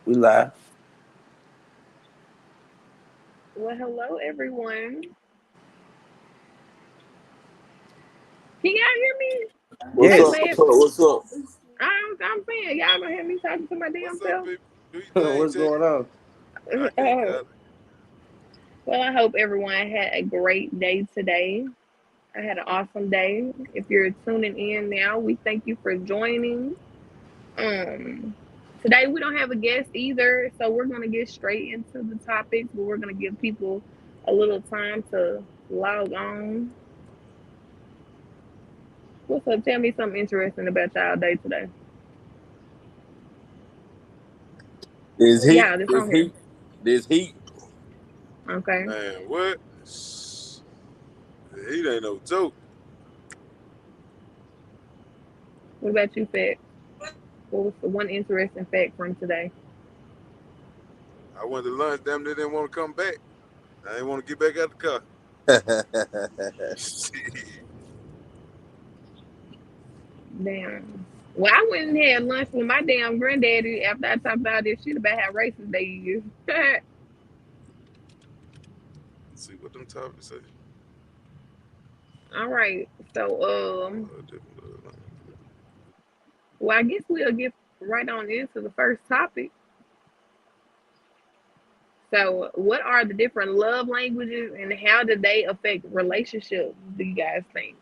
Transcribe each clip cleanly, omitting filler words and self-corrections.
We live. Well, hello everyone. Can y'all hear me? What's That's up? Yes. bad. What's up? What's up? I'm saying y'all gonna hear me talking to my damn What's up, self. people? Do your thing, What's Tate. going on? I can't call it. Well, I hope everyone had a great day today. I had an awesome day. If you're tuning in now, we thank you for joining. Um, Today we don't have a guest either, so we're gonna get straight into the topics, but we're gonna give people a little time to log on. What's up? Tell me something interesting about y'all day today. There's heat. Yeah, this There's on here. heat. There's heat. Okay. Man, what? He ain't no joke. What about you, Fat? What was the one interesting fact from today? I went to lunch. Damn, they didn't want to come back. I didn't want to get back out the car. Shit. Damn. Well, I went and had lunch with my damn granddaddy after I talked about this shit about how racist they is. Let's see what them topics say. All right. So, Different. well, I guess we'll get right on into the first topic. So, what are the different love languages and how do they affect relationships? Do you guys think?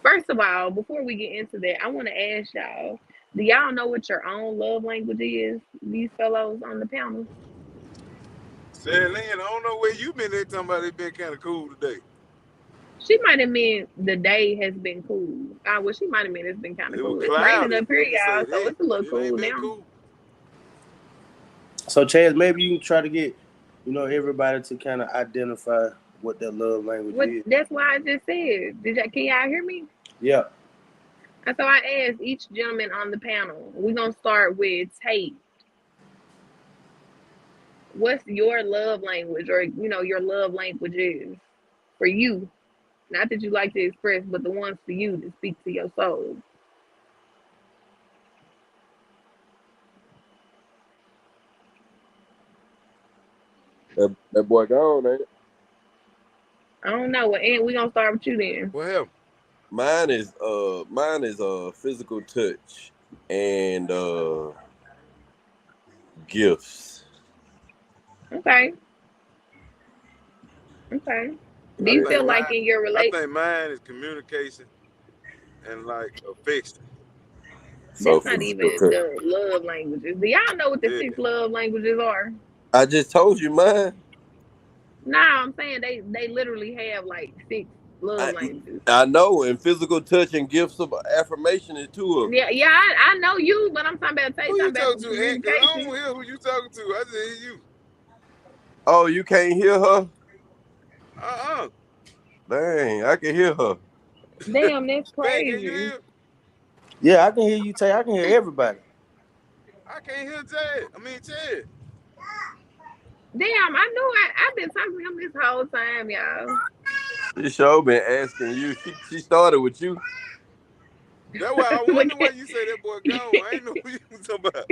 First of all, before we get into that, I want to ask y'all: do y'all know what your own love language is? These fellows on the panel. Say, Lynn, I don't know where you been there talking about it been kind of cool today. She might have meant the day has been cool. Well, she might have meant it's been kind of It was cool. It's raining cloudy. up here, You can say y'all, so that. it's a little It ain't cool been now. cool. So, Chaz, maybe you can try to get, everybody to kind of identify what their love language What? is. That's why I just said. Can y'all hear me? Yeah. And so I asked each gentleman on the panel. We're gonna start with Tate. What's your love language, or your love language is for you? Not that you like to express, but the ones for you to speak to your soul. That boy gone, ain't it? I don't know. Well, and we're gonna start with you then. What happened? Mine is physical touch and gifts. Okay. Okay. Do I you Yeah. think feel mine. like in your I relate? think mine is communication and like affection. So That's not physical even touch. the love languages. Do y'all know what the Yeah. six love languages are? I just told you mine. Nah, I'm saying they literally have like six love I languages. I know, and physical touch and gifts of affirmation is two of them. Yeah, yeah, I know you, but I'm talking about Who Tate, you talking about talking for to, Aunt? Cause I communication. don't hear who you talking to. I just hear you. Oh, you can't hear her? Uh-uh. Dang, I can hear her. Damn, that's Fat, can you crazy. hear? Yeah, I can hear you, Tay. I can hear everybody. I can't hear Chad. I mean Chad. Damn, I knew I've been talking to him this whole time, y'all. This show been asking you. She started with you. That's why I But wonder why you say that boy gone. I ain't know who you was talking about.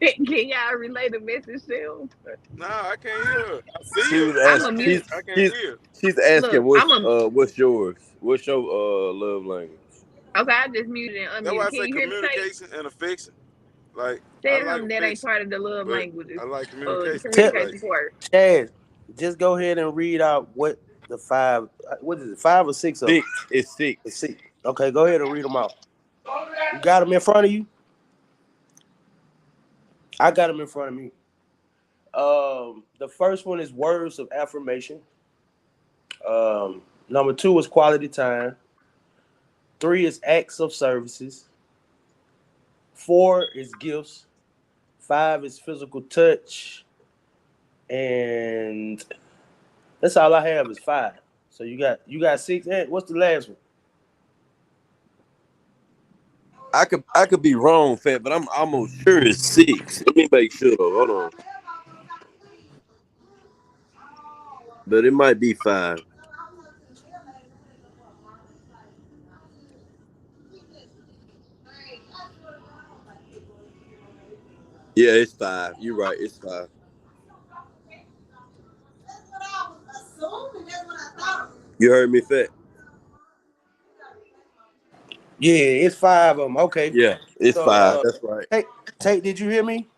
can y'all relay the message to him? Nah, I can't hear her. I see She her. was I'm a asking. mute. I can't She's see her. she's asking Look, I'm a what's yours? What's your love language? okay. I just muted and That's why unmuted. I Can say you hear me, Tate? communication and affection. Like I Tell like him that ain't affection, part of the love but languages. I like The communication too. Tell Like communication part. Chaz, just go ahead and read out what the five, what is it, five or six of them? Six. It's Let's six. see. Okay, go ahead and read them out. You got them in front of you? I got them in front of me. The first one is words of affirmation. Number two is quality time. Three is acts of services. Four is gifts. Five is physical touch. And that's all I have is five. So you got six. And what's the last one? I could be wrong, Fat, but I'm almost sure it's six. Let me make sure. Hold on, but it might be five. Yeah, it's 5. You're right. It's 5. You heard me, Fat? Yeah, it's 5 of them. Okay. Yeah, it's So 5. That's right. Tate, did you hear me?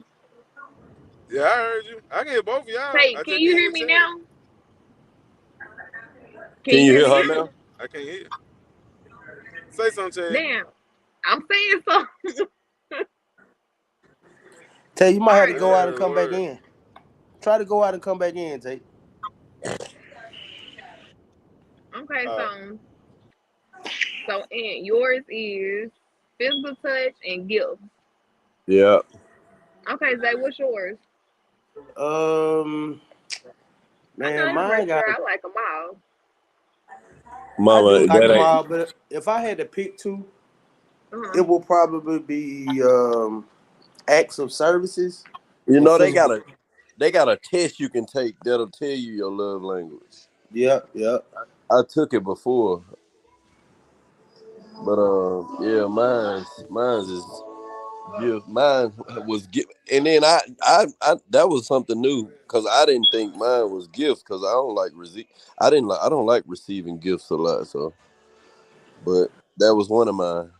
Yeah, I heard you. I can hear both of y'all. Hey, I can just you can't hear hear me Chad. now? Can Can you you hear hear me her now? now? I can't hear. Say something, Chad. Damn, I'm saying so. Tate, you might All have to right. go out and That's the come back word. in. Try to go out and come back in, Tate. Okay, Uh, so and yours is physical touch and gifts. Yeah. Okay, Zay, what's yours? Um, I know man, that's mine got. restaurant. I like them all. I Mama, do like that them ain't. all, but if I had to pick two, Uh-huh. it will probably be acts of services You and know they physical. got a test you can take that'll tell you your love language. Yep, yep. I took it before, but yeah, mine's is gift. Mine was gift, and then I that was something new because I didn't think mine was gifts because I don't like receive. I don't like receiving gifts a lot. So, but that was one of mine.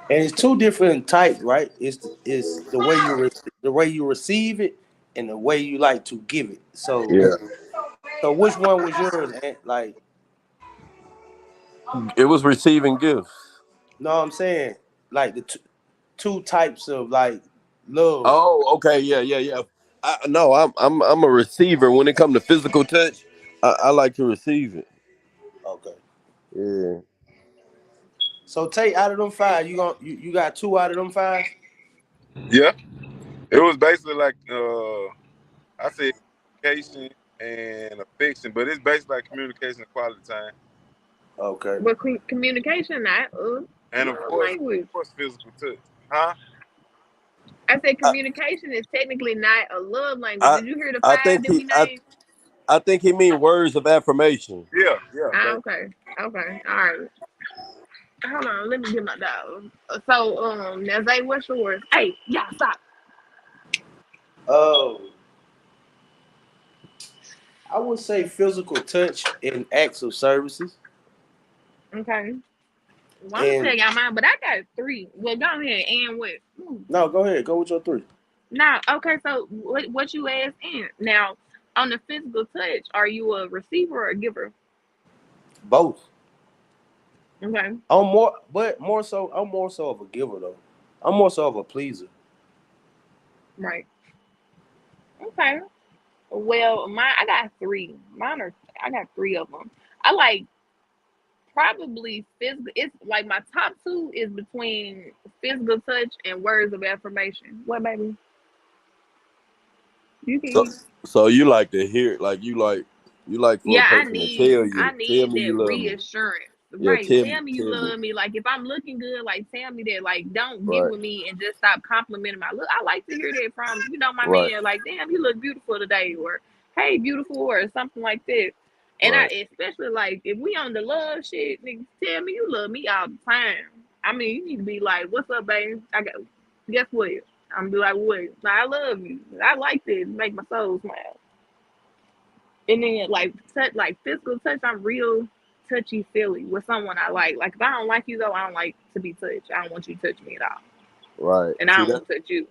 And it's two different types, right? It's the way you receive it and the way you like to give it. Yeah, So which one was yours? Like, it was receiving gifts. no, I'm saying like the two types of like love. Oh, okay, yeah. No, I'm a receiver when it comes to physical touch. I like to receive it. Okay. Yeah. So take out of them five, you got two out of them five. yeah, it was basically like I said communication and affection, but it's basically like communication and quality time, Okay. But communication, not and love language. of course, physical touch. Huh? I said I, communication is technically not a love language. I Did you hear the I five think that we named? I think he mean words of affirmation. Yeah, Ah, baby. okay. Okay. All right. Hold on. Let me get my dog. So, now Zay, what's yours? Hey, y'all stop. Oh, I would say physical touch and acts of services. Okay. Well, I'm gonna tell And y'all mine, but I got three. Well, go ahead. And what? no, go ahead, go with your three. Now, okay. So, what you asked? And now, on the physical touch, are you a receiver or a giver? Both. Okay. I'm more so of a giver though. I'm more so of a pleaser. Right. Okay. Well, I got three. I got three of them. I like probably physical. It's like my top two is between physical touch and words of affirmation. What, baby? You can So eat. so you like to hear like you like for a Yeah, person to I tell need me you that love me. reassurance. Yeah, Right. Tell me you tell me. love me. Like if I'm looking good, like tell me that. Like don't get Right, with me and just stop complimenting my look. I like to hear that from, my right, man, like, damn, you look beautiful today, or hey, beautiful, or something like that. And I right, especially like if we on the love shit, nigga, tell me you love me all the time. I mean, you need to be like, what's up, babe? I got guess what? I'm gonna be like, what? Like, I love you. I like that. Make my soul smile. And then like touch, like physical touch, I'm real touchy feely with someone I like. Like if I don't like you though, I don't like to be touched. I don't want you to touch me at all, right. and I See don't that want to touch you.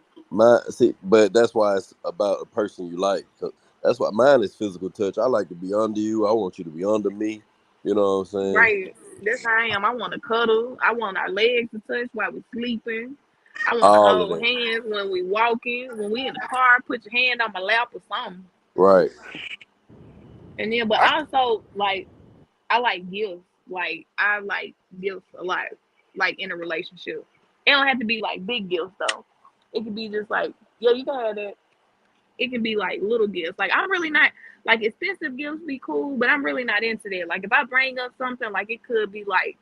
but that's why it's about a person you like. 'Cause that's why mine is physical touch. I like to be under you. I want you to be under me. You know what I'm saying? Right? That's how I am. I want to cuddle. I want our legs to touch while we're sleeping. I want to All of hold that. hands when we walking. When we in the car, put your hand on my lap or something. Right. And then, but I, also like I like gifts. Like I like gifts a lot. Like in a relationship, it don't have to be like big gifts though. It could be just like, yeah, you can have that. It can be like little gifts. Like I'm really not like expensive gifts be cool, but I'm really not into that. Like if I bring up something, like it could be like,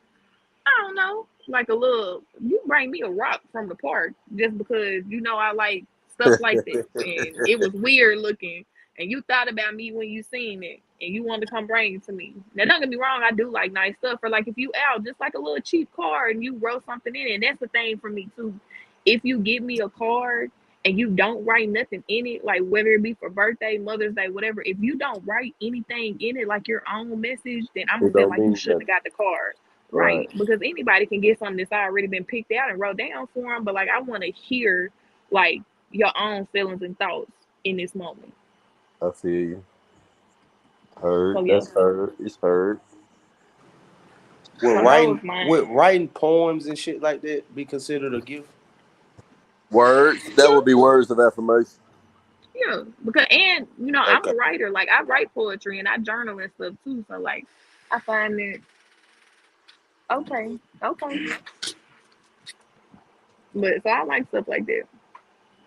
I don't know, like a little. You bring me a rock from the park just because I like stuff like that, and it was weird looking, and you thought about me when you seen it, and you wanted to come bring it to me. Now don't get me wrong, I do like nice stuff. Or like if you out, just like a little cheap card, and you wrote something in it, and that's the thing for me too. If you give me a card and you don't write nothing in it, like whether it be for birthday, Mother's Day, whatever, if you don't write anything in it, like your own message, then I'm gonna It feel don't like you mean shouldn't nothing. have got the card. Right. Right. Because anybody can get something that's already been picked out and wrote down for them. But like, I want to hear like your own feelings and thoughts in this moment. I feel you. Heard. So yeah, That's heard. It's heard. Would so that was would mine. writing poems and shit like that be considered a gift? Words. That Yeah, would be words of affirmation. yeah. Because and I'm Okay. a writer. Like I write poetry and I journal and stuff too. So like I find that okay, okay. But so I like stuff like that.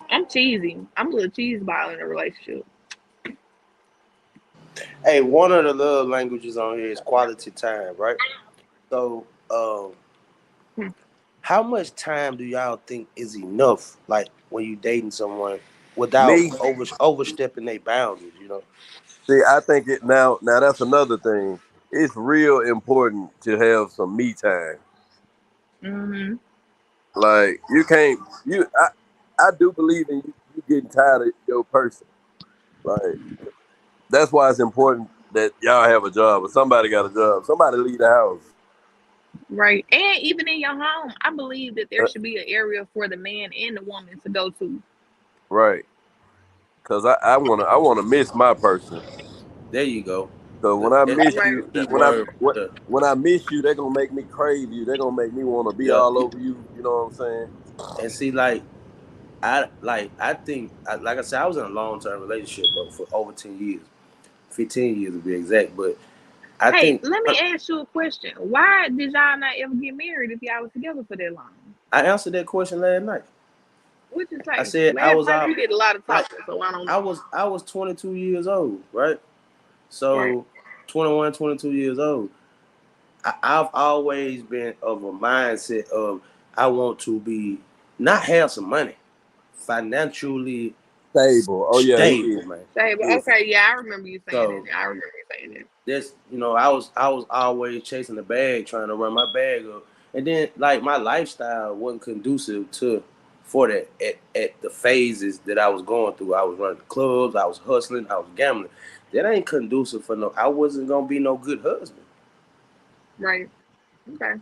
I'm cheesy. I'm a little cheese ball in a relationship. Hey, one of the love languages on here is quality time, right? So, Hmm. how much time do y'all think is enough, like when you dating someone, without Me. overstepping their boundaries? You know. See, I think it now. Now that's another thing. It's real important to have some me time. Mm-hmm. Like you can't. I do believe in you getting tired of your person. Like that's why it's important that y'all have a job or somebody got a job. Somebody leave the house. Right. And even in your home, I believe that there Uh, should be an area for the man and the woman to go to. right. Cause I wanna miss my person. There you go. So when I That's miss Right. you, that word right there. when I miss you, they're gonna make me crave you. They're gonna make me want to be Yeah. all over you. You know what I'm saying? And see, I think, like I said, I was in a long term relationship, bro, for over 10 years, 15 years to be exact. But I Hey, think let me ask you a question. Why did y'all not ever get married if y'all was together for that long? I answered that question last night. What you I say? said I Last was night out. we did a lot of I talking, so I don't I know. was I was 22 years old, right? Right. So 21, 22 years old. I've always been of a mindset of I want to be not have some money, financially Stable. Oh yeah, he stable, is. man. Say, but He is. okay, yeah, I remember you saying So it. I remember you saying it. that's I was always chasing the bag, trying to run my bag up, and then like my lifestyle wasn't conducive to for that at the phases that I was going through. I was running clubs, I was hustling, I was gambling. That ain't conducive for no. I wasn't gonna be no good husband. Right. Okay.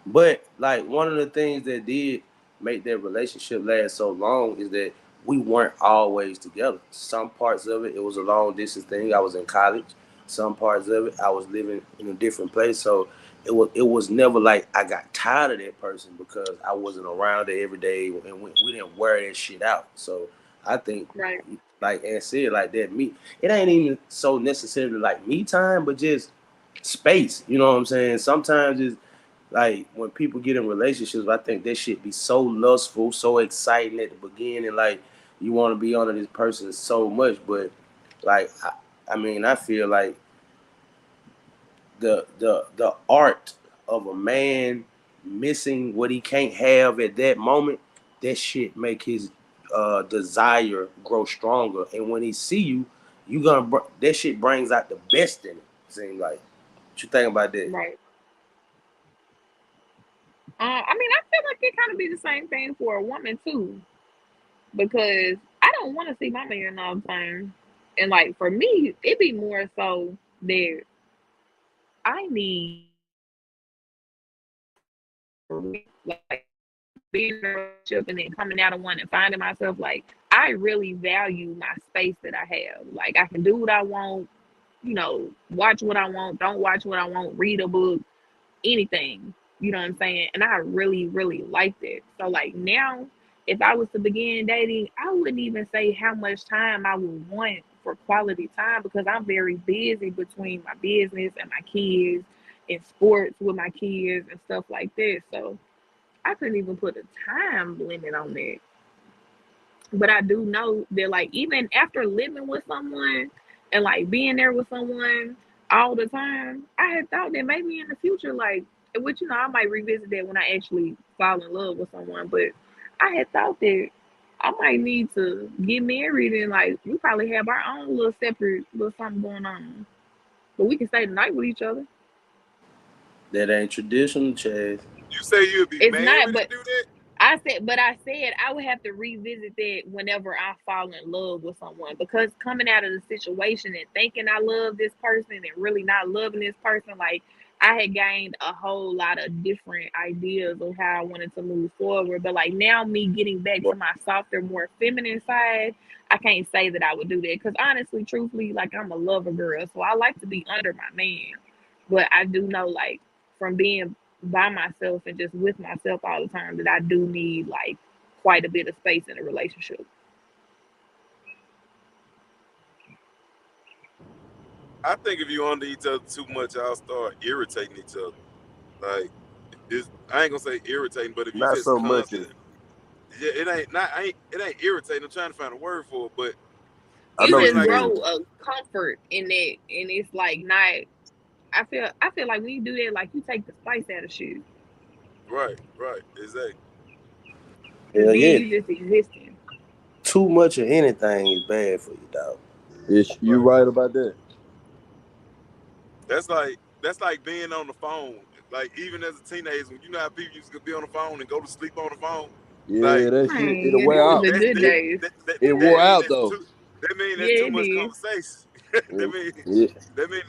But like one of the things that did make that relationship last so long is that we weren't always together. Some parts of it was a long distance thing. I was in college. Some parts of it I was living in a different place. So it was never like I got tired of that person because I wasn't around it every day and we didn't wear that shit out. So I think Right. like Ann said, like that me it ain't even so necessarily like me time, but just space. You know what I'm saying? Sometimes it's like when people get in relationships, I think that shit be so lustful, so exciting at the beginning. Like you want to be under this person so much, but like I mean, I feel like the art of a man missing what he can't have at that moment, that shit make his desire grow stronger. And when he see you, that shit brings out the best in him. Seems like. What you think about that? Right. I mean, I feel like it kind of be the same thing for a woman too, because I don't want to see my man all the time, and like for me, it be more so that I need like being in a relationship and then coming out of one and finding myself like I really value my space that I have. Like I can do what I want, watch what I want, don't watch what I want, read a book, anything. You know what I'm saying? And I really, really liked it. So like now, if I was to begin dating, I wouldn't even say how much time I would want for quality time because I'm very busy between my business and my kids and sports with my kids and stuff like that. So I couldn't even put a time limit on that. But I do know that like even after living with someone and like being there with someone all the time, I had thought that maybe in the future, like which I might revisit that when I actually fall in love with someone. But I had thought that I might need to get married and like we probably have our own little separate little something going on. But we can stay the night with each other. That ain't traditional, Chaz. You say you'd be It's not, married to but do that? I said I would have to revisit that whenever I fall in love with someone, because coming out of the situation and thinking I love this person and really not loving this person, like I had gained a whole lot of different ideas of how I wanted to move forward. But like now, me getting back to my softer, more feminine side, I can't say that I would do that because honestly, truthfully, like I'm a lover girl, so I like to be under my man. But I do know, like, from being by myself and just with myself all the time, that I do need like quite a bit of space in a relationship. I think if you under each other too much, I'll start irritating each other. Like, I ain't gonna say irritating, but if you Not just so much. constant, yeah, it ain't irritating. I'm trying to find a word for it, but I You know it what seems just you like grow mean. a comfort in it, and it's like not. I feel like when you do that, like you take the spice out of shit, right, exactly. because Hell then yeah. you just existing. Too much of anything is bad for you, dog. You Right. right about that. That's like being on the phone. Like even as a teenager, when you know how people used to be on the phone and go to sleep on the phone, like Yeah, that shit it'll Man, wear them was out. the good days. It that wore mean out that's though. too that mean that's Yeah, too it much did. conversation. Yeah. that mean Yeah. that mean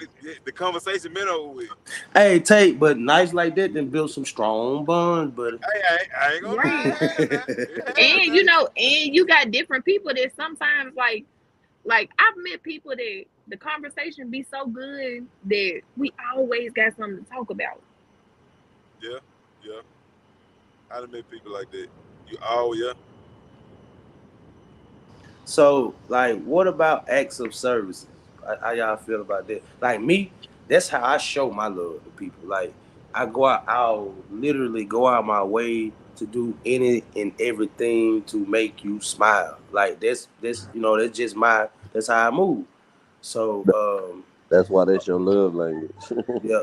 the conversation been over with. Hey, Tate, but nights like that then build some strong bonds, buddy. Hey, I ain't gonna lie, Right. it has now. It has And now. you got different people that sometimes like I've met people that the conversation be so good that we always got something to talk about. Yeah, yeah. I done met people like that. Yeah. So, like, what about acts of services? How y'all feel about that? Like me, that's how I show my love to people. Like, I'll literally go out my way to do any and everything to make you smile. Like that's how I move. So, That's why that's your love language. yeah.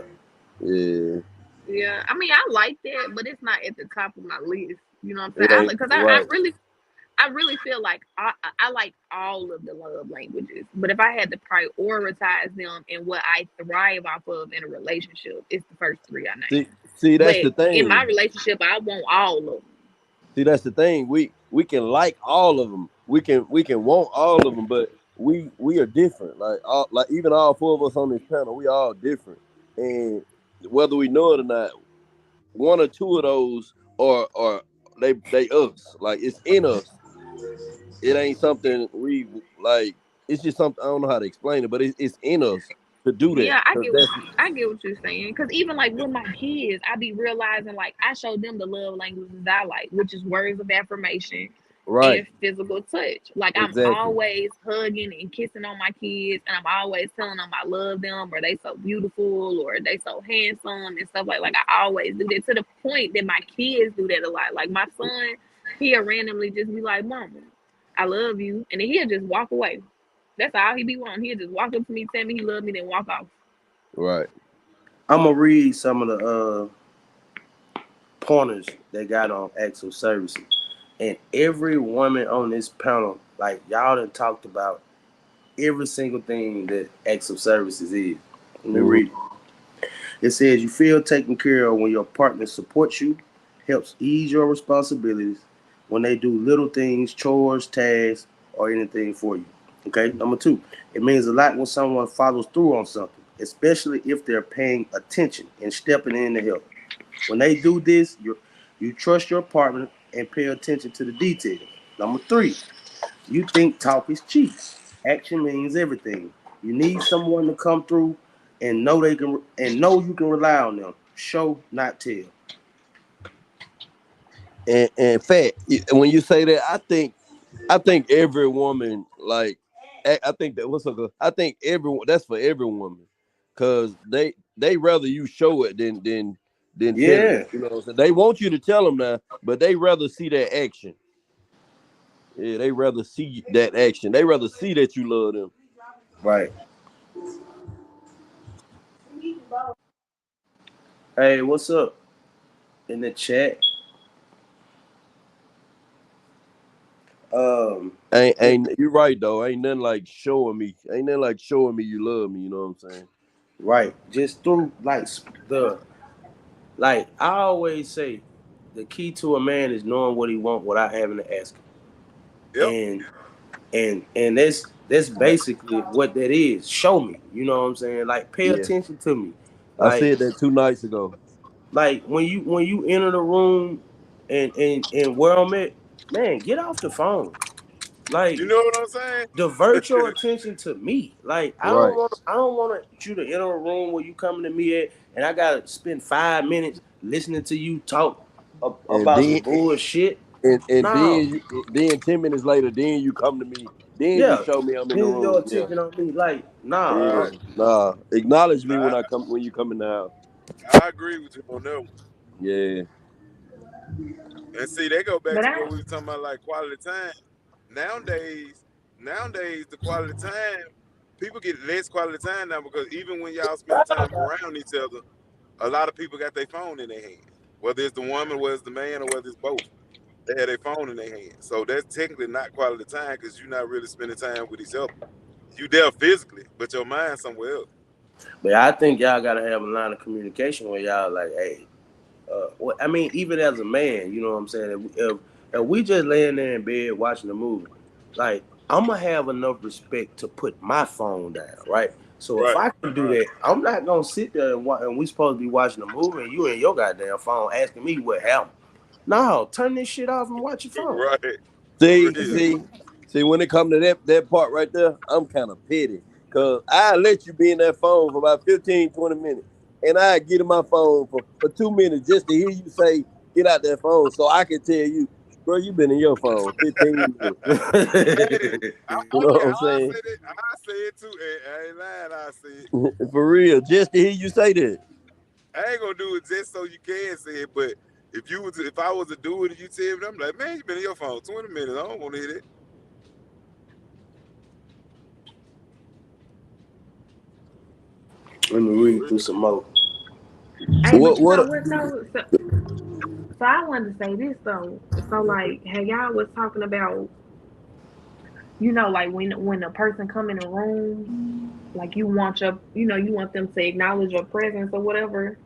Yeah. Yeah, I mean I like that, but it's not at the top of my list. You know what I'm saying? It ain't Because Right. I really feel like I like all of the love languages, but if I had to prioritize them and what I thrive off of in a relationship, it's the first three I see named. see that's But the in my thing. relationship, I want all of them. See, that's the thing. We can like all of them. We can want all of them, but we are different. Like even all four of us on this panel, we all different. And whether we know it or not, one or two of those are they us. Like it's in us. It ain't something we like. It's just something I don't know how to explain it, but it's in us to do that. Yeah, 'Cause that's I get what you're saying. Cause even like with my kids, I be realizing like I show them the love languages I like, which is words of affirmation right. and physical touch. Like I'm Exactly. always hugging and kissing on my kids, and I'm always telling them I love them, or they so beautiful, or they so handsome and stuff like. Like I always do that to the point that my kids do that a lot. Like my son, he'll randomly just be like, "Mama, I love you," and then he'll just walk away. That's all he be wanting. He'll just walk up to me, tell me he love me, then walk off. Right. I'm gonna read some of the pointers they got on acts of services. And every woman on this panel, like y'all done talked about every single thing that acts of services is. Let me Mm-hmm. read it. It says you feel taken care of when your partner supports you, helps ease your responsibilities, when they do little things, chores, tasks, or anything for you. Okay, number two, it means a lot when someone follows through on something, especially if they're paying attention and stepping in to help. When they do this, you trust your partner and pay attention to the details. Number three, you think talk is cheap. Action means everything. You need someone to come through and know you can rely on them. Show, not tell. And fact, when you say that, I think every woman like I think that what's up? I think everyone that's for every woman, cause they rather you show it than tell it. Yeah, You know what I'm saying? They want you to tell them now, but they rather see that action. Yeah, they rather see that action. They rather see that you love them. right. Hey, what's up in the chat? Um, Ain't you right though? Ain't nothing like showing me. Ain't nothing like showing me you love me. You know what I'm saying? right. Just through like the like I always say, the key to a man is knowing what he wants without having to ask Yep. him. And that's basically what that is. Show me. You know what I'm saying? Like pay Yeah, attention to me. I Like said that 2 nights ago. like when you enter the room and where I'm at, man, get off the phone. Like You know what I'm saying? divert your attention to me. Like Right. I don't want you to enter a room where you coming to me at and I gotta spend 5 minutes listening to you talk And about some then bullshit. and No. then 10 minutes later, then you come to me. Then you Yeah. show me I'm in the Then your room. Yeah. attention on me. Like, nah. Yeah. Nah. Acknowledge me I, when you come in the house. I agree with you on that one. Yeah. And see, they go back But to I what we were talking about, like quality time. Nowadays, nowadays the quality time, people get less quality time now because even when y'all spending time around each other, a lot of people got their phone in their hand. Whether it's the woman, whether it's the man, or whether it's both, they have their phone in their hand. So that's technically not quality time because you're not really spending time with each other. You there physically, but your mind somewhere else. But I think y'all gotta have a line of communication where y'all like, hey, I mean, even as a man, you know what I'm saying? If we just laying there in bed watching the movie, like I'm gonna have enough respect to put my phone down, right? So if Right, I can do that, I'm not gonna sit there and we supposed to be watching the movie and you in your goddamn phone asking me what happened. No, turn this shit off and watch your phone. right, for See, real. see, see. When it come to that part right there, I'm kind of petty. Cause I let you be in that phone for about 15, 20 minutes. And I get in my phone for 2 minutes just to hear you say, get out that phone. So I can tell you, bro, you been in your phone 15 minutes. Hey, You know what I'm I saying? say that. I say it too. I ain't lying. I say it. For real. Just to hear you say that. I ain't gonna do it just so you can say it, but if I was to do it and you tell me, I'm like, man, you been in your phone 20 minutes. I don't want to hear that. Let me read through some more. hey, but What you know what what though? So I wanted to say this though. So like, hey, y'all was talking about, like when a person come in a room, like you want them to acknowledge your presence or whatever.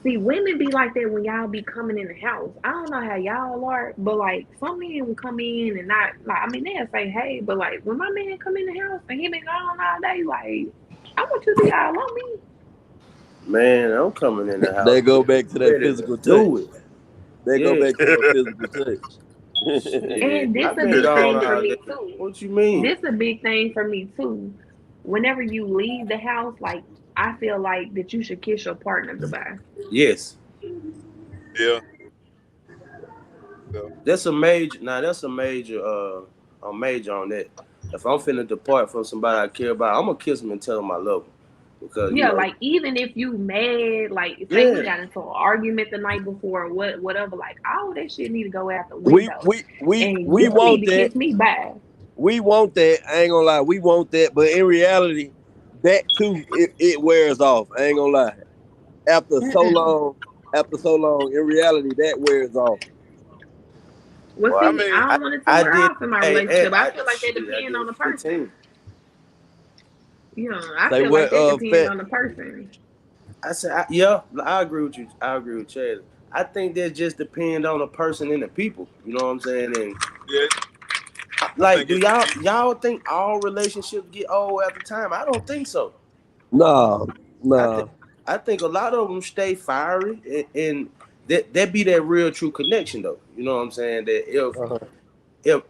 See, women be like that when y'all be coming in the house. I don't know how y'all are, but like some men will come in and not like. I mean, they'll say hey, but like when my man come in the house and he been gone all day, like I want you to be all on me. Man, I'm coming in the house they go back to that ready to physical touch. do it. They go Yeah. back to that physical touch. Shit. And this I've a been big gone thing for all day. me too. What you mean? This a big thing for me too. Whenever you leave the house, like I feel like that you should kiss your partner goodbye. Yes. Yeah, yeah, That's a major on that. If I'm finna depart from somebody I care about, I'm gonna kiss them and tell them I love them. Because, Yeah, like even if you mad, like say we yeah. got into an argument the night before or whatever, like all that shit need to go out the we window. we we And we you need want to that. kiss me back. We want that. I ain't gonna lie. We want that, but in reality, that too, it wears off. I ain't gonna lie. After so Mm-mm. long, in reality, that wears off. Well, Well, I see, mean, I don't want it to I wear did. off in my Hey, relationship. I feel like that I depends did on it the for 15. person. I Say feel like what? that depends Fat. on the person. I said, yeah, I agree with you. I agree with Chad. I think that just depends on the person and the people. You know what I'm saying? And yeah, I like, think do it's y'all think all relationships get old after time? I don't think so. Nah, I think nah. I think a lot of them stay fiery, and that be that real true connection though. You know what I'm saying? That Uh-huh. if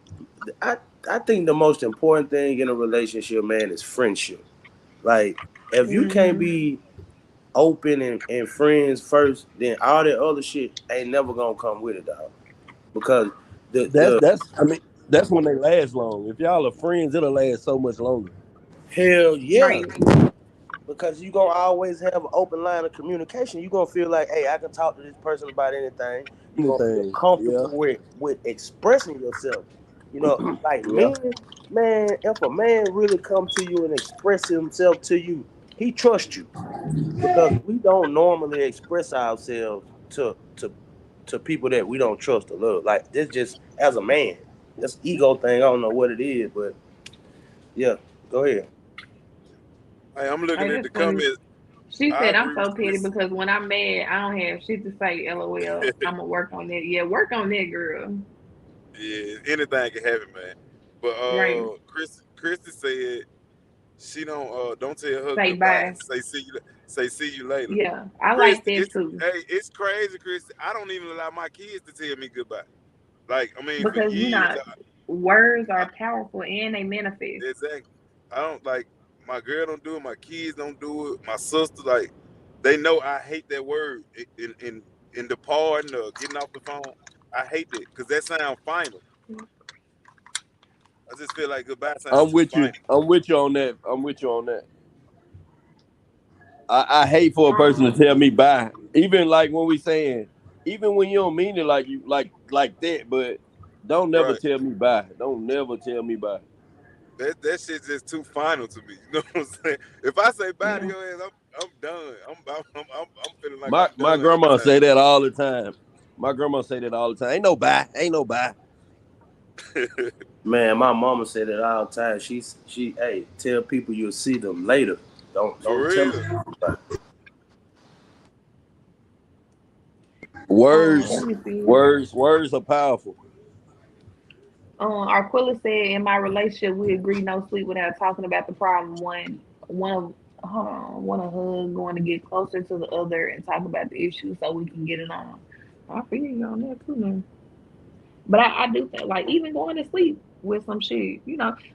I I think the most important thing in a relationship, man, is friendship. Like if you can't Hmm. be open and friends first, then all that other shit ain't never gonna come with it, dog. Because the That's. I mean, that's when they last long. If y'all are friends, it'll last so much longer. hell yeah, Right. because you gonna always have an open line of communication. You gonna feel like, hey, I can talk to this person about anything. You gonna feel Anything. Yeah. comfortable with expressing yourself. You know, like Yeah. men, man, if a man really come to you and express himself to you, he trusts you because we don't normally express ourselves to people that we don't trust or love. Like this, just as a man, that's ego thing. I don't know what it is, but yeah, go ahead. hey, I'm looking Hey, at that's the funny. comments. She I said I'm agree so with petty this. because when I'm mad, I don't have shit to say. LOL. I'm gonna work on that. Yeah, work on that, girl. Yeah, anything can happen, man. But Right. Christy said she don't tell her Say goodbye. bye. Say see you later. Yeah, I like Christy, that it's too hey, it's crazy, Christy. I don't even allow my kids to tell me goodbye. Like, I mean, for because years, words I are powerful and they manifest. exactly. I don't like my girl don't do it. My kids don't do it. My sister, like, they know I hate that word in departing or getting off the phone. I hate that because that sounds final. I just feel like goodbye sounds I'm too with you. final. I'm with you on that. I'm with you on that. I hate for a person to Um, tell me bye. Even like when we saying, even when you don't mean it like you like that, but don't never Right. tell me bye. Don't never tell me bye. That shit's just too final to me. You know what I'm saying? If I say bye to yeah. your ass, I'm done. I'm feeling like My I'm my done every grandma say time. that all the time. My grandma say that all the time. Ain't no bye. Ain't no bye. Man, my mama said it all the time. Hey, tell people you'll see them later. For Don't tell real. them. Let Words, me see. words are powerful. Arquilla said, in my relationship, we agree no sleep without talking about the problem. One of hold on, one of us going to get closer to the other and talk about the issue so we can get it on. I feel you on that too, man. But I do think like even going to sleep with some shit.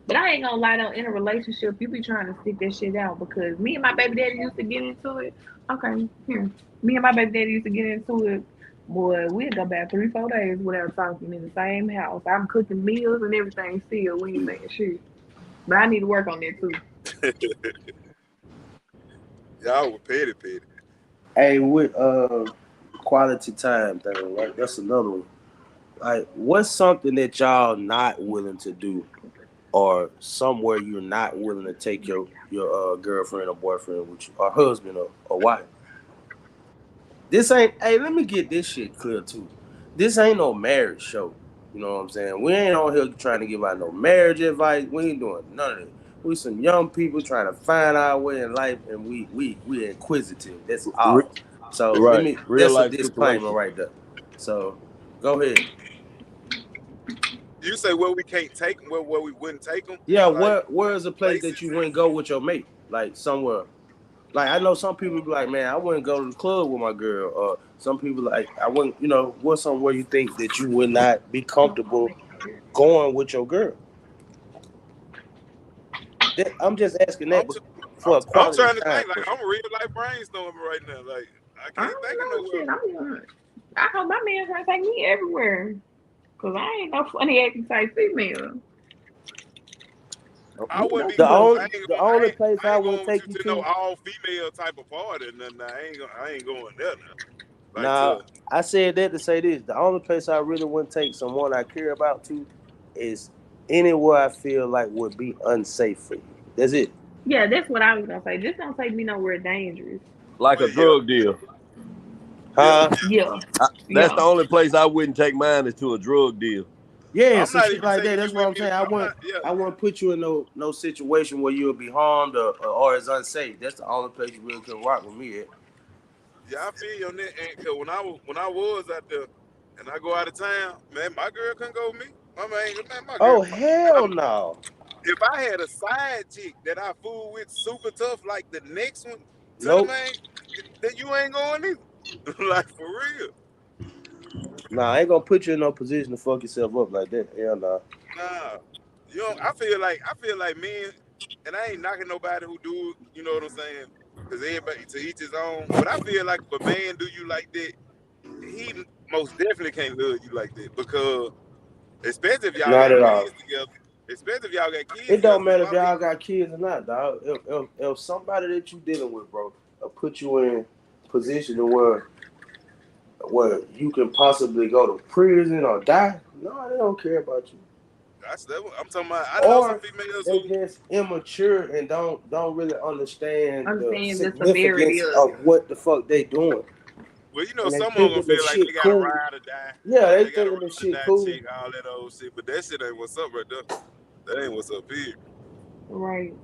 But I ain't gonna lie though, in a relationship, you be trying to stick that shit out because me and my baby daddy used to get into it. Okay, here. Me and my baby daddy used to get into it. Boy, we'd go back 3, 4 days without talking in the same house. I'm cooking meals and everything still. We ain't saying shit. But I need to work on that too. Y'all were petty petty. Hey, with quality time thing, right? That's another one. Like, what's something that y'all not willing to do, or somewhere you're not willing to take your girlfriend or boyfriend with you, or husband or wife? This ain't. Hey, let me get this shit clear too. This ain't no marriage show. You know what I'm saying? We ain't on here trying to give out no marriage advice. We ain't doing none of it. We some young people trying to find our way in life, and we inquisitive. That's Re- all. So let right, me. real That's a life disclaimer situation. right there. So go ahead. You say where we can't take them, where we wouldn't take them, Yeah, like where is a place that places. you wouldn't go with your mate? Like somewhere. Like I know some people be like, man, I wouldn't go to the club with my girl. Or some people like, I wouldn't. What's somewhere you think that you would not be comfortable going with your girl? I'm just asking I'm that too, for a I'm quality trying to time think. Like question. I'm real life brainstorming right now. Like I I can't don't think of know nowhere. shit. I hope my man trying to take me everywhere. Cause I ain't no funny acting type female. I wouldn't be The going. But only the only place I I ain't would going with take you you to no to. all female type of party. Nothing. I ain't going there now. Like Now, to I said that to say this. The only place I really wouldn't take someone I care about to is anywhere I feel like would be unsafe for you. That's it. yeah, that's what I was gonna say. Just don't take me nowhere dangerous. Like well, a yeah, drug deal. yeah. Huh? Yeah, That's yeah. the only place I wouldn't take mine is to a drug deal. Yeah, I'm some not shit even like that. taking you That's what with I'm me. saying. I I'm wouldn't not. Yeah, I wouldn't put you in no situation where you'll be harmed or is unsafe. That's the only place you really can rock with me at. yeah. I feel you on that. And cause when I was out there, and I go out of town, man, my girl couldn't go with me. Man, my girl. Oh hell no. If I had a side chick that I fool with super tough, like the next one to the Nope. main, then you ain't going either. Like for real. Nah, I ain't gonna put you in no position to fuck yourself up like that. Hell nah. Nah, you know, I feel like men, and I ain't knocking nobody who do it. You know what I'm saying? Because everybody to each his own. But I feel like if a man do you like that, he most definitely can't love you like that because especially if y'all Not got at all. kids together. Especially if y'all got kids It together. don't Cause matter if my y'all got kids or not, dog. If somebody that you dealing with, bro, put you in position to where you can possibly go to prison or die, no, they don't care about you. that's what I'm talking about. I know some Or females they who just immature and don't really understand the Understand the severity significance of of it. what the fuck they doing. well, you know, And they some of them gonna thinking the feel like they shit gotta cool. ride or die. Yeah, they They gotta thinking the ride or shit die cool. chick, all that old shit. But that shit ain't what's up right there. That ain't what's up here. Right.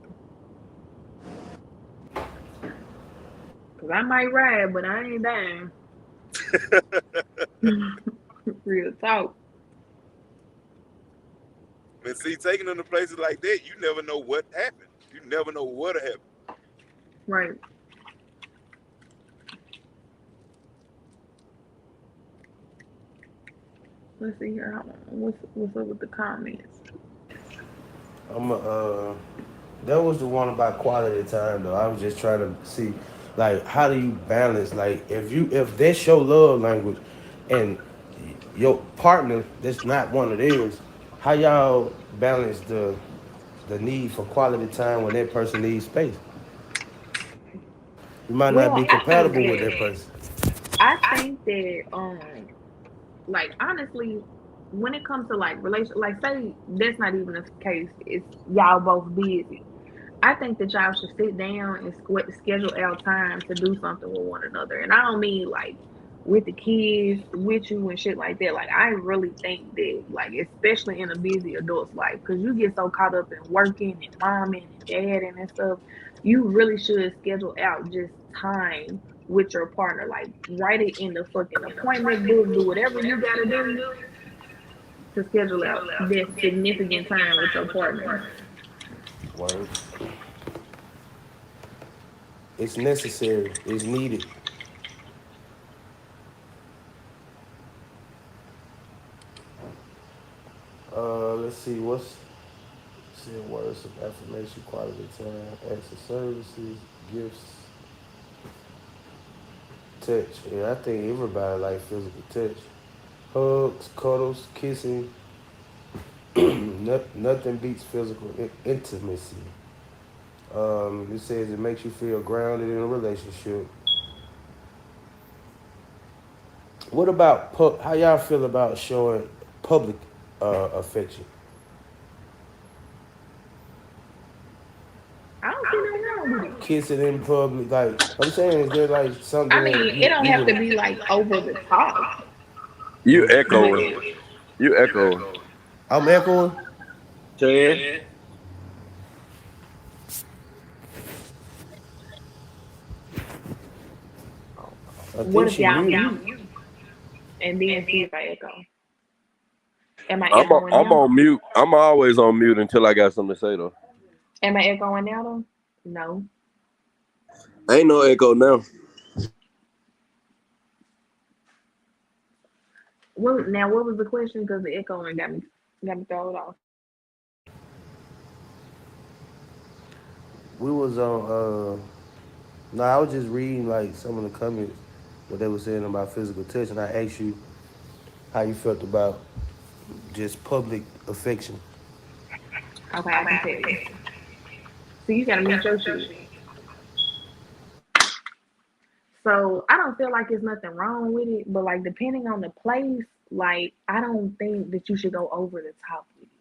Cause I might ride, but I ain't dying. Real talk. But see, taking them to places like that, you never know what happened. You never know what'll happen. Right. Let's see here. Hold on. What's up with the comments? I'm a, that was the one about quality time though. I was just trying to see, like, how do you balance, like, if that's your love language, and your partner that's not one of theirs, how y'all balance the need for quality time when that person needs space? You might not Well, be compatible with that person. I think that like honestly, when it comes to like relation, like say that's not even the case. It's y'all both busy. I think that y'all should sit down and schedule out time to do something with one another. And I don't mean like with the kids, with you and shit like that. Like I really think that, like especially in a busy adult's life, because you get so caught up in working and momming and dadding and stuff, you really should schedule out just time with your partner. Like write it in the fucking appointment book. Do whatever you gotta do to schedule out that significant time with your partner. Word. It's necessary. It's needed. Let's see. What's saying words of affirmation, quality time, acts of services, gifts, touch. Yeah, I think everybody like physical touch. Hugs, cuddles, kissing. Nothing beats physical intimacy. It says it makes you feel grounded in a relationship. What about how y'all feel about showing public affection? I don't see nothing wrong with it. Kissing in public, like I'm saying, is there like I something that mean, it don't you have would? to be like over the top, You but echoing. You echoing. I'm echoing. Chad? I what think if she y'all muted. mute and then see if I echo? Am I echoing I'm now? on mute. I'm always on mute until I got something to say though. Am I echoing now though? No. Ain't no echo now. Well, now what was the question? Because the echoing got me thrown off. We was on. No, I was just reading like some of the comments what they were saying about physical touch, and I asked you how you felt about just public affection. Okay, I can tell you. So you gotta mute your shit. So I don't feel like there's nothing wrong with it, but like depending on the place, like I don't think that you should go over the top with it.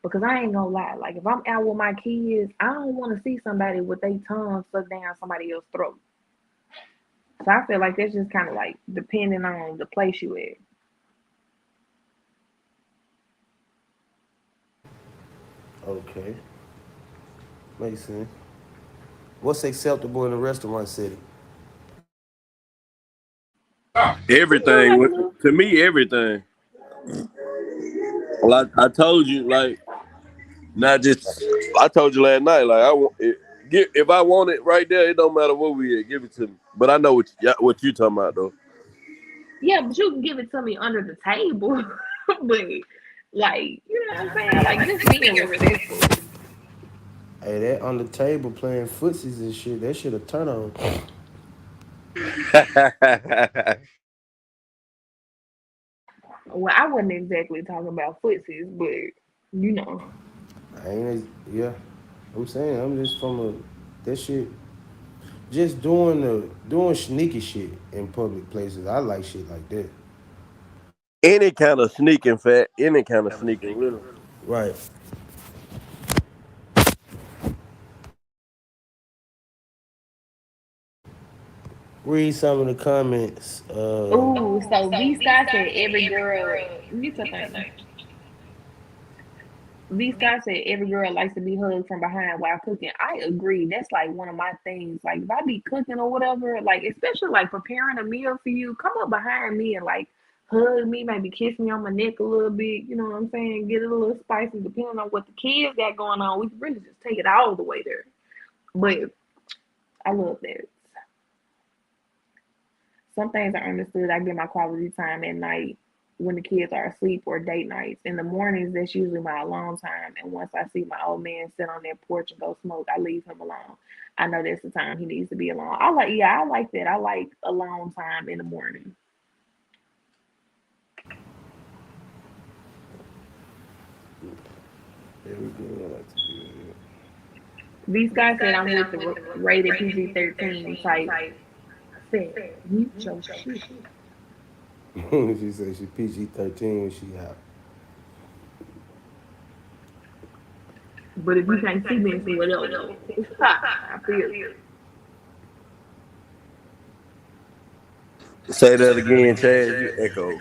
Because I ain't gonna lie, like if I'm out with my kids, I don't want to see somebody with their tongue stuck down somebody else's throat. So I feel like that's just kind of like depending on the place you at. Okay, makes sense. What's acceptable in a restaurant setting? You know, Everything like a little. to me, everything. Well, I told you like not just. I told you last night like I want it. If I want it right there, it don't matter where we at. Give it to me. But I know what you talking about though. Yeah, but you can give it to me under the table. But like, you know what I'm saying? Like just being respectful. Hey, that on the table playing footsies and shit, that shit a turn on. Well, I wasn't exactly talking about footsies, but you know. I ain't, yeah. I'm saying, I'm just from a, that shit, just doing sneaky shit in public places. I like shit like that. Any kind of sneaking fat, any kind of sneaking little. Right. Read some of the comments. Ooh, so V Sky said every girl. Mute your thing. These guys said every girl likes to be hugged from behind while cooking. I agree. That's like one of my things. Like if I be cooking or whatever, like especially like preparing a meal for you, come up behind me and like hug me, maybe kiss me on my neck a little bit. You know what I'm saying? Get it a little spicy, depending on what the kids got going on. We can really just take it all the way there. But I love that. Some things are understood. I get my quality time at night when the kids are asleep or date nights. In the mornings, that's usually my alone time. And once I see my old man sit on that porch and go smoke, I leave him alone. I know that's the time he needs to be alone. I like that. I like alone time in the morning. Everything I like to do. These guys said I'm with the rated PG-13 type. Said, mute your shit. She said she PG-13 when she out. But if you can't see me, see whatever. I feel you. Say that again, Chaz. You echo.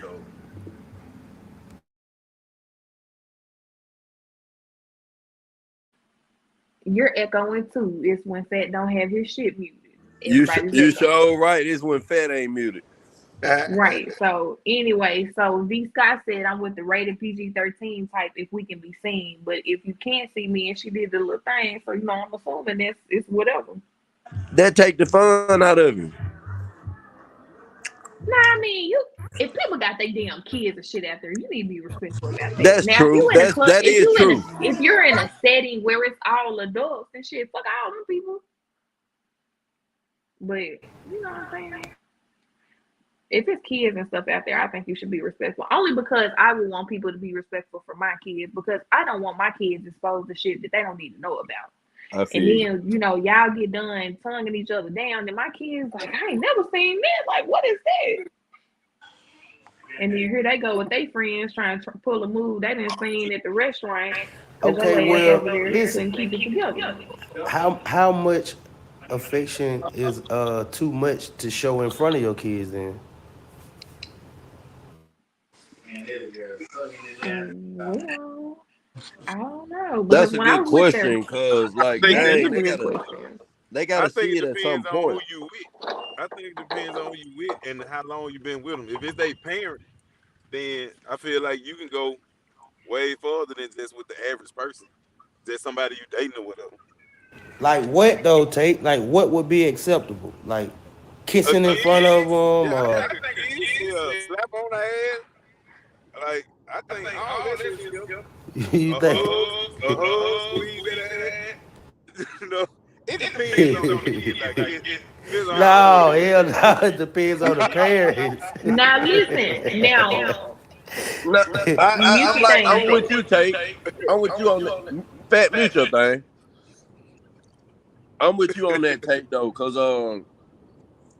You're echoing too. It's when Fat don't have his shit muted. You Everybody's echoing. sure right. It's when Fat ain't muted. Right. So anyway, so V Scott said I'm with the rated PG-13 type if we can be seen. But if you can't see me and she did the little thing, so you know I'm assuming that's it's whatever. That take the fun out of you. Nah, I mean you if people got their damn kids and shit out there, you need to be respectful about that. That's Now if true. you in a club That is true. if you're in a setting where it's all adults and shit, fuck all them people. But you know what I'm saying? If it's kids and stuff out there, I think you should be respectful. Only because I would want people to be respectful for my kids because I don't want my kids exposed to shit that they don't need to know about. I And feel then, you know, y'all get done tonguing each other down, and my kids like, I ain't never seen that. Like, what is that? And then here they go with their friends trying to pull a move they didn't seen at the restaurant because Okay, your ass well, over there listen. couldn't keep it together. How much affection is too much to show in front of your kids? Then Well, I don't know because That's a when I good was with their, question, cause I like, think that it is dang, a they good gotta question. they I gotta think see it it at some depends on who point. you with. I think it depends on who you with and how long you been with them. If it's their parent, then I feel like you can go way further than just with the average person. Just somebody you dating or whatever. like what though, Tate? Like what would be acceptable? Like A kissing in front of kiss, them, yeah, I or think a kiss, yeah, slap on the ass. Like I think all that shit skip. you think? A hug, squeeze that ass. You know, it depends on the kid. Like it depends on how old No, they hell is. no. It depends on the parents. Now listen, now No, mute I'm your like, thing. I'm with you, Tate. I'm with you on the Fat mutual thing. I'm with you on that, Tate, though, cause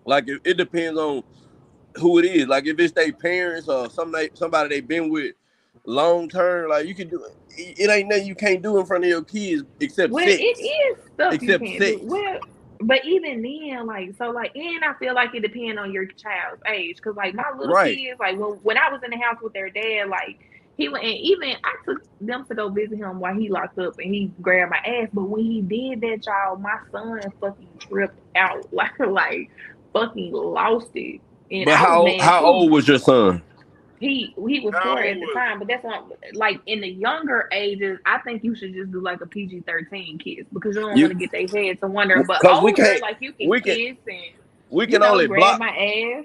like it depends on who it is. Like if it's their parents or somebody they been with long term, like you can do it. It ain't nothing you can't do in front of your kids except Well, it sex. is stuff you Except can't do. sex. Well, but even then, like, so, like, and I feel like it depends on your child's age. Cause, like, my little Right. kids, like, when I was in the house with their dad, like, he went, and even I took them to go visit him while he locked up and he grabbed my ass. But when he did that, y'all, my son fucking tripped out. Like, fucking lost it. And But I was mad how too. old was your son? He was How 4 old at the was time, but that's not like in the younger ages. I think you should just do like a PG-13 kids because you don't want You to get their heads to wondering. But because older, like you can we can kiss and we can only grab block my ass.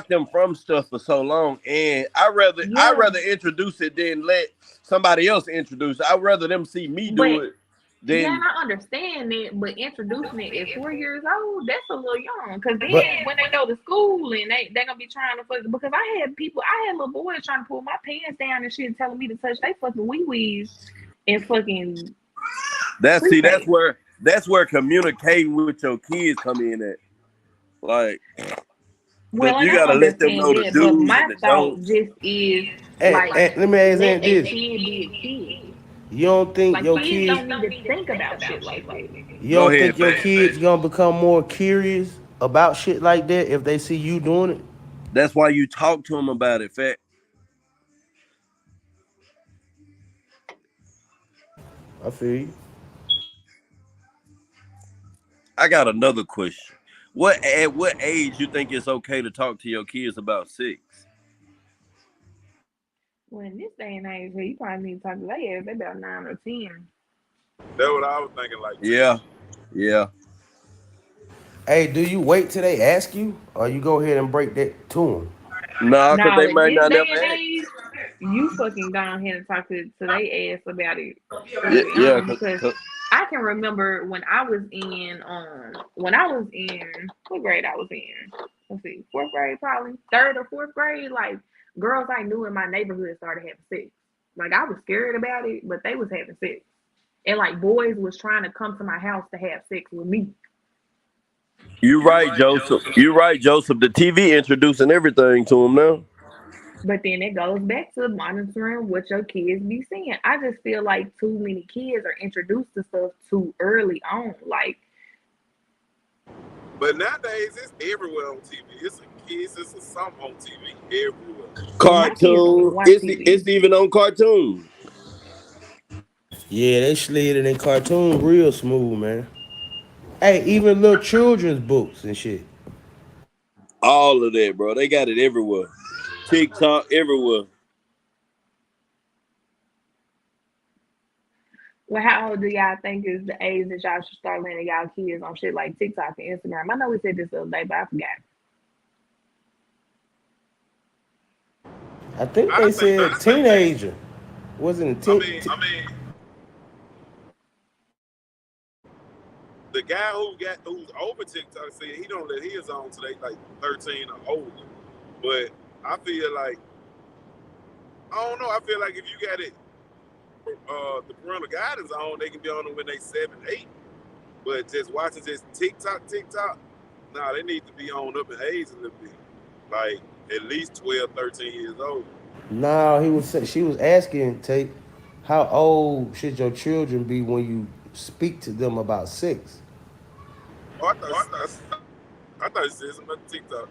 them from stuff for so long, and I Yeah, rather introduce it than let somebody else introduce it. I'd rather them see me but do it yeah, and than. I understand it. But introducing it at 4 years old, that's a little young. Because But then when they go to school and they gonna be trying to fuck. Because I had little boys trying to pull my pants down and shit, telling me to touch they fucking wee wees and fucking That's preface. where communicating with your kids come in at. Like, Well, but and you I gotta let them understand know the that, but do's and my the thought don'ts. just is like let me ask let you a this: kid be a kid. you don't think Like your kids kids, don't need to think about shit like that. you Go don't ahead, think your Fat. kids gonna become more curious about shit like that if they see you doing it? That's why you talk to them about it, Fat. I feel you. I got another question. What at what age you think it's okay to talk to your kids about sex? Well, in this day and age, you probably need to talk to their ass. They about 9 or 10. That's what I was thinking, like 10. Yeah, yeah. Hey, do you wait till they ask you, or you go ahead and break that to them? Nah, cause Now, they in might this not day never and ask. age, you fucking go ahead and talk to they ass about it Yeah, early yeah. on because I can remember when I was in what grade I was in. Let's see, fourth grade probably, third or fourth grade. Like girls I knew in my neighborhood started having sex. Like I was scared about it, but they was having sex, and like boys was trying to come to my house to have sex with me. You right, Joseph. You right, Joseph. The TV introducing everything to them now. But then it goes back to monitoring what your kids be seeing. I just feel like too many kids are introduced to stuff too early on. Like But nowadays, it's everywhere on TV. It's a kids, it's a something on TV everywhere. my kids don't even Cartoon. watch It's TV. even on cartoon. Yeah, they slid it in cartoon real smooth, man. Hey, even little children's books and shit. All of that, bro. They got it everywhere. TikTok everywhere. Well, how old do y'all think is the age that y'all should start letting y'all kids on shit like TikTok and Instagram? I know we said this the other day, but I forgot. I think I they think, said teenager. Wasn't it? I mean, the guy who's over TikTok said he don't let his on today like 13 or older. But I feel like I don't know. I feel like if you got it, the parental guidance on, they can be on them when they 7, 8. But just watching just TikTok, nah, they need to be on up in age a little bit, like at least 12, 13 years old. No, she was asking Tate, how old should your children be when you speak to them about sex? Oh, I thought you said something about TikTok.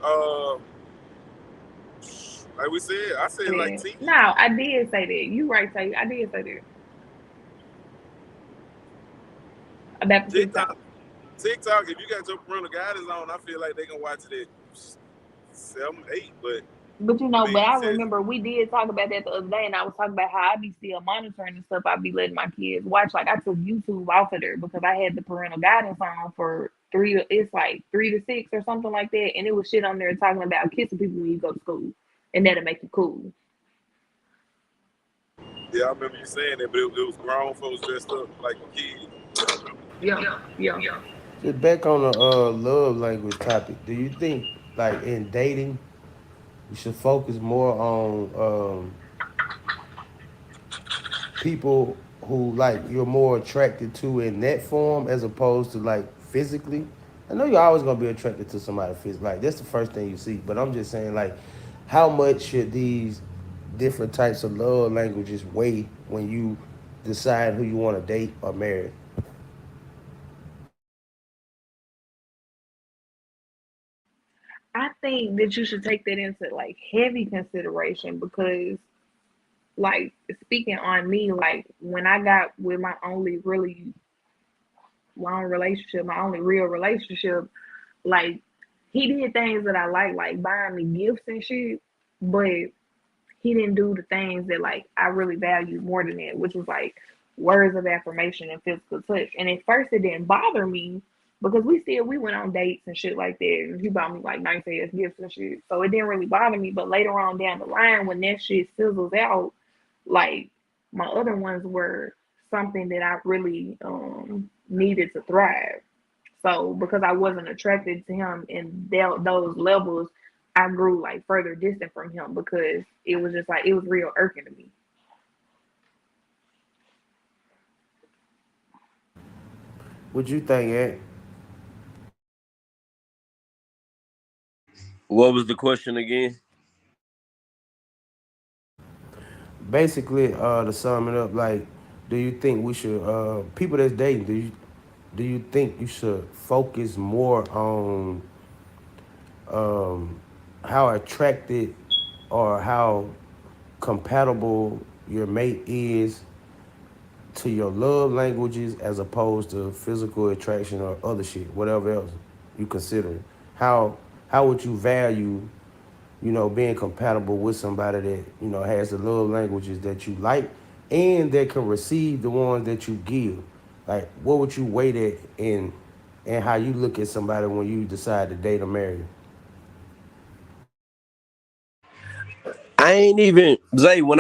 Like we said, I said like Yeah. 10. No, I did say that. You right, say I did say that about the TikTok. TikTok, TikTok. If you got your parental guidance on, I feel like they can watch it at 7, 8. But But I mean, but he I said, remember we did talk about that the other day, and I was talking about how I be still monitoring and stuff. I be letting my kids watch. Like I took YouTube off of there because I had the parental guidance on for it's like 3 to 6 or something like that, and it was shit on there talking about kissing people when you go to school, and that'll make you cool. yeah, I remember you saying that, but it was grown folks dressed up like a kid. Yeah, yeah. Just back on the love language topic. Do you think, like in dating, we should focus more on people who like you're more attracted to in that form as opposed to like physically? I know you're always gonna be attracted to somebody physically. Like that's the first thing you see. But I'm just saying, like, how much should these different types of love languages weigh when you decide who you want to date or marry? I think that you should take that into like heavy consideration because, like, speaking on me, like when I got with my only really long relationship, my only real relationship, like he did things that I like buying me gifts and shit, but he didn't do the things that like I really value more than that, which was like words of affirmation and physical touch. And at first it didn't bother me because we went on dates and shit like that, and he bought me like nice ass gifts and shit. So it didn't really bother me. But later on down the line, when that shit sizzles out, like my other ones were something that I really needed to thrive. So because I wasn't attracted to him in those levels, I grew like further distant from him because it was just like it was real irking to me. What you think, Ed? What was the question again? Basically, to sum it up, like, do you think we should people that's dating? Do you think you should focus more on how attracted or how compatible your mate is to your love languages as opposed to physical attraction or other shit, whatever else you consider it? How how would you value, being compatible with somebody that, has the love languages that you like and that can receive the ones that you give? Like what would you weight it in and how you look at somebody when you decide to date or marry them? I ain't even Zay when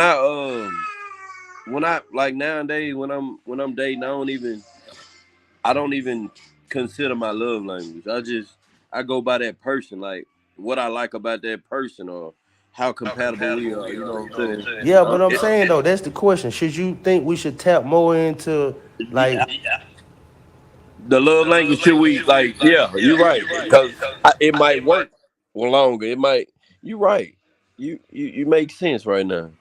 I like nowadays when I'm dating, I don't even consider my love language. I go by that person, like what I like about that person or how compatible we are. You know what I'm saying? Yeah, but I'm It, saying though, that's the question. Should you think we should tap more into like the love language should we like? Yeah, you're right. Because it might work longer. It might. You're right. You make sense right now.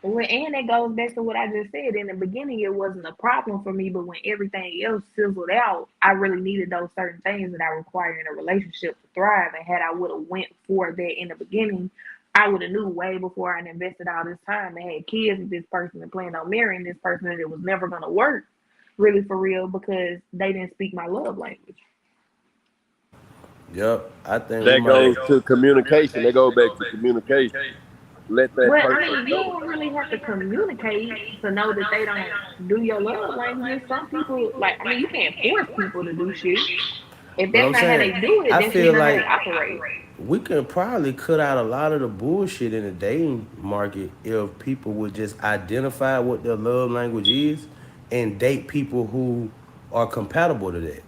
Well, and it goes back to what I just said. In the beginning, it wasn't a problem for me, but when everything else fizzled out, I really needed those certain things that I require in a relationship to thrive. And had I would have went for that in the beginning, I would have knew way before I invested all this time and had kids with this person and planned on marrying this person that it was never going to work, really for real, because they didn't speak my love language. Yep, I think we That might. goes to communication. They go back to communication. Let that Well, I person mean, you know. don't really have to communicate to know that they don't do your love languages. Some people, like, I mean, you can't force people to do shit. If But that's I'm not how saying, they do it, I that's just feel not how like they operate. we can probably cut out a lot of the bullshit in the dating market if people would just identify what their love language is and date people who are compatible to that.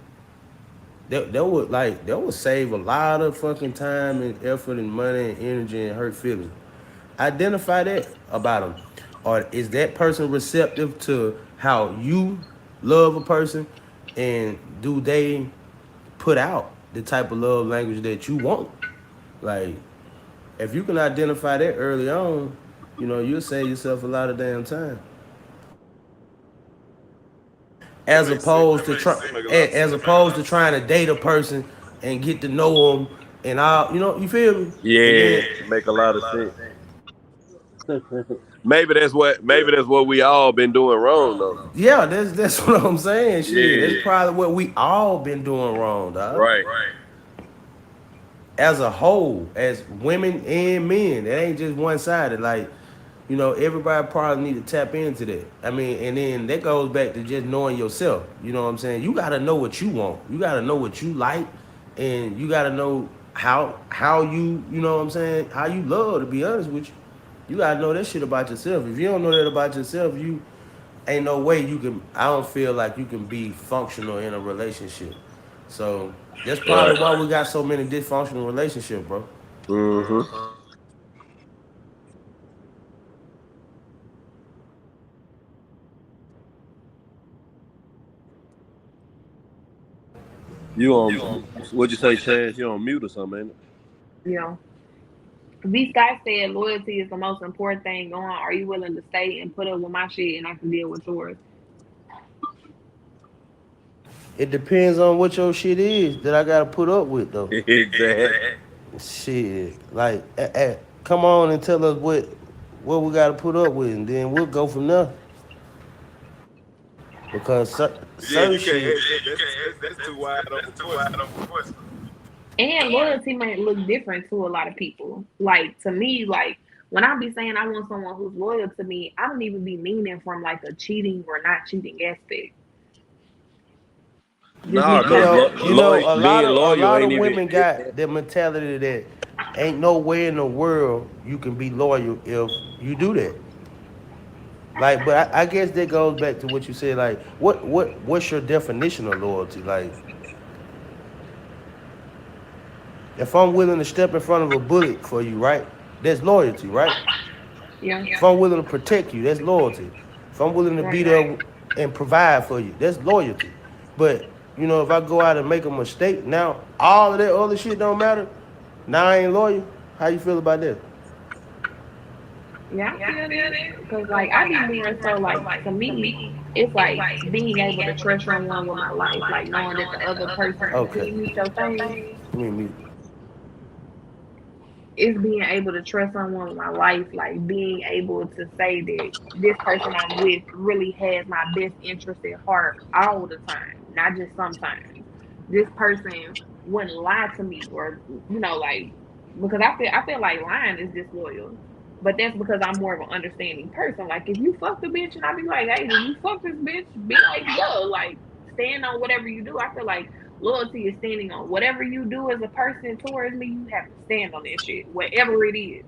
That would save a lot of fucking time and effort and money and energy and hurt feelings. Identify that about them. Or is that person receptive to how you love a person, and do they put out the type of love language that you want? Like, if you can identify that early on, you'll save yourself a lot of damn time. That As makes sense. opposed to That make a lot of sense. trying to date a person and get to know them and all, you feel me? And Yeah, then make a lot of sense. Maybe that's what we all been doing wrong though. yeah, that's what I'm saying. Shit, that's Yeah, probably what we all been doing wrong, dog. right. As a whole, as women and men, it ain't just one sided. Like, everybody probably need to tap into that. I mean, and then that goes back to just knowing yourself. You know what I'm saying? You gotta know what you want. You gotta know what you like, and you gotta know how you know what I'm saying, how you love. To be honest with you, you gotta know that shit about yourself. If you don't know that about yourself, you ain't no way you can. I don't feel like you can be functional in a relationship. So that's Right. probably why we got so many dysfunctional relationships, bro. Mm-hmm. You on? What'd you say, Chaz? You on mute or something? Ain't it? You know, V Scott said loyalty is the most important thing going. Are you willing to stay and put up with my shit and I can deal with yours? It depends on what your shit is that I gotta put up with though. Exactly. Shit, like, come on and tell us what we gotta put up with, and then we'll go from there. Because Yeah, certain you can't. shit, That's too wide of a question. And loyalty might look different to a lot of people. Like to me, like when I be saying I want someone who's loyal to me, I don't even be meaning from like a cheating or not cheating aspect. Just Nah, me cause personally. being a loyal lot ain't of even. women got the mentality that ain't no way in the world you can be loyal if you do that. Like, but I guess that goes back to what you said. Like, what's your definition of loyalty? Like, if I'm willing to step in front of a bullet for you, right? That's loyalty, right? Yeah. If I'm willing to protect you, that's loyalty. If I'm willing to be Right. there and provide for you, that's loyalty. But if I go out and make a mistake, now all of that other shit don't matter. Now I ain't loyal. How you feel about that? Yeah, I feel that. Because like I be more so like to me, it's like being able to trust someone with my life, like knowing that the other person Okay. can you mute your thing. Let me mute. it's being able to trust someone with my life, like being able to say that this person I'm with really has my best interest at heart all the time, not just sometimes. This person wouldn't lie to me, or like, because I feel like lying is disloyal. But that's because I'm more of an understanding person. Like if you fuck the bitch and I be like, hey, did you fuck this bitch? Be like, yo, like stand on whatever you do. I feel like loyalty is standing on whatever you do as a person towards me. You have to stand on that shit, whatever it is,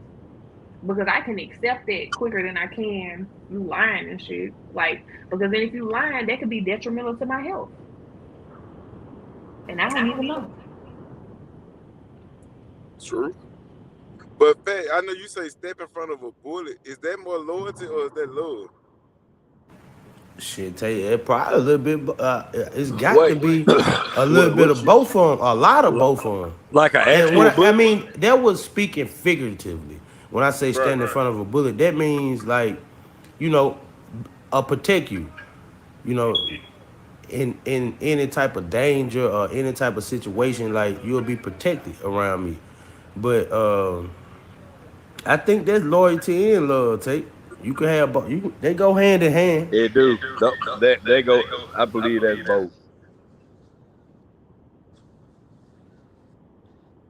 because I can accept that quicker than I can you lying and shit. Like because then if you lying, that could be detrimental to my health, and I don't even know. True. But Fat, I know you say step in front of a bullet. Is that more loyalty or is that love? Shit, tell you, it probably a little bit. It's got to Wait, be a little bit what of you both of them, a lot of both of them. like an And actual I bullet? mean, that was speaking figuratively. When I say Right. stand in front of a bullet, that means like, you know, protect you. You know, in any type of danger or any type of situation, like you'll be protected around me. But I think that's loyalty and love. Take you can have both. They go hand in hand. It do. That they go. I believe that's both.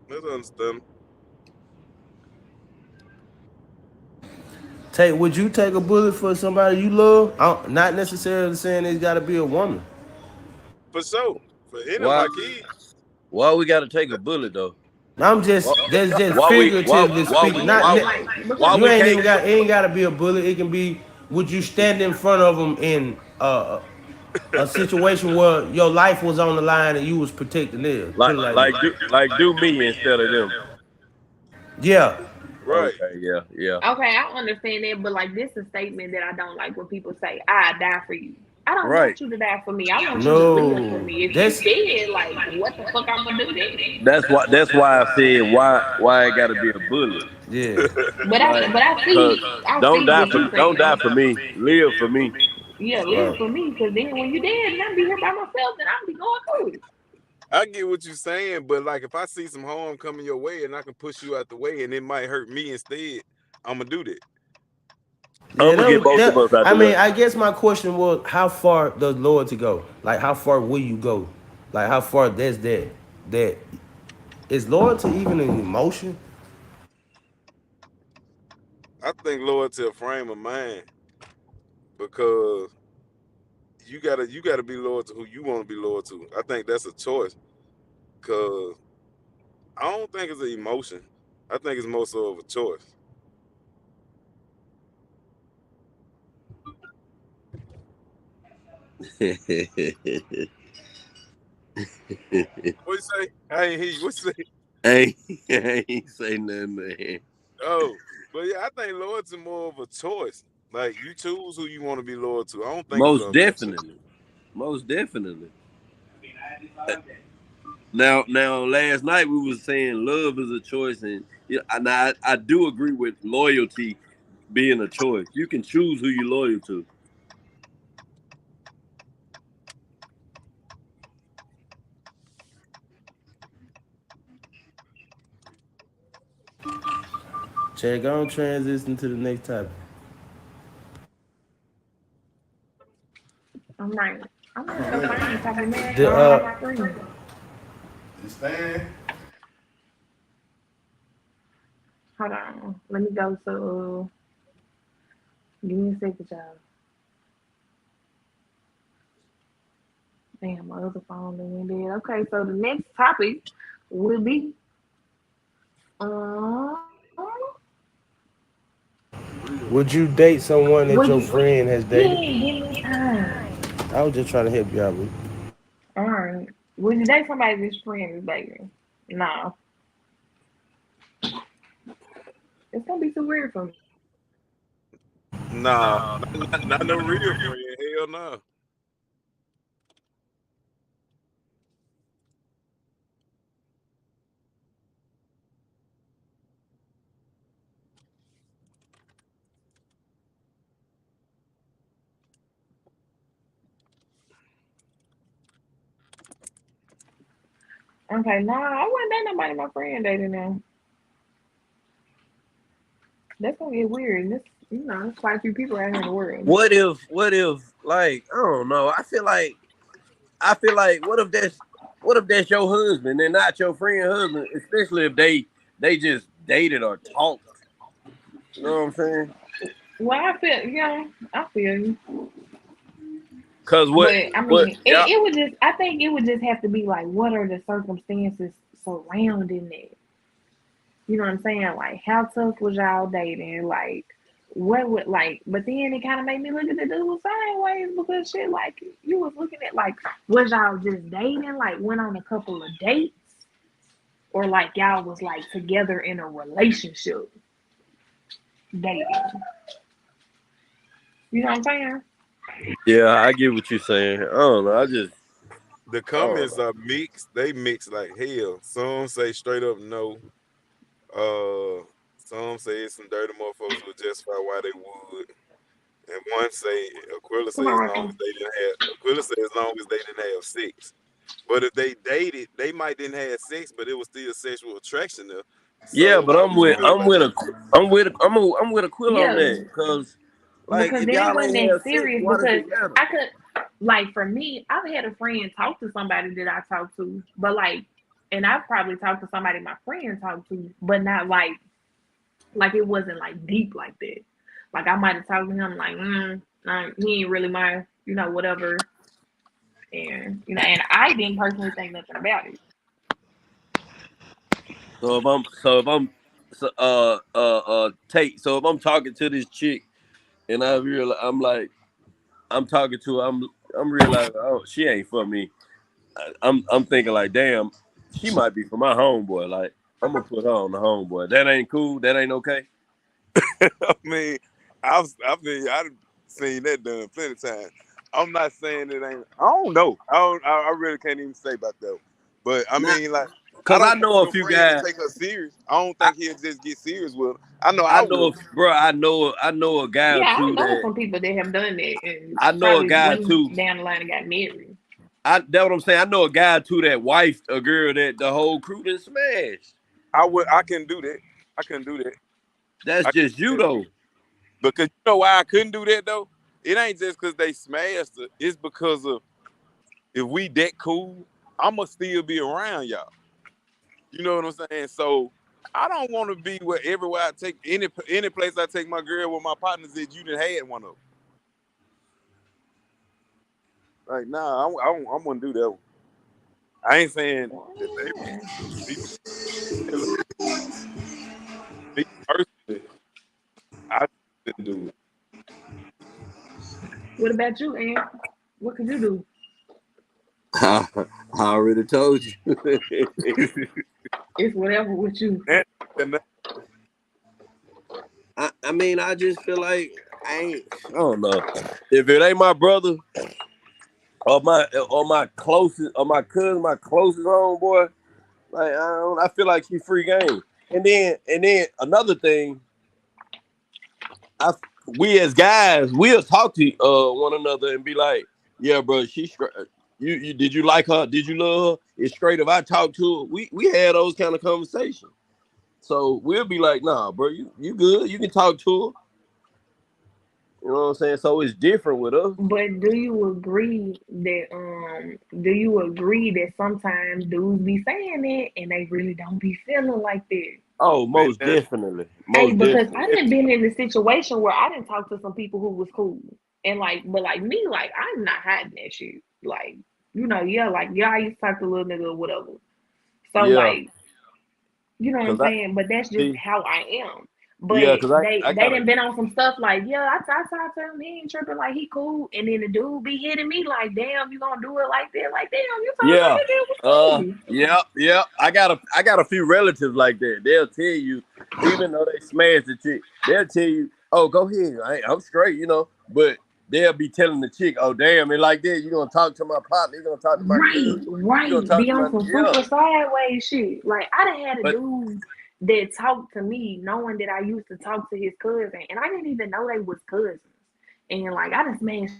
Let's understand. Take would you take a bullet for somebody you love? Not necessarily saying it's got to be a woman. For sure. For any of Why? my kids. Why we got to take a bullet though? I'm Why? just that's just Why we? Why? figuratively Why? speaking. Not Yeah, Why? like Why because you we ain't can't? even got it ain't got to be a bullet. It can be would you stand in front of them in a situation where your life was on the line and you was protecting theirs. Put it like Do me instead of them. yeah. Right. Okay. Yeah. Yeah. okay, I understand that, but like this is a statement that I don't like when people say, "I die for you." I don't Right. want you to die for me. I want you to live for No, me. If you that's dead, like what the fuck I'm gonna do then? That's why. That's why I said why it got to be a bullet. yeah. But I Like, but I cause see I don't see die what for you don't die saying. for me. Live for me. Yeah, live Right. for me, because then when you dead and I be here by myself, then I'll be going through it. I get what you're saying, but like if I see some harm coming your way and I can push you out the way and it might hurt me instead, I'm gonna do that. Yeah, I'm gonna get both of us out I the way. mean, I guess my question was, how far does loyalty go? Like, how far will you go? Like, how far does that is loyalty even an emotion? I think loyalty a frame of mind because you gotta be loyal to who you want to be loyal to. I think that's a choice because I don't think it's an emotion. I think it's more so of a choice. What you say? I ain't hear you. What you say? Hey, I ain't say nothing, man. Oh, but yeah, I think loyalty more of a choice. Like you choose who you want to be loyal to. I don't think it's an Most emotion. definitely. Most definitely. Now, last night we was saying love is a choice, and yeah, and I do agree with loyalty being a choice. You can choose who you're loyal to. Check on transition to the next topic. I'm right. I'm gonna go find the topic, man. It's The all on my screen. Hold on. Let me go to give me a second, y'all. Damn, my other phone didn't dead. Okay, so the next topic will be uh would you date someone that would your you friend has you dated? ain't give me time. I was just trying to help you out, man. Alright. Would you date somebody this friend is dating? No. It's gonna be too weird for me. Nah, not no real friend. Hell no. Okay, nah, I wouldn't date nobody my friend dating now. That's gonna get weird. This, there's quite a few people out here in the world. What if like I don't know. I feel like what if that's your husband and not your friend husband, especially if they just dated or talked. You know what I'm saying? Well, I feel you. Cause But I what mean, yeah it would just. I think it would just have to be like, what are the circumstances surrounding it? You know what I'm saying? Like, how tough was y'all dating? Like, what would like? But then it kind of made me look at the dude sideways because shit, like, you was looking at like, was y'all just dating? Like, went on a couple of dates, or like y'all was like together in a relationship dating? You know what I'm saying? yeah I get what you're saying. I don't know. The I don't comments know. are mixed. They mix like hell. Some say straight up no. Some say it's some dirty motherfuckers who justify why they would. And one say Aquila Come say on, as long as Rocco. they didn't have Aquila say as long as they didn't have sex. But if they dated, they might didn't have sex, but it was still sexual attraction there. Yeah, So but how would you feel about that? I'm with a quill on Yeah, that. Cause like because if then it y'all wasn't ain't that have sex, serious. why does Because it matter? I could, like, for me, I've had a friend talk to somebody that I talked to, but like, and I've probably talked to somebody my friend talked to, but not like it wasn't like deep like that. Like I might have talked to him like, he ain't really my, whatever, and and I didn't personally think nothing about it. So if I'm Tate. So if I'm talking to this chick and I'm like I'm talking to her, I'm realizing oh she ain't for me. I'm thinking like damn she might be for my homeboy. Like I'm gonna put her on the homeboy. That ain't cool. That ain't okay. I mean, I've seen that done plenty of times. I'm not saying it ain't. I don't know. I really can't even say about that. But I Not mean, like, I cause I don't think know a your few friend can guys. take her serious. I don't I, think he'll just get serious with her. I know I I know, would. bro. I know a guy or Yeah, I two know that some people that have done that and I know a probably guy too. went down the line and got married. That's what I'm saying. I know a guy too that wifed a girl that the whole crew done smashed. I would. I can do that. I can do that. That's I can just you do that. though. Because you know why I couldn't do that though? It ain't just because they smashed her. It's because of if we that cool, I'ma still be around y'all. You know what I'm saying? So I don't want to be where everywhere I take any place I take my girl with my partners that you done had one of them. Like nah, I'm gonna do that one. I ain't saying that they Yeah. people me personally, I didn't do it. What about you, Ann? What could you do? I already told you. It's whatever with you. And, and I mean, I just feel like I don't know. If it ain't my brother or my closest or my cousin, my closest homeboy, like I feel like he free game. And then another thing, I we as guys we'll talk to one another and be like, yeah, bro, you did you like her? Did you love her? It's straight if I talk to her. We had those kind of conversations. So we'll be like, nah, bro, you good. You can talk to her. You know what I'm saying? So it's different with us. But do you agree that sometimes dudes be saying it and they really don't be feeling like that? Oh, most man, definitely. Hey, Most because definitely. I didn't been in a situation where I didn't talk to some people who was cool. And like, but like me, like I'm not hiding that shit. Like, yeah, like yeah, I used to talk to a little nigga or whatever. So Yeah. like, you know what I'm Cause I saying? But that's just see, how I am. yeah, But cause they I they gotta done been on some stuff like, yeah, I talked to him, he ain't tripping, like he cool. And then the dude be hitting me like, damn, you gonna do it like that? Like, damn, you told yeah. that nigga it was cool. Yeah. I got a few relatives like that. They'll tell you, even though they smashed the chick, they'll tell you, oh, go ahead. I'm straight, But they'll be telling the chick, oh damn, and like that, you're gonna talk to my partner, you're gonna talk to my Right, cousin, you're gonna right. talk Be to my on some yeah. super sideways shit. Like I done had a But dude that talked to me knowing that I used to talk to his cousin and I didn't even know they was cousins. And like I done smashed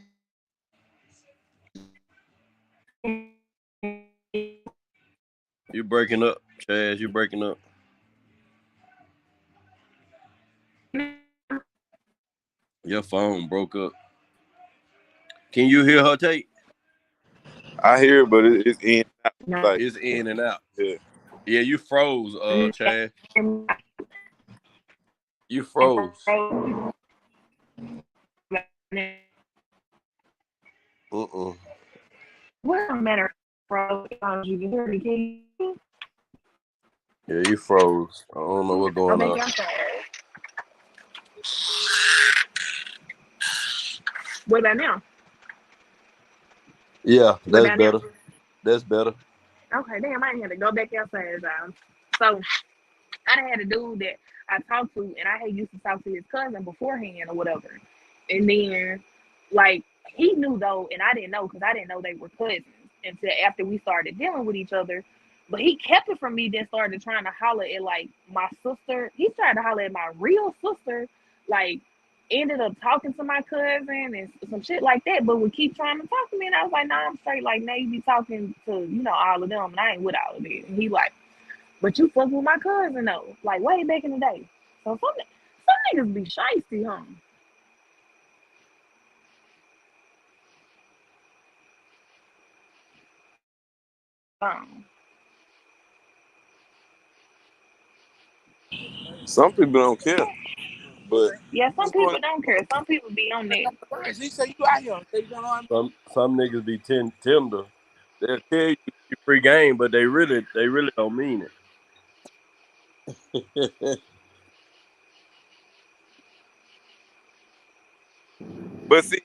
you breaking up, Chaz, you breaking up. Your phone broke up. Can you hear her, Tate? I hear it, but it's in and out. No. Like, It's in and out. yeah. Yeah, you froze, Chad. You froze. Uh-uh. What a matter of you can hear me. Yeah, you froze. I don't know what's Go going back on. outside. What about now? Yeah, What that's about now? better. That's better. Okay, damn, I ain't had to go back outside, y'all. So I done had a dude that I talked to, and I had used to talk to his cousin beforehand or whatever. And then, like, he knew though, and I didn't know because I didn't know they were cousins until after we started dealing with each other. But he kept it from me, then started trying to holler at like my sister. He tried to holler at my real sister, like ended up talking to my cousin and some shit like that, but would keep trying to talk to me. And I was like, nah, I'm straight. Like, now you be talking to, all of them, and I ain't with all of it. And he like, but you fuck with my cousin though, like way back in the day. So some niggas be shiesty, huh? Um, Some people don't care, but yeah, some what's going people don't care. Some people be on that. He said you out here. Say you going on. Some niggas be tender. They'll tell you you free game, but they really don't mean it. But see,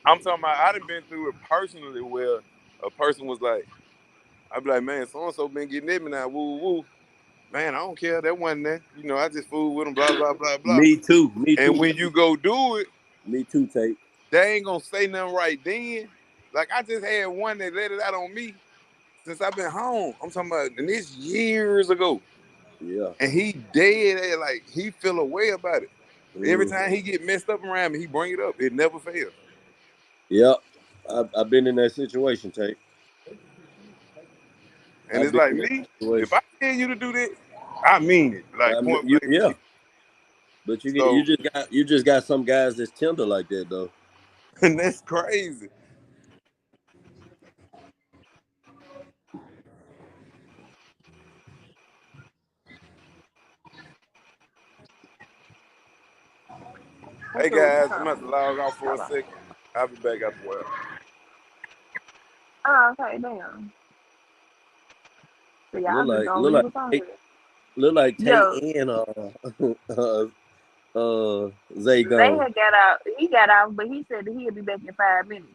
I'm talking about I done been through it personally where a person was like, I'd be like, man, so and so been getting at me now, woo woo. Man, I don't care. That wasn't that. I just fool with them, blah, blah, blah, blah. Me too. Me And too. when you go do it, Me too, Tate. they ain't gonna say nothing right then. Like I just had one that let it out on me since I've been home. I'm talking about, and this years ago. Yeah. And he dead, like he feel a way about it. Every Mm. time he get messed up around me, he bring it up. It never fails. Yep. I've been in that situation, Tate. And I've it's been like in that me, if situation. I tell you to do that, I mean it. Like point blank. Yeah. But So, you just got some guys that's tender like that though. and that's crazy. Hey What's up with the guys, I'm about to comments? log off for a Hold on. second. I'll be back after a while. Oh, okay, damn. So y'all just gonna Look leave like us on Tate, here. look like Tate Yo, and Zay they gone. had got out. He got out, but he said that he'll be back in 5 minutes.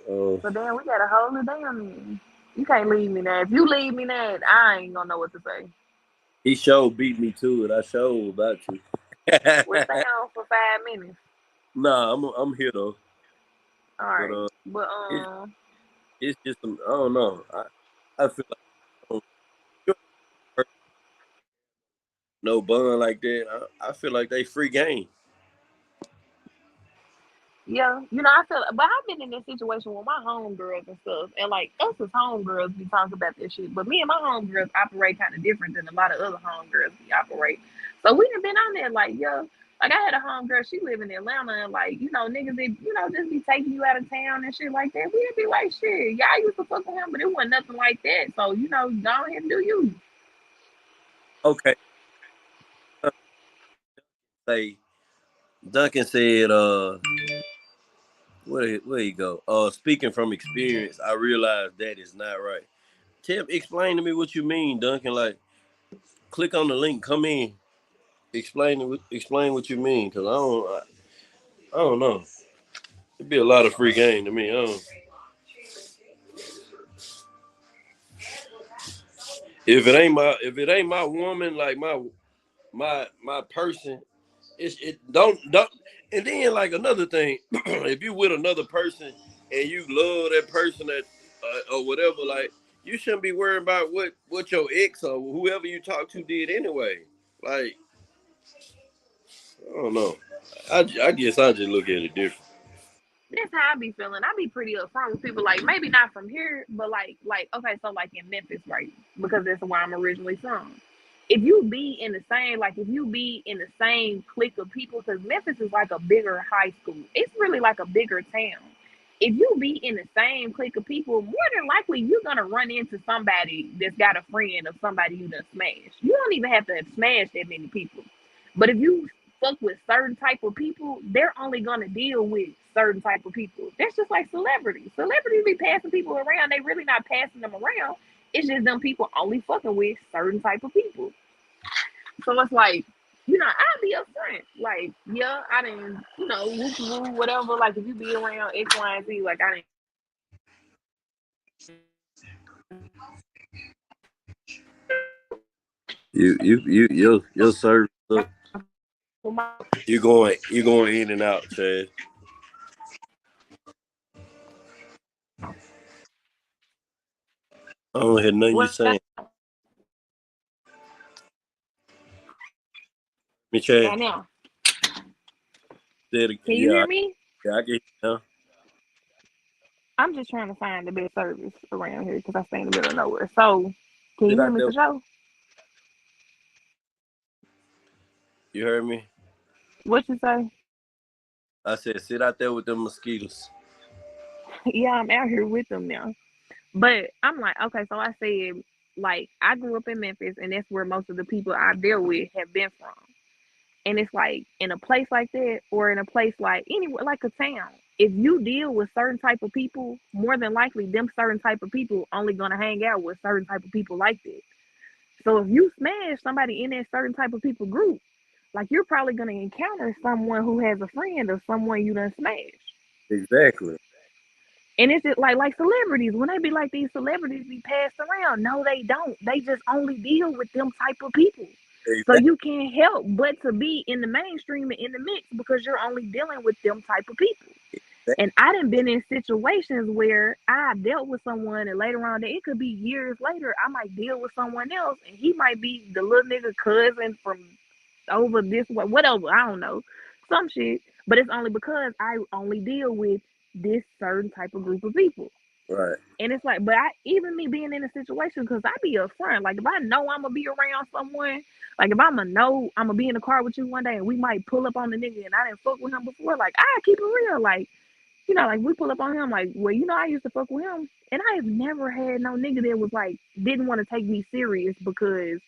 Uh, So then we gotta hold it down then. You can't leave me now. If you leave me now, I ain't gonna know what to say. he sure beat me to it. I sure about to. We'll stay on for 5 minutes. Nah, I'm here though. All But right. But it, it's just some, I don't know. I feel like you don't no bun like that. I feel like they free game. yeah, I feel, but I've been in this situation with my homegirls and stuff, and like us as homegirls, we talk about this shit. But me and my homegirls operate kind of different than a lot of other homegirls we operate. So we done been on there, like, yo, like I had a homegirl, she live in Atlanta, and like, niggas, that, just be taking you out of town and shit like that. We didn't be like, shit, y'all used to fuck with him, but it wasn't nothing like that. So go ahead and do you. Okay, say Duncan said, where you go? Speaking from experience, I realized that is not right. Explain to me what you mean, Duncan. Like, click on the link, come in, explain what you mean, cause I don't know. It'd be a lot of free game to me. I don't, if it ain't my woman, like my person, it don't. And then like another thing, if you with another person and you love that person that or whatever, like you shouldn't be worried about what your ex or whoever you talk to did anyway. Like I don't know. I guess I just look at it different. That's how I be feeling. I be pretty upfront with people, like maybe not from here, but like okay, so like in Memphis, right? Because that's where I'm originally from. if you be in the same clique of people, because Memphis is like a bigger high school. It's really like a bigger town. If you be in the same clique of people, more than likely you're gonna run into somebody that's got a friend of somebody you done smashed. You don't even have to smash that many people. But if you fuck with certain type of people, they're only gonna deal with certain type of people. That's just like celebrities. Celebrities be passing people around. They really not passing them around. It's just them people only fucking with certain type of people. So it's like, I'll be upfront. Like, yeah, I didn't, woo whatever. Like, if you be around X, Y, and Z, like, I didn't. Your service. You going in and out, Chad. I don't hear nothing you What saying. Me, Chad. got now? Said again. Can you hear me? Yeah, I can hear you now. I'm just trying to find the best service around here because I stay in the middle of nowhere. So, can you Sit hear out me there. for sure? You heard me? What you say? I said sit out there with them mosquitoes. Yeah, I'm out here with them now. But I'm like, okay, so I said, like, I grew up in Memphis, and that's where most of the people I deal with have been from. And it's like in a place like that, or in a place like anywhere, like a town, if you deal with certain type of people, more than likely them certain type of people only gonna hang out with certain type of people like that. So if you smash somebody in that certain type of people group, like you're probably gonna encounter someone who has a friend or someone you done smashed. Exactly. And it's just like celebrities, when they be like these celebrities be passed around. No, they don't. They just only deal with them type of people. So Exactly. you can't help but to be in the mainstream and in the mix because you're only dealing with them type of people. And I done been in situations where I dealt with someone and later on it could be years later, I might deal with someone else and he might be the little nigga cousin from over this way, whatever, I don't know. Some shit. But it's only because I only deal with this certain type of group of people. Right. And it's like, but even me being in a situation, because I be upfront. Like if I know I'm gonna be around someone, like if I'm gonna be in the car with you one day and we might pull up on the nigga and I didn't fuck with him before, like I keep it real. Like, like we pull up on him, like, well, I used to fuck with him. And I have never had no nigga that was like didn't want to take me serious because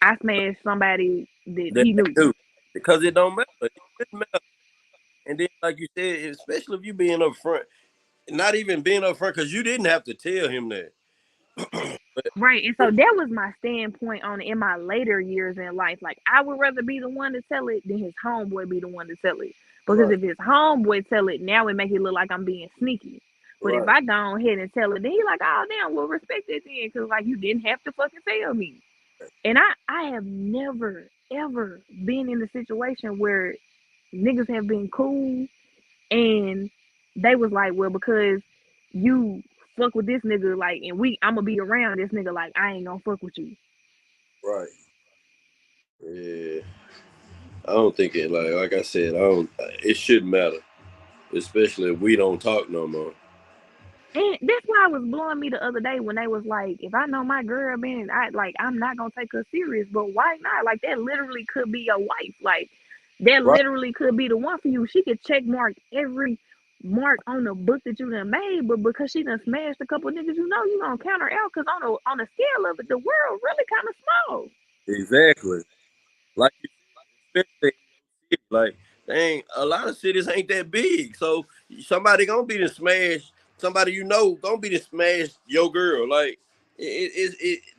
I smashed somebody that That he they knew. do. Because it don't matter. It shouldn't matter. And then, like you said, especially if you being up front, not even being up front, because you didn't have to tell him that. But Right. And so that was my standpoint on it in my later years in life. Like I would rather be the one to tell it than his homeboy be the one to tell it. Because right, if his homeboy tell it, now it make it look like I'm being sneaky. But if right, I go ahead and tell it, then he like, oh damn, well respect it then. Cause like you didn't have to fucking tell me. And I have never, ever been in a situation where niggas have been cool and they was like, well, because you fuck with this nigga, like, and I'ma be around this nigga, like, I ain't gonna fuck with you. right. Yeah. I don't think it like I said, I don't it shouldn't matter. Especially if we don't talk no more. And that's why it was blowing me the other day when they was like, if I know my girl been, I'm not gonna take her serious, but why not? Like that literally could be your wife. Like that Right. literally could be the one for you. She could check mark every mark on the book that you done made, but because she done smashed a couple niggas, you gonna count her out because on the scale of it, the world really kind of small. Exactly. Like you said, especially in your city, like dang, a lot of cities ain't that big. So somebody gonna be the smash, somebody gonna be the smash your girl. Like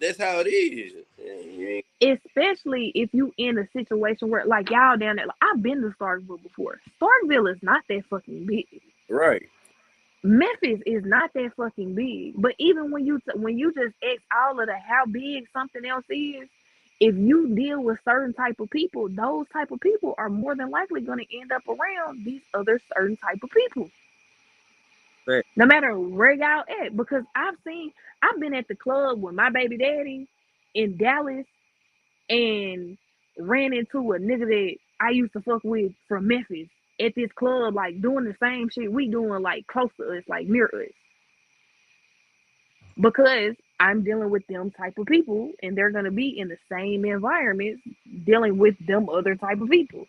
that's how it is. Yeah, Especially if you in a situation where like y'all down there, like, I've been to Starkville before. Starkville is not that fucking big. right. Memphis is not that fucking big. But even when you just X all of the how big something else is, if you deal with certain type of people, those type of people are more than likely going to end up around these other certain type of people. Fact. No matter where y'all at, because I've been at the club with my baby daddy in Dallas and ran into a nigga that I used to fuck with from Memphis at this club, like doing the same shit we doing, like close to us, like near us. Because I'm dealing with them type of people, and they're gonna be in the same environments dealing with them other type of people.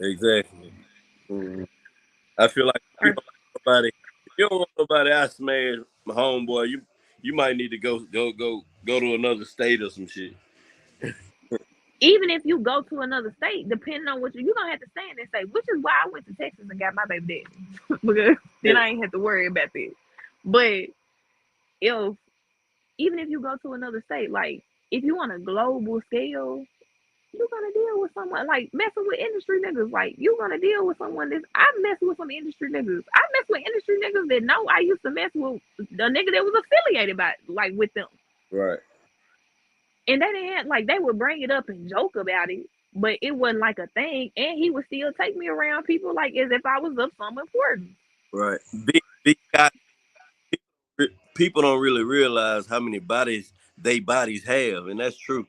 Exactly. Mhm. I feel like if you Or don't like nobody, if you don't want nobody I smash my homeboy, you might need to go to another state or some shit. even if you go to another state, depending on what you're gonna have to stay in that state, which is why I went to Texas and got my baby daddy. Because then I ain't have to worry about that. But if even if you go to another state, like if you on a global scale, you're gonna deal with someone like messing with industry niggas. Like you're gonna deal with someone that's I mess with some industry niggas. I mess with industry niggas that know I used to mess with the nigga that was affiliated by like with them. Right. And they didn't have, like they would bring it up and joke about it, but it wasn't like a thing. And he would still take me around people like as if I was of some importance. Right. Big guy, people don't really realize how many bodies they bodies have, and that's true.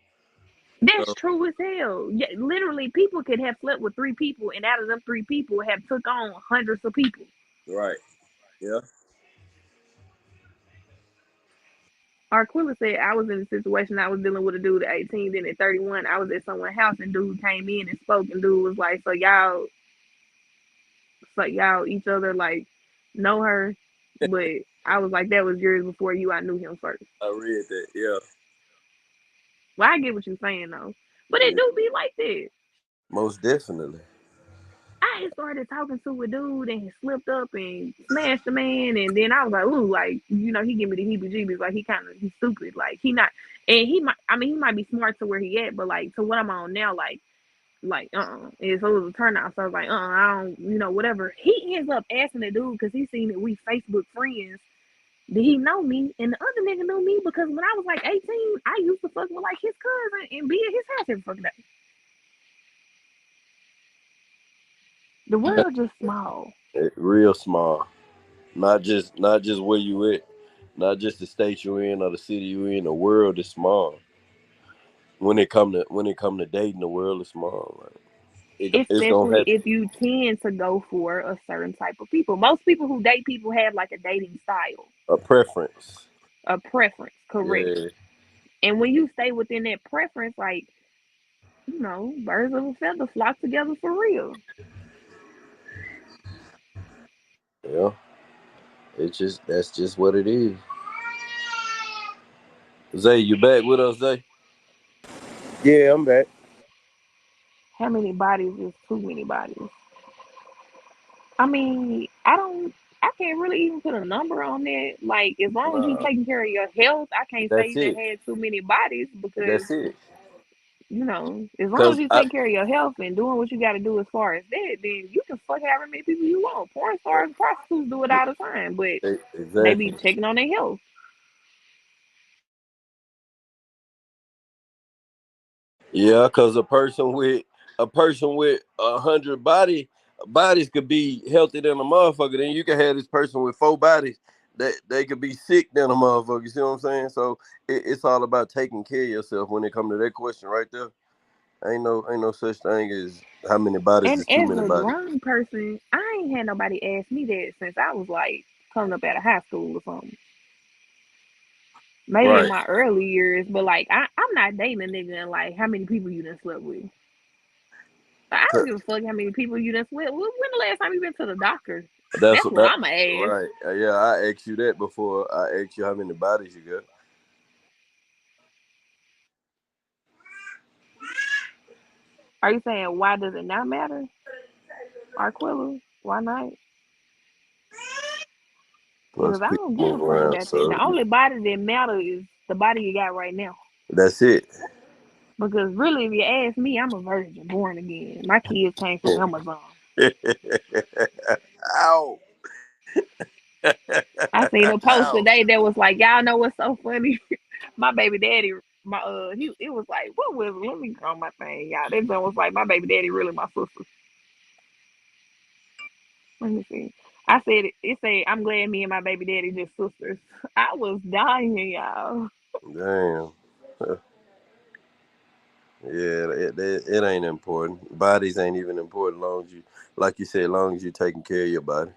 That's So, true as hell. Yeah, literally, people could have slept with three people, and out of them three people, have took on hundreds of people. right. Yeah. Arquilla said I was in a situation. I was dealing with a dude at 18, then at 31, I was at someone's house, and dude came in and spoke, and dude was like, so y'all each other like know her, but I was like, that was years before you. I knew him first. I read that. Yeah. Well, I get what you're saying though, but it Yeah. do be like that. Most definitely. I had started talking to a dude and he slipped up and smashed the man, and then I was like, ooh, like he give me the heebie-jeebies. Like he's stupid. Like he not, and he might. I mean, he might be smart to where he at, but like to what I'm on now, and so it was a turnout. So I was like, I don't, whatever. He ends up asking the dude because he seen that we Facebook friends. Did he know me? And the other nigga knew me because when I was like 18, I used to fuck with like his cousin and be at his house every fucking day. The world just small. Real small. Not just where you at, not just the state you in or the city you in. The world is small. When it come to dating, the world is small. Right? It's gonna Especially have if you tend to go for a certain type of people. Most people who date people have like a dating style, a preference. a preference, correct. Yeah, And when you stay within that preference, like, birds of a feather flock together for real. yeah. That's just what it is. Zay, you back with us, Zay? Yeah, I'm back. How many bodies is too many bodies? I mean, I can't really even put a number on that. Like, as long as you Nah, taking care of your health, I can't say that's you done it. had too many bodies because That's it. as long as Cause you I take care of your health and doing what you got to do as far as that, then you can fuck however many people you want. Porn stars, prostitutes do it all the time, but they be exactly. checking on their health. Yeah, cause a person with 100 bodies could be healthy than a motherfucker. Then you can have this person with 4 bodies that they could be sick than a motherfucker. You see what I'm saying? So it's all about taking care of yourself when it comes to that question right there. Ain't no such thing as how many bodies And is too as many a bodies. grown person, I ain't had nobody ask me that since I was like coming up out of high school or something. Maybe in Right. my early years, but like I'm not dating a nigga and like how many people you done slept with. Like, I don't give a fuck how many people you done slept with. When the last time you been to the doctor? That's That's what what that I'ma ask. right. Yeah, I asked you that before. I asked you how many bodies you got. Are you saying why does it not matter? Arquilla, why not? Plus Because I people don't give a move fuck around, about that. so The only body that matter is the body you got right now. that's it. Because really, if you ask me, I'm a virgin, born again. My kids came from Amazon. Ow. I seen a post Ow. today that was like, y'all know what's so funny? My baby daddy, it was like, what was? Let me call my thing, y'all. That joke was like, my baby daddy really my sister. Let me see. I said it said, I'm glad me and my baby daddy just sisters. I was dying, y'all. Damn. Yeah, it ain't important. Bodies ain't even important. Long as you, like you said, long as you taking care of your body.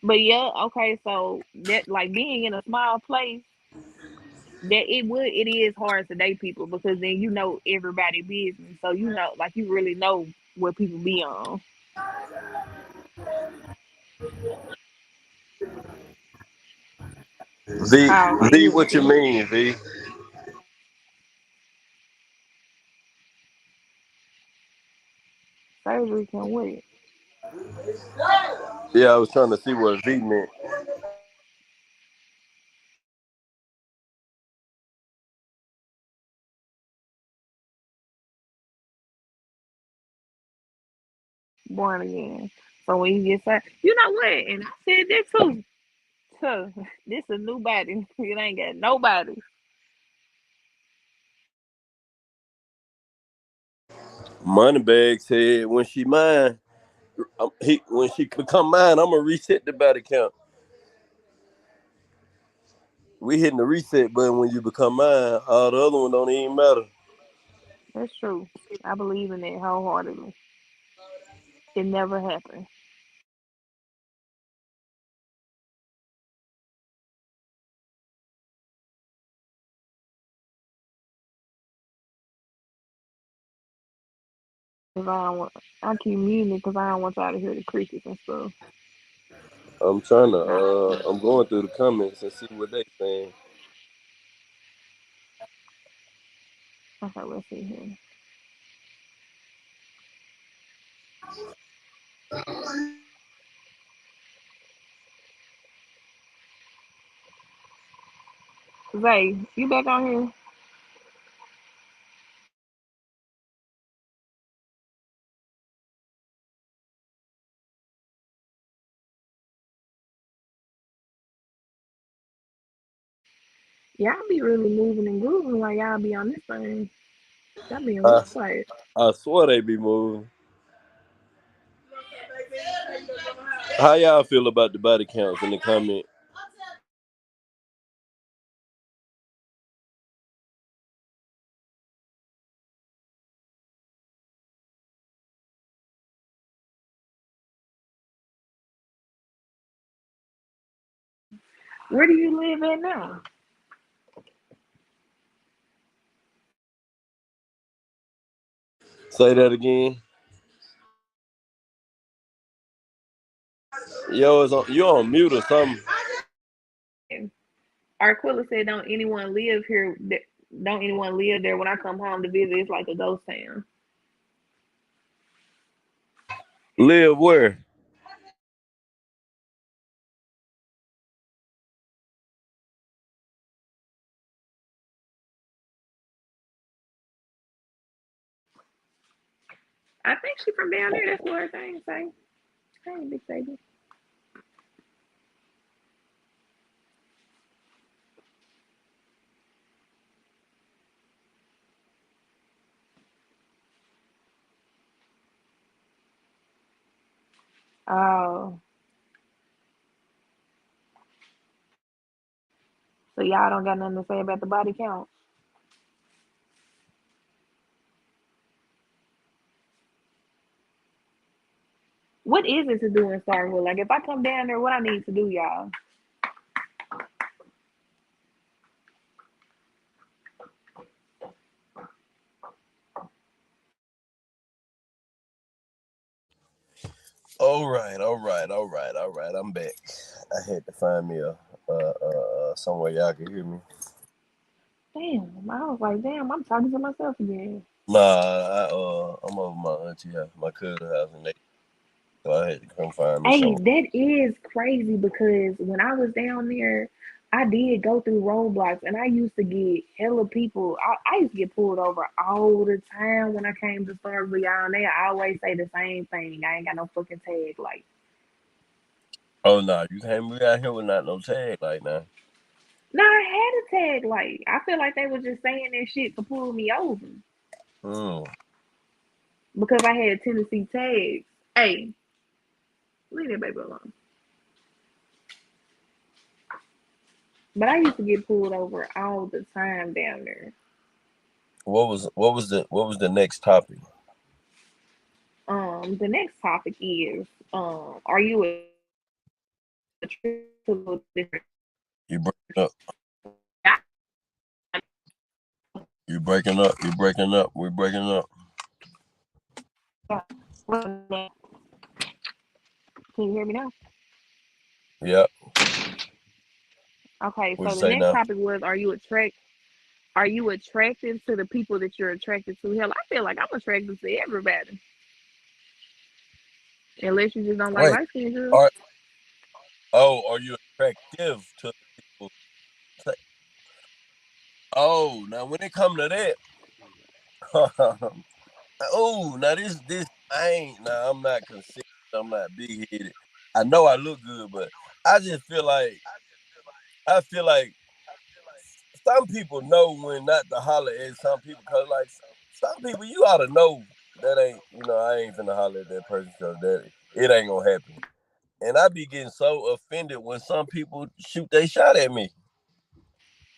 But yeah, okay, so that like being in a small place, that it is hard to date people because then you know everybody business. So you know like you really know what people be on. V, Oh, okay, V, you what you see mean, V? surgery can wait. Yeah, I was trying to see what V meant. Born again. So when you get started, you know what? And I said that too. Tuh, this a new body. It ain't got nobody. Moneybag said when she mine, when she become mine, I'm gonna reset the body count. We hitting the reset button when you become mine. All the other one don't even matter. That's true. I believe in that wholeheartedly. It never happened. Cause I don't want, I keep muting it because I don't want y'all to hear the crickets and stuff. I'm trying to. Nah, I'm going through the comments and see what they saying. okay, let's see here. Zay, you back on here? Y'all be really moving and grooving while y'all be on this thing. Y'all be in I, real quiet. I swear they be moving. How y'all feel about the body counts in the comment? Where do you live at now? Say that again. Yo, you on mute or something? And Arquilla said, "Don't anyone live here? Don't anyone live there? When I come home to visit, it's like a ghost town." Live where? I think she from down there. That's what her thing say. Hey, big baby. Oh, so y'all don't got nothing to say about the body count? What is it to do in Starkville? Like, if I come down there, what I need to do, y'all? All right. I'm back. I had to find me a somewhere y'all can hear me. Damn, I was like, damn, I'm talking to myself again. Nah, I'm over my auntie house, my cousin's house, and so I had to come find me Hey, somewhere. that is crazy because when I was down there, I did go through roadblocks and I used to get hella people. I used to get pulled over all the time when I came to Starkville, y'all. And they always say the same thing. I ain't got no fucking tag. Like, Oh no, you can't be out here with not no tag like that. no, I had a tag. Like, I feel like they were just saying that shit to pull me over Mm. because I had Tennessee tags. Hey, leave that baby alone. But I used to get pulled over all the time down there. What was the next topic? The next topic is, are you a treat us a little different. You breaking up. You breaking up. You breaking up. We're breaking up. Can you hear me now? Yeah. Okay, What so you the say next now? topic was, are you attracted to the people that you're attracted to? Hell, I feel like I'm attracted to everybody. Unless you just don't like Wait. light skinned girls. Are are you attractive to people? Oh, now when it come to that, oh, now this I ain't. Now I'm not conceited. I'm not big headed. I know I look good, but I just feel like some people know when not to holler at some people, cause like some people you ought to know that ain't, I ain't finna holler at that person because that it ain't gonna happen. And I be getting so offended when some people shoot they shot at me.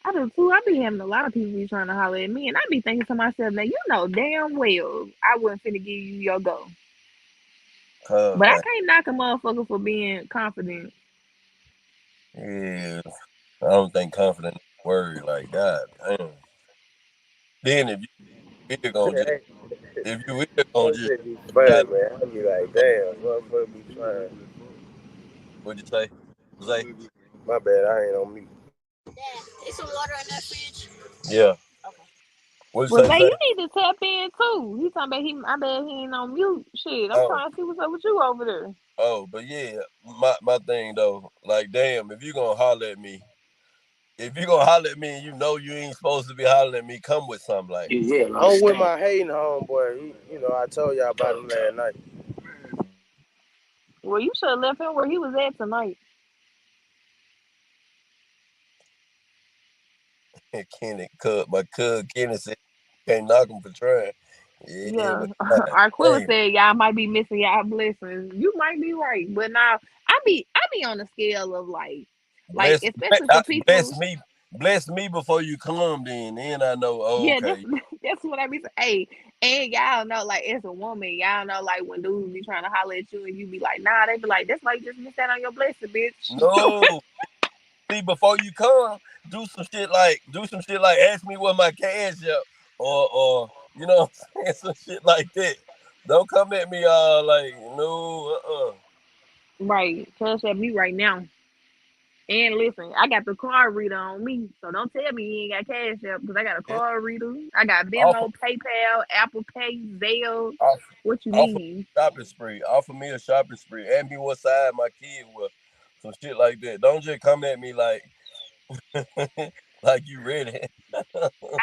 I do too. I be having a lot of people be trying to holler at me, and I be thinking to myself, now you know damn well I wasn't finna give you your go. Cause But I like, can't knock a motherfucker for being confident. yeah, I don't think confident is a word. Like, God damn. Then if you gonna just if you really gonna That just shit be shot, fun, man. I be like, damn, motherfucker be trying. what'd you say? Say? My bad, I ain't on mute. Is some water in that fridge? Yeah. Okay. What'd Well, you say? say Say? you need to tap in too. He talking about I bet he ain't on mute. Shit, I'm Oh, trying to see what's up with you over there. but yeah, my thing though, like, damn, if you gonna holler at me, if you gonna holler at me and you know you ain't supposed to be hollering at me, come with something like, Yeah, I'm with my hating homeboy. I told y'all about him last night. Well, you should have left him where he was at tonight. Kenny, my cuz Kenny said, can't knock him for trying. Yeah, Yeah, but God Arquilla damn, said y'all might be missing y'all blessings. You might be right, but now I be on the scale of like bless, especially for bless people. me, bless me before you come. Then I know. Oh, Yeah, that's okay. that's what I be saying. Hey, and y'all know, like as a woman, y'all know, like when dudes be trying to holler at you and you be like, nah, they be like, that's why you just missed out on your blessing, bitch. No, see, before you come, do some shit like ask me where my cash up, or what I'm saying, some shit like that. Don't come at me like no. Right, cuss at me right now. And listen, I got the card reader on me, so don't tell me you ain't got cash app because I got a Yeah, card reader. I got offer, Venmo, PayPal, Apple Pay, Zelle. offer, What you offer need? shopping spree. Offer me a shopping spree. Ask me what side my kid was. Some shit like that. Don't just come at me like like you ready.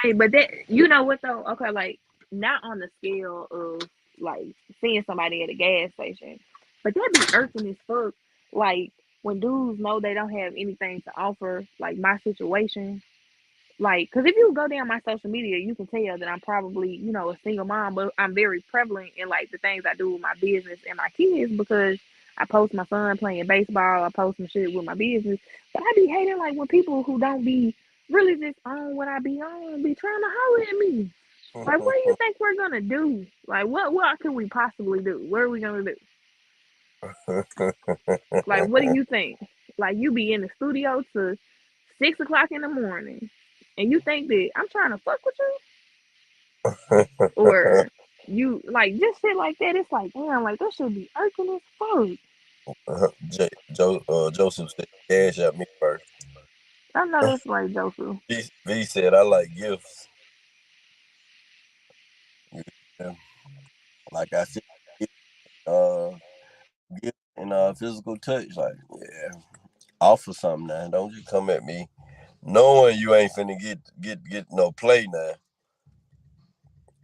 Hey, but that you know what though? Okay, like not on the scale of like seeing somebody at a gas station, but that be irking as fuck. Like when dudes know they don't have anything to offer, like my situation. Like, cause if you go down my social media, you can tell that I'm probably, a single mom, but I'm very prevalent in like the things I do with my business and my kids because I post my son playing baseball, I post some shit with my business. But I be hating like when people who don't be really just on what I be on be trying to holler at me. Like, what do you think we're gonna do? Like, what can we possibly do? What are we gonna do? Like, what do you think? Like, you be in the studio to 6 o'clock in the morning, and you think that I'm trying to fuck with you, or you like just shit like that. It's like, damn, like that should be irking as fuck. Joseph said, "Cash at me first." I know that's right, Joseph. V said, "I like gifts." Yeah. Like I said, gift, uh, gift and physical touch. Like, yeah, offer something now. Don't you come at me knowing you ain't finna get no play now.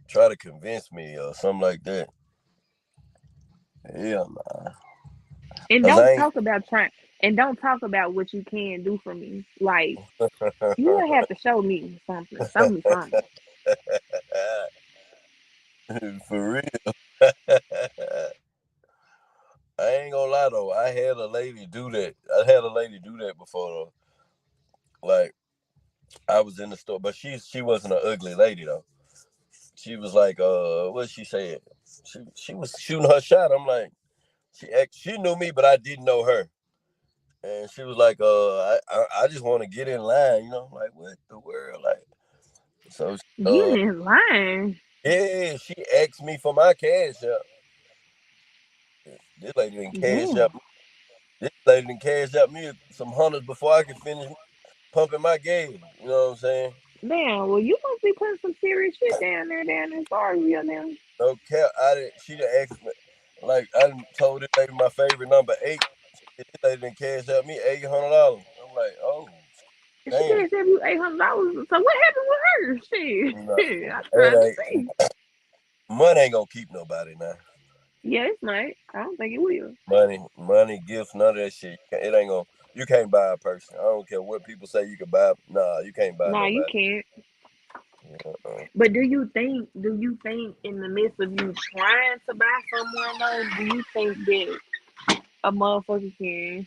Try to convince me or something like that. Hell nah. And Cause don't I ain't. talk about trying. And don't talk about what you can do for me. Like you would have to show me something. Show me something. For real. I ain't gonna lie though. I had a lady do that. I had a lady do that before though. Like I was in the store, but she wasn't an ugly lady though. She was like, what she said? She was shooting her shot. I'm like, she knew me, but I didn't know her. And she was like, I just want to get in line, like what the world, like. So, Get in line. yeah, she asked me for my cash up. This lady didn't cash Damn. up. This lady didn't cash up me some hundreds before I could finish pumping my gas. You know what I'm saying? Damn. Well, you must be putting some serious shit down there. Sorry, real now. No cap. She done asked me, like I done told this lady my favorite number 8. This lady didn't cash up me $800. I'm like, oh, And she damn. can't save you $800. So what happened with her? No, Shit. I'm trying to it see. money ain't gonna keep nobody now. Yeah, it's not. I don't think it will. Money, gifts, none of that shit. It ain't gonna. You can't buy a person. I don't care what people say you can buy. Nah, you can't buy Nah, you nobody. can't. Uh-uh. But do you think in the midst of you trying to buy someone else, do you think that a motherfucker can,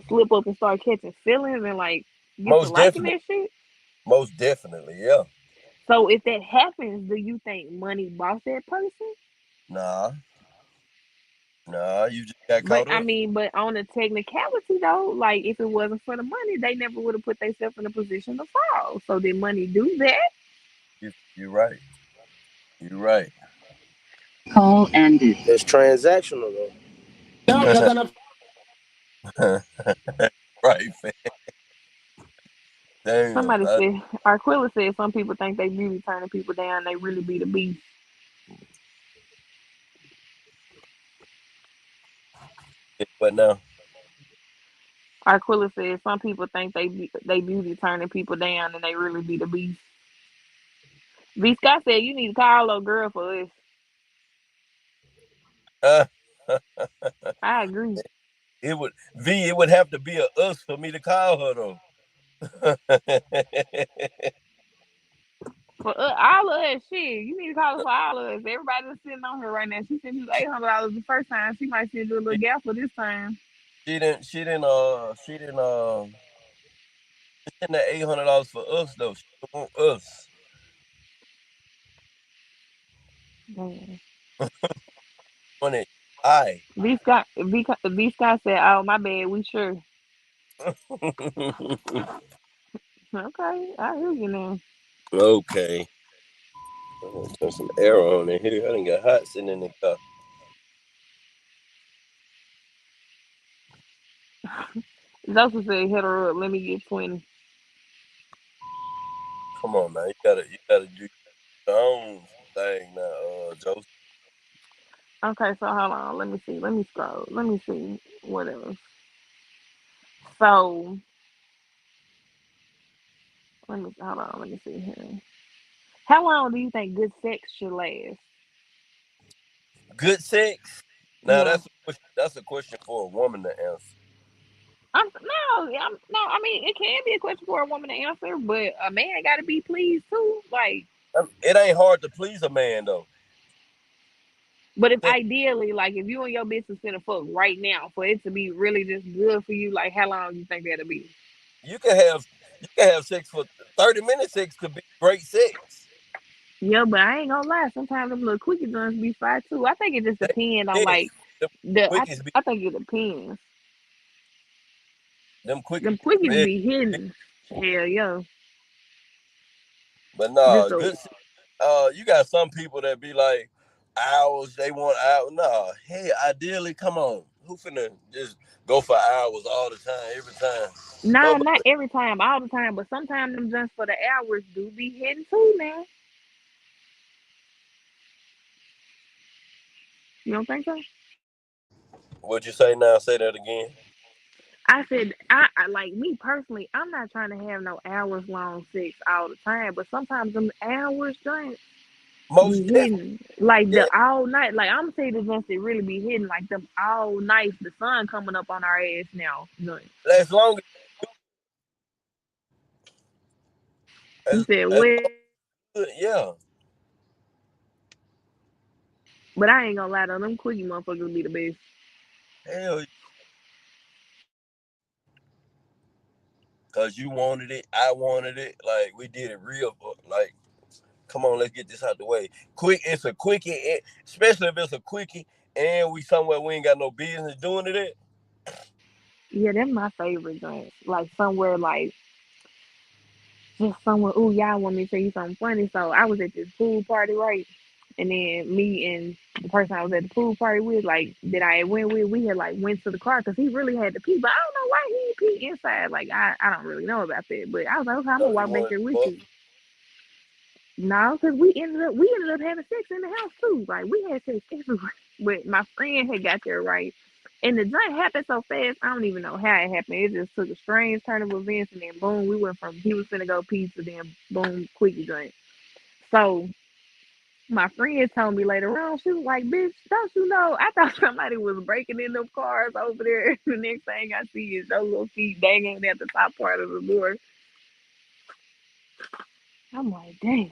slip up and start catching feelings and like get to Most liking definitely, that shit? most definitely, yeah. So if that happens, do you think money bought that person? Nah, nah, you just got But caught I up. mean, but on a technicality though, like if it wasn't for the money, they never would have put themselves in a position to fall. So did money do that? You're right. You're right. Call ended. It's transactional though. Right, fam. Damn. Somebody said, Arquilla said some people think they beauty turning people down. They really be the beast. But now, Arquilla said some people think they beauty turning people down and they really be the beast. V Scott said you need to call a girl for us. uh, I agree. it would have to be a us for me to call her though. For all of us, shit, you need to call her for all of us. Everybody that's sitting on her right now. She sent you $800 the first time. She might send you a little gap for this time. she sent that $800 for us though. She didn't want us. Damn. Money. I. V Scott said, "Oh my bad, we sure." Okay, I hear you now. Okay. I'm gonna turn some air on in here. I done got hot sitting in the car. Joseph said, "Hit her up. Let me get 20." Come on now. You gotta do your own thing now, Joseph. Okay, so hold on. Let me see. Let me scroll. Let me see what else. So let me hold on. Let me see here. How long do you think good sex should last? Good sex? Now Yeah. that's a question for a woman to answer. No. I mean, it can be a question for a woman to answer, but a man got to be pleased too. Like, It ain't hard to please a man though. but if Sex, ideally, like, if you and your bitch is finna fuck right now, for it to be really just good for you, like, how long do you think that'll be? you can have you can have sex for 30 minutes. Sex could be great sex. Yeah, but I ain't gonna lie. Sometimes them little quickie joints be fire too. I think it just They, depends on yes, like them the. I quickies be I think it depends. them quickies Them be the quickies best. be hidden. Hell yeah. But Just nah, a good. You got some people that be like hours. They want hours. Nah, hey, ideally, come on. Who finna just go for hours all the time, every time? nah, Nobody. not every time, all the time, but sometimes them just for the hours do be hidden too, man. You don't think so? What'd you say now? Say that again. I said, I like me personally. I'm not trying to have no hours long sex all the time, but sometimes them hours joints be Most definitely. hidden, like Yeah. the all night. Like I'm saying, the ones that really be hidden, like them all night. The sun coming up on our ass now. Joint. As long You said as what? yeah. But I ain't gonna lie though, them quickie motherfuckers be the best. Hell, cause you wanted it, I wanted it. Like we did it real. Like, come on, let's get this out the way. Quick, it's a quickie, especially if it's a quickie, and we somewhere we ain't got no business doing it at. Yeah, them my favorite joints. Like somewhere like just somewhere. Ooh, y'all want me to tell you something funny? So I was at this pool party, right? And then me and the person I was at the pool party with, like that I went with, we had like went to the car because he really had to pee, but I don't know why he pee inside. Like I don't really know about that, but I was like, okay, I'm So gonna he walk back wanted there to with fuck. you. No, because we ended up having sex in the house too. Like we had sex everywhere. But my friend had got there right. And the joint happened so fast, I don't even know how it happened. It just took a strange turn of events and then boom, we went from he was finna go pee to then boom, quickie drink. So my friend told me later on, she was like, bitch, don't you know? I thought somebody was breaking in them cars over there. The next thing I see is those little feet dangling at the top part of the door. I'm like, damn.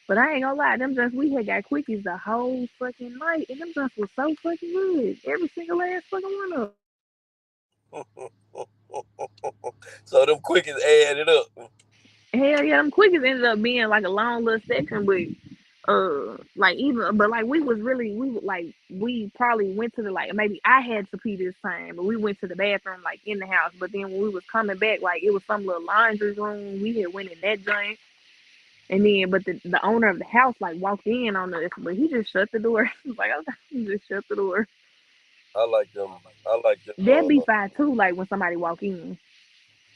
But I ain't gonna lie, them just we had got quickies the whole fucking night, and them just was so fucking good. Every single last fucking one of them. So them quickies added up. Hell yeah, them quickies ended up being like a long little section, but like even but like we was really we probably went to the like maybe I had to pee this time, but we went to the bathroom like in the house. But then when we was coming back, like it was some little laundry room. We had went in that joint. And then, but the owner of the house like walked in on us, but he just shut the door. He was like, okay, he just shut the door. I like them. I like them. That'd be fine too, like when somebody walk in.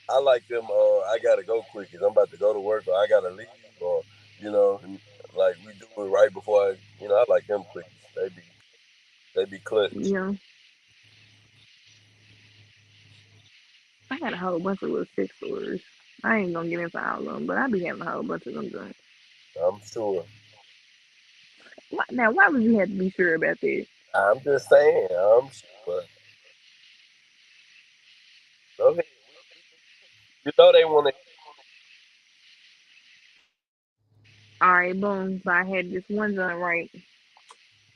I like them. I gotta go quickies. I'm about to go to work, or I gotta leave, or and like we do it right before I. I like them quickies. They be You clutch. know, I got a whole bunch of little sex stories. I ain't gonna get into all of them, but I be having a whole bunch of them joints. I'm sure. Now, why would you have to be sure about that? I'm just saying. I'm sure. Go ahead. They want to. All right, boom. So I had this one joint right,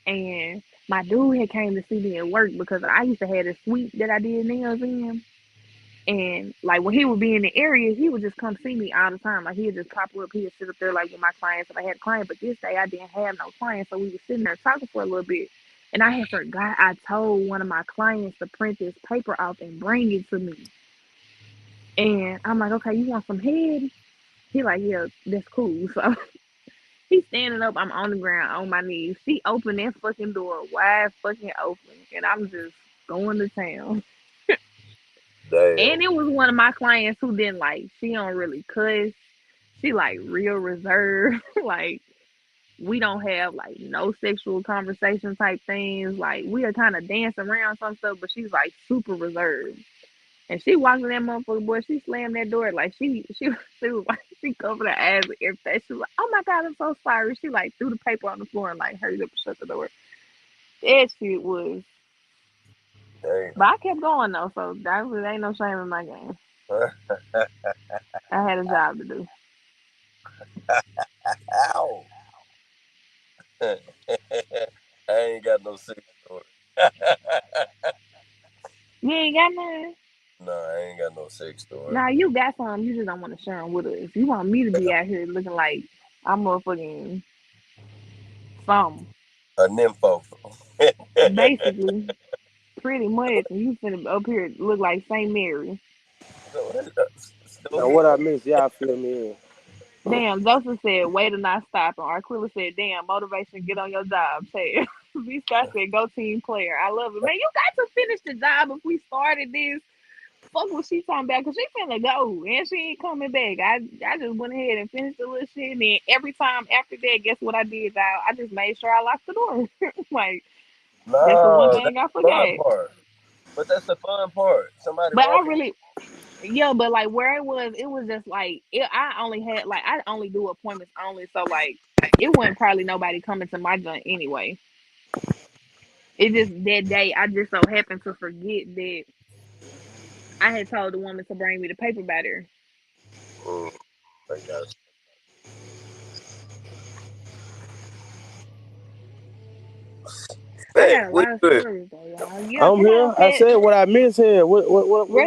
and my dude had came to see me at work because I used to have a suite that I did nails in. And like when he would be in the area, he would just come see me all the time. Like he'd just pop up, he'd sit up there like with my clients if I had a client. But this day I didn't have no clients, so we were sitting there talking for a little bit. And I had forgot I told one of my clients to print this paper off and bring it to me. And I'm like, okay, you want some head? He like, yeah, that's cool. So he's standing up, I'm on the ground on my knees. She opened that fucking door wide fucking open, and I'm just going to town. Damn. And it was one of my clients who didn't like, she don't really cuss. She like real reserved. Like we don't have like no sexual conversation type things. Like we are kind of dancing around some stuff, but she's like super reserved. And she walked in that motherfucker, boy. She slammed that door like she was like she covered her eyes and everything. She was like, "Oh my god, I'm so sorry." She like threw the paper on the floor and like hurried up and shut the door. That shit was. Damn. But I kept going though, so that was ain't no shame in my game. I had a job to do. Ow. I ain't got no sex story. You ain't got none. No, I ain't got no sex story. Nah, you got some. You just don't want to share them with us. You want me to be out here looking like I'm motherfucking something, A nympho. basically, pretty much. And you finna up here look like Saint Mary. Go Now ahead. what I missed, y'all fill me in. Damn, Joseph said, "Way to not stop." And Arquilla said, "Damn, motivation, get on your job." Say, B Scott said, "Go team player." I love it, man. You got to finish the job if we started this. Fuck what she talking about, cause she finna go and she ain't coming back. I just went ahead and finished the little shit, and then every time after that, guess what I did, y'all? I just made sure I locked the door. Like that's the one No, that's thing I the fun forgot. part. But that's the fun part. Somebody But I walking. really, yeah, but like where it was just like I only had like I only do appointments only, so like it wasn't probably nobody coming to my joint anyway. It just that day I just so happened to forget that I had told the woman to bring me the paper batter. Mm, I got you. I Hey, got a we lot of good. stories though, y'all. Yeah, I'm come on, here. I Tate. said what I missed here. What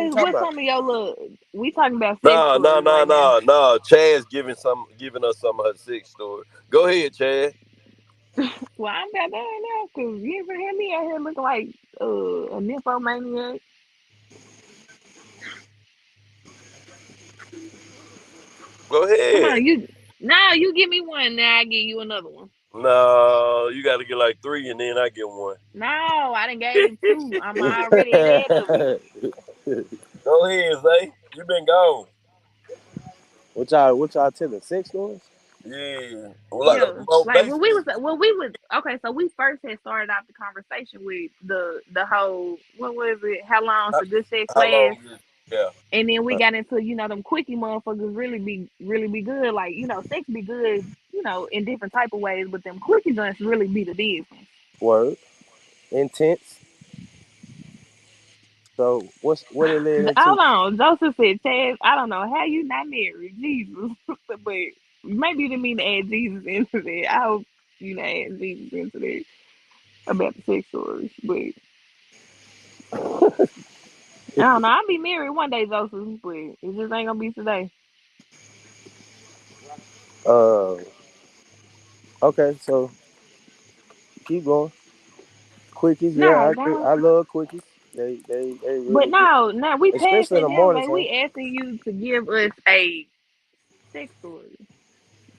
you talking What's about? some of your little? We talking about sex No, no, stories no, right now. no, no. Chad's giving us some of her sex story. Go ahead, Chad. Well, I'm about done now because you ever hear me out here looking like a nymphomaniac? Go Come ahead. on, you give me one. Now I give you another one. No, you got to get like 3, and then I get one. No, I done gave two. I'm already ahead of you. Go ahead, Zay. You been gone. what y'all telling? Sex stories? Yeah. Well, like Yeah, well, like basically, when we was okay. So we first had started off the conversation with the whole what was it? How long how, to good sex how last? long is yeah. And then we got into them quickie motherfuckers really be good. Like sex be good in different type of ways, but them quickie joints really be the difference. Word. Intense. So what it led into? Hold on, Joseph said, Chaz, I don't know how you not married, Jesus, but maybe you didn't mean to add Jesus into that. I hope you not add Jesus into that about the sex stories, but I don't know. I'll be married one day, Joseph, but it just ain't gonna be today. Uh, okay, so keep going. Quickies, yeah, No, no. I love quickies. They But really good, no, we passed especially in that the now, morning babe. time. We asking you to give us a sex story.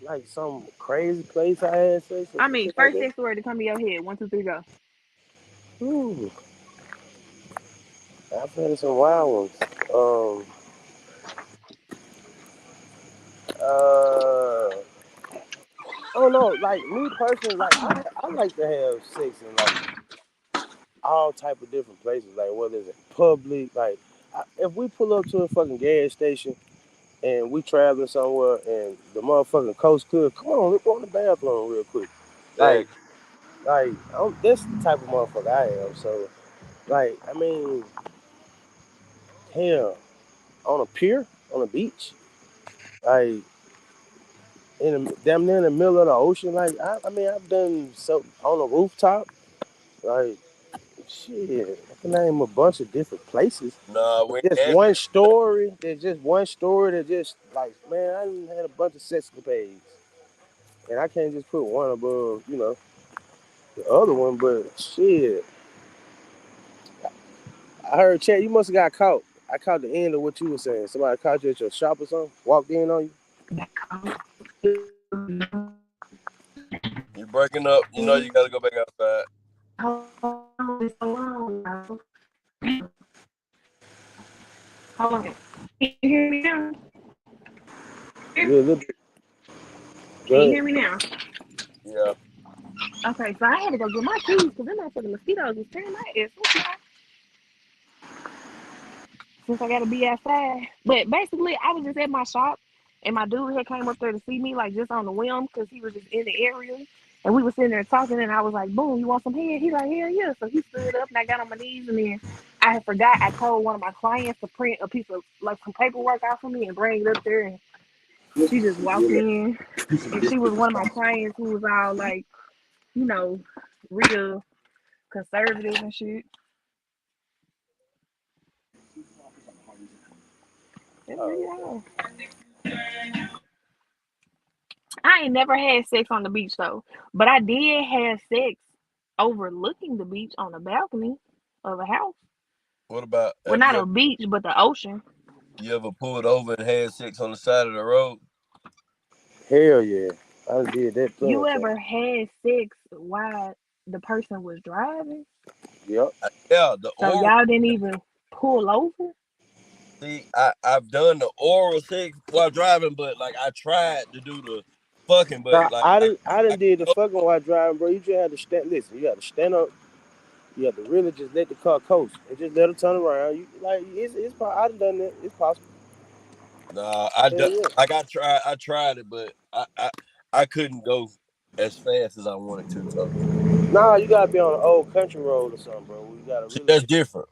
Like some crazy place I had sex or I some mean, shit like first that. sex story to come to your head. One, two, three, go. Ooh, I've had some wild ones. I don't know. Like me personally, like I like to have sex in like all type of different places. Like whether it's in public, like if we pull up to a fucking gas station and we traveling somewhere and the motherfucking coast could come on, let's go in the bathroom real quick. Like Exactly. that's the type of motherfucker I am. So like I mean, hell, on a pier, on a beach, like damn near in the middle of the ocean. Like I mean, I've done so on a rooftop. Like shit, I can name a bunch of different places. Nah, But we just asked. one story. There's just one story that just like man, I done had a bunch of sexcapades, and I can't just put one above the other one. But shit, I heard Chad, you must have got caught. I caught the end of what you were saying. Somebody caught you at your shop or something, walked in on you. You breaking up. You know you got to go back outside. Hold on. Can you hear me now? Yeah, a little bit. Go Can you ahead. hear me now? Yeah. Okay, so I had to go get my keys because them motherfucking mosquitoes was tearing my ass up since I gotta be outside. But basically, I was just at my shop, and my dude had came up there to see me, like just on the whim, because he was just in the area, and we was sitting there talking, and I was like, "Boom, you want some head?" He's like, "Hell yeah!" So he stood up, and I got on my knees, and then I had forgot I told one of my clients to print a piece of like some paperwork out for me and bring it up there, and she just walked in, and she was one of my clients who was all like, you know, real conservative and shit. That's really Oh, all. I ain't never had sex on the beach though, but I did have sex overlooking the beach on the balcony of a house. What about Well, not a beach, but the ocean. you ever pulled over and had sex on the side of the road? hell yeah, I done did that plenty You of times. ever had sex while the person was driving? Yep. Yeah, the So oral. y'all didn't even pull over? See, I've done the oral sex while driving, but like I tried to do the fucking, but Now, like I done I did the fucking while driving, bro. You just had to stand. Listen, you got to stand up. You have to really just let the car coast and just let her turn around. You like I done done that. It's possible. nah, Hell yeah. like I tried it, but I couldn't go as fast as I wanted to. So Nah, you gotta be on an old country road or something, bro. You gotta see, really that's just different.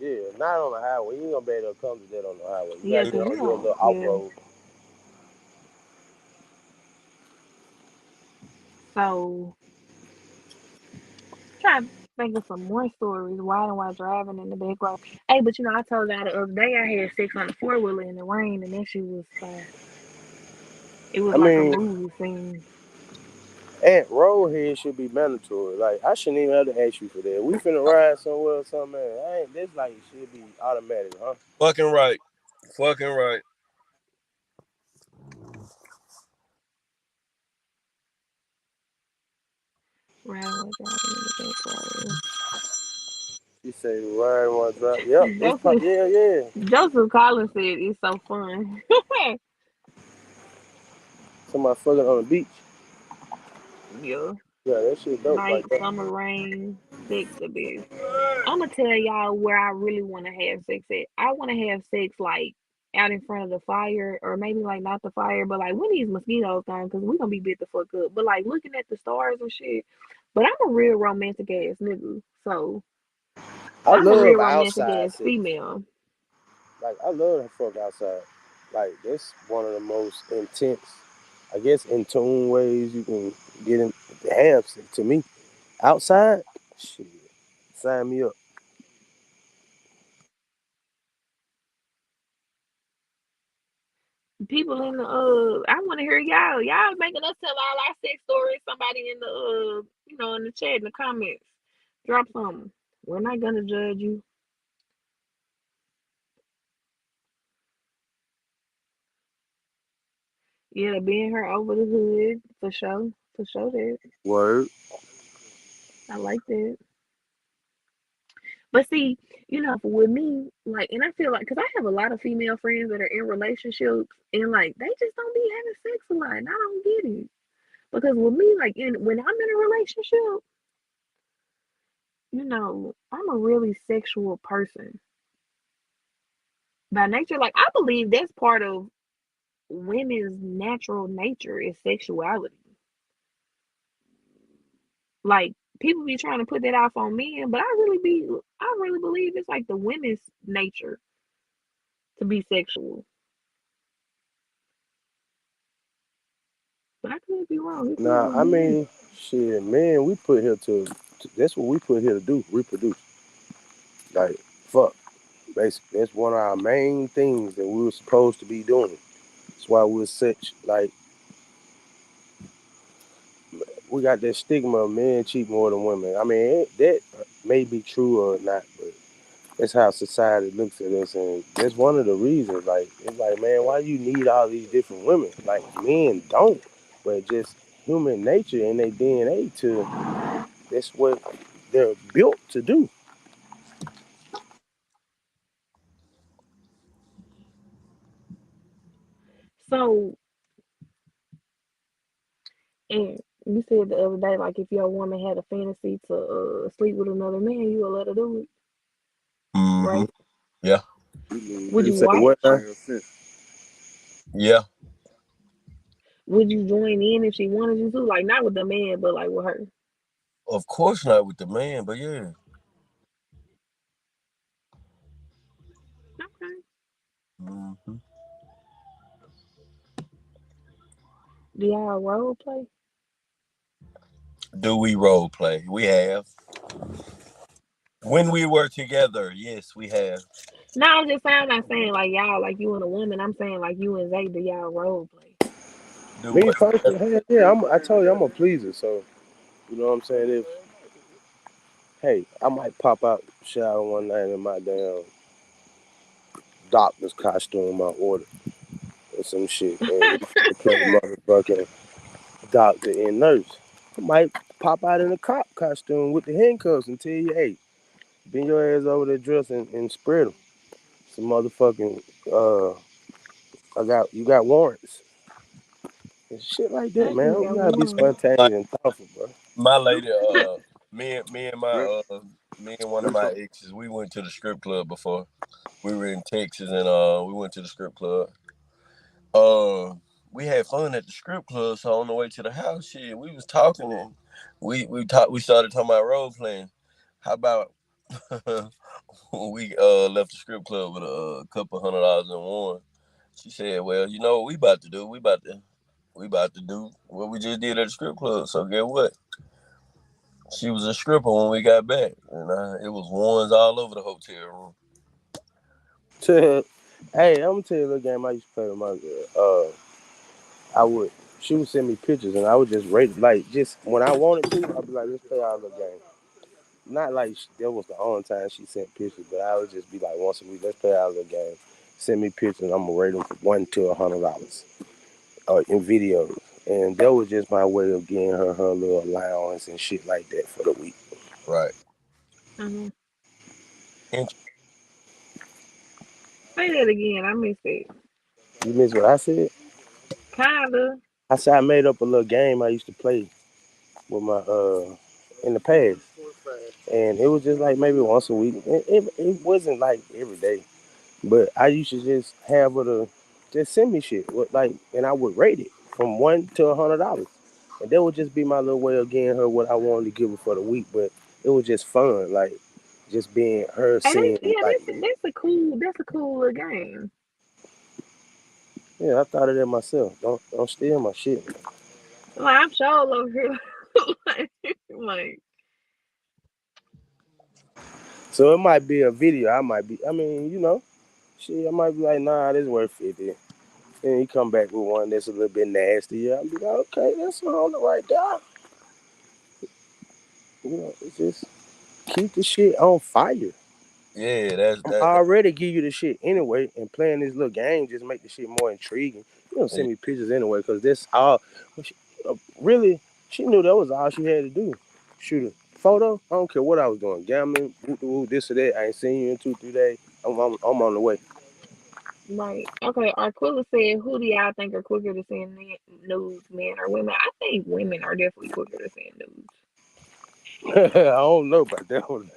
yeah, not on the highway. You ain't gonna be able to come to that on the highway. You Yeah, gotta See, get cause you on your know, little off yeah. road. So trying to think of some more stories. Why and why driving in the back road. Hey, but I told y'all the other day I had sex on the 4-wheeler in the rain, and that shit was fire. It was I like a mean, movie scene. and roadhead should be mandatory. Like I shouldn't even have to ask you for that. We finna ride somewhere or something, man. I ain't this like should be automatic, huh? fucking right, fucking right. Riding while driving in the back row. She say ride one drop. Yep, it's Joseph yeah. Joseph Collins said it's so fun. Somebody fucking on the beach. Yeah. Yeah, that shit dope Night, like that. summer, rain, sex the best. I'm gonna tell y'all where I really want to have sex at. I want to have sex like out in front of the fire, or maybe like not the fire, but like when these mosquitoes gone, because we gonna be bit the fuck up. But like looking at the stars and shit. But I'm a real romantic ass nigga, so I I'm a love real romantic outside ass sex. female. Like I love the fuck outside. Like that's one of the most intense, I guess, in tune ways you can get in have sex. To me, outside, shit, sign me up. People in the I want to hear y'all making us tell all our sex stories. Somebody in the in the chat in the comments, drop something. We're not gonna judge you. Yeah, being her over the hood for sure that Word. I like that. But see, with me, like, and I feel like because I have a lot of female friends that are in relationships, and like they just don't be having sex a lot, and I don't get it. Because with me, like, when I'm in a relationship, I'm a really sexual person by nature. Like, I believe that's part of women's natural nature is sexuality. Like, people be trying to put that off on men, but I really believe it's like the women's nature to be sexual. But I could be wrong. It could Nah, just I be me. mean, shit, man, we put here that's what we put here to do, reproduce. Like, fuck, basically, that's one of our main things that we were supposed to be doing. That's why we're such like we got that stigma of men cheat more than women. I mean, that may be true or not, but that's how society looks at us, and that's one of the reasons. Like, it's like, man, why you need all these different women? Like, men don't, but just human nature and their DNA to that's what they're built to do. So, and you said the other day, like, if your woman had a fantasy to sleep with another man, you would let her do it, Mm-hmm. right? Yeah. Would You you say watch? what? Now? Yeah. Would you join in if she wanted you to? Like, not with the man, but like with her. Of course not with the man, but yeah. Okay. Mm-hmm. Do y'all role play? Do we role play? We have. When we were together, yes, we have. No, I'm just saying, I'm not saying like y'all, like you and a woman. I'm saying like you and Zay, do y'all role play? Do Me what? personally, hell yeah, I told you I'm a pleaser, so you know what I'm saying. If hey, I might pop out shower one night in my damn doctor's costume I ordered or some shit, and we finna play motherfucking doctor and nurse. I might pop out in a cop costume with the handcuffs and tell you, hey, bend your ass over there dress and spread them. Some motherfucking, you got warrants and shit like that, Not you man. You got gotta be one. Like spontaneous and thoughtful, bro. my lady, me and one of my exes, we went to the strip club before. We were in Texas and we went to the strip club. Uh, we had fun at the strip club, so on the way to the house, shit, we was talking and we started talking about role playing. How about we left the strip club with a couple $100 in one. She said, "Well, you know what we about to do? We about to do what we just did at the strip club. So get what? She was a stripper when we got back, and it was ones all over the hotel room. Hey, I'm gonna tell you a little game I used to play with my girl. I would she would send me pictures and I would just rate like just when I wanted to, I'd be like, let's play our little game. Not like that was the only time she sent pictures, but I would just be like once a week, let's play our little game. Send me pictures, I'm gonna rate them from $1 to $100 in videos. and that was just my way of getting her little allowance and shit like that for the week. Right. Mm-hmm. And Say that again. I missed it. You miss what I said? Kinda. I said I made up a little game I used to play with my in the past, and it was just like maybe once a week. It wasn't like every day, but I used to just have her to just send me shit, like, and I would rate it from $1 to $100, and that would just be my little way of getting her what I wanted to give her for the week. But it was just fun, like just being her And seeing like, that's a cool little game. yeah, I thought of that myself. Don't steal my shit. Like I'm sure over here like So it might be a video. I mean, shit, I might be like, nah, this worth 50. And he come back with one that's a little bit nasty. I'll be like, okay, that's on the right there. It's just keep the shit on fire. yeah, that's I'm that. already give you the shit anyway, and playing this little game just make the shit more intriguing. You don't Yeah. send me pictures anyway, because this all, really, she knew that was all she had to do. Shoot a photo. I don't care what I was doing. Gambling, this or that. I ain't seen you in 2, 3 days. I'm on the way. right. Okay, Aquila said, who do y'all think are quicker to send news, men or women? I think women are definitely quicker to send news. I don't know about that one.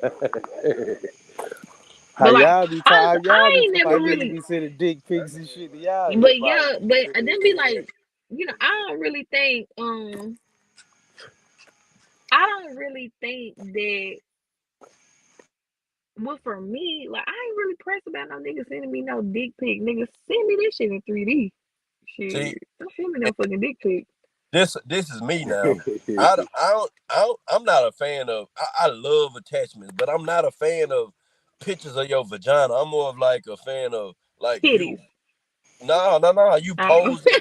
How But like y'all be I tired? Y'all I be ain't talking never about niggas really be sending dick pics and shit to y'all. but Everybody. yeah, but then be like, I don't really think I don't really think that well for me, like I ain't really pressed about no niggas sending me no dick pic. Niggas send me this shit in 3D. See, Shit. Don't send me no fucking dick pic. this is me now. I'm not a fan of. I love attachments, but I'm not a fan of pictures of your vagina. I'm more of like a fan of like you. Titties. No. You Uh, posing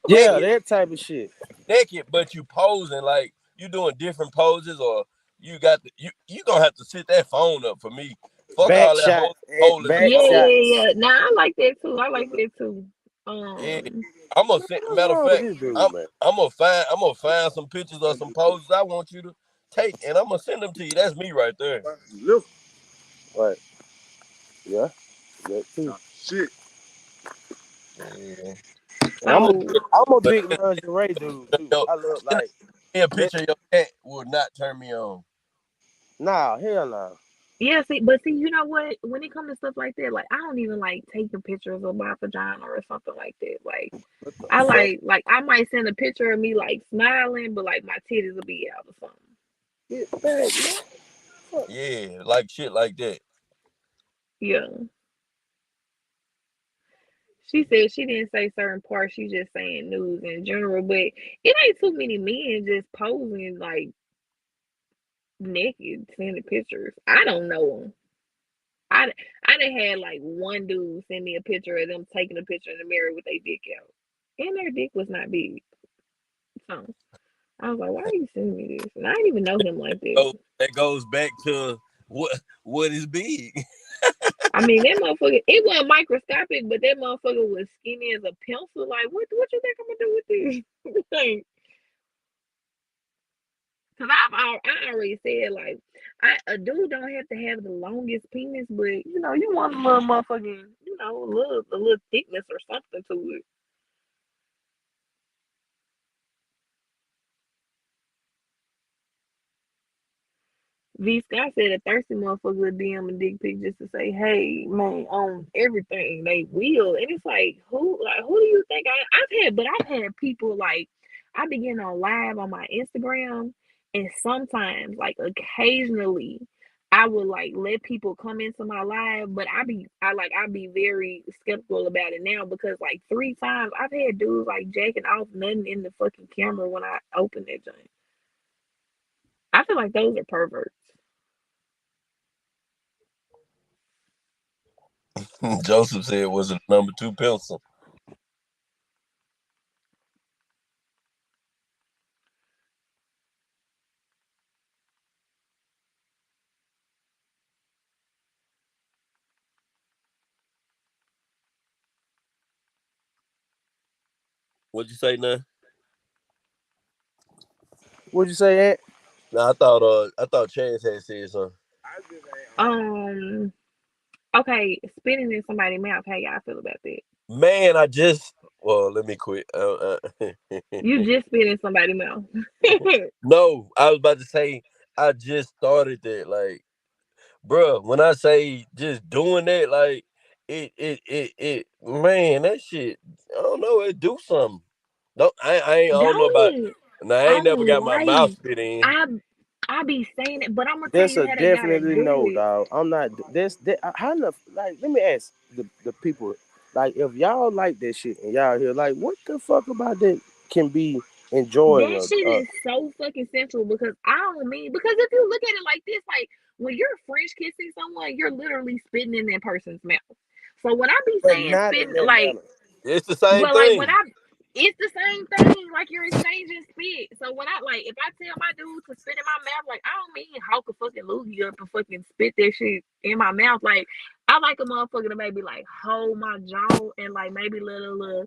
Yeah, naked, that type of shit. naked, but you posing like you doing different poses, or you got you gonna have to sit that phone up for me. Fuck Back all that shot, holding the back yeah, phone. yeah, shots. yeah. Nah, I like that too. I like that too. Yeah, Um, I'm gonna Man, send. what's Matter of wrong with fact, this dude, I'm man? I'm gonna find some pictures of some poses I want you to take, and I'm gonna send them to you. That's me right there. Look, right? Yeah, that too. Yeah. And I'm a so big, I'm a But big lingerie dude too. yo, I look sending like me a that. picture of your cat would not turn me on. Nah, hell nah. yeah, see, but see, you know what? When it comes to stuff like that, like I don't even like taking pictures of my vagina or something like that. Like What the I fuck? like I might send a picture of me like smiling, but like my titties will be out or something. Get back, man. Fuck. Yeah, like shit like that. Yeah. She said she didn't say certain parts, she's just saying news in general, but it ain't too many men just posing like naked, sending pictures. I don't know them. I, I done had like one dude send me a picture of them taking a picture in the mirror with their dick out. And their dick was not big. So I was like, why are you sending me this? And I didn't even know him like that. So that goes back to what is big. I mean, that motherfucker, it wasn't microscopic, but that motherfucker was skinny as a pencil. Like, what you think I'm gonna do with this? Like, cause I already said like a dude don't have to have the longest penis, but you want a little motherfucking a little thickness or something to it. V Scott said a thirsty motherfucker would DM a dick pic just to say, "Hey, man, on everything they will," and it's like who do you think I've had people like I begin on live on my Instagram, and sometimes like occasionally I would like let people come into my live, but I be very skeptical about it now because like 3 times I've had dudes like jacking off nothing in the fucking camera when I open that joint. I feel like those are perverts. Joseph said was a number two pencil. What'd you say now? What'd you say, Aunt? No, I thought Chance had said something. Um. Okay, spitting in somebody's mouth. How y'all feel about that? Man, let me quit. You just spit in somebody's mouth. No, I was about to say I just started that. Like, bruh, when I say just doing that, like man, that shit, I don't know, it do something. I don't know about. Don't it? Now I ain't never On got my mouth life. spit in. I I be saying it, but I'm gonna tell That's you a how they gotta definitely do no, it. dog. I'm not. This that, how enough? Like, let me ask the people. Like, if y'all like that shit and y'all here, like, what the fuck about that can be That enjoying? shit is so fucking central because I don't mean because if you look at it like this, like when you're French kissing someone, you're literally spitting in that person's mouth. So when I be But saying not in spitting, that like manner. It's the same but like when thing. I it's the same thing, like you're exchanging spit. So when I like if I tell my dude to spit in my mouth, like I don't mean hawk a fucking loogie up and fucking spit that shit in my mouth. Like I like a motherfucker to maybe like hold my jaw and like maybe let a little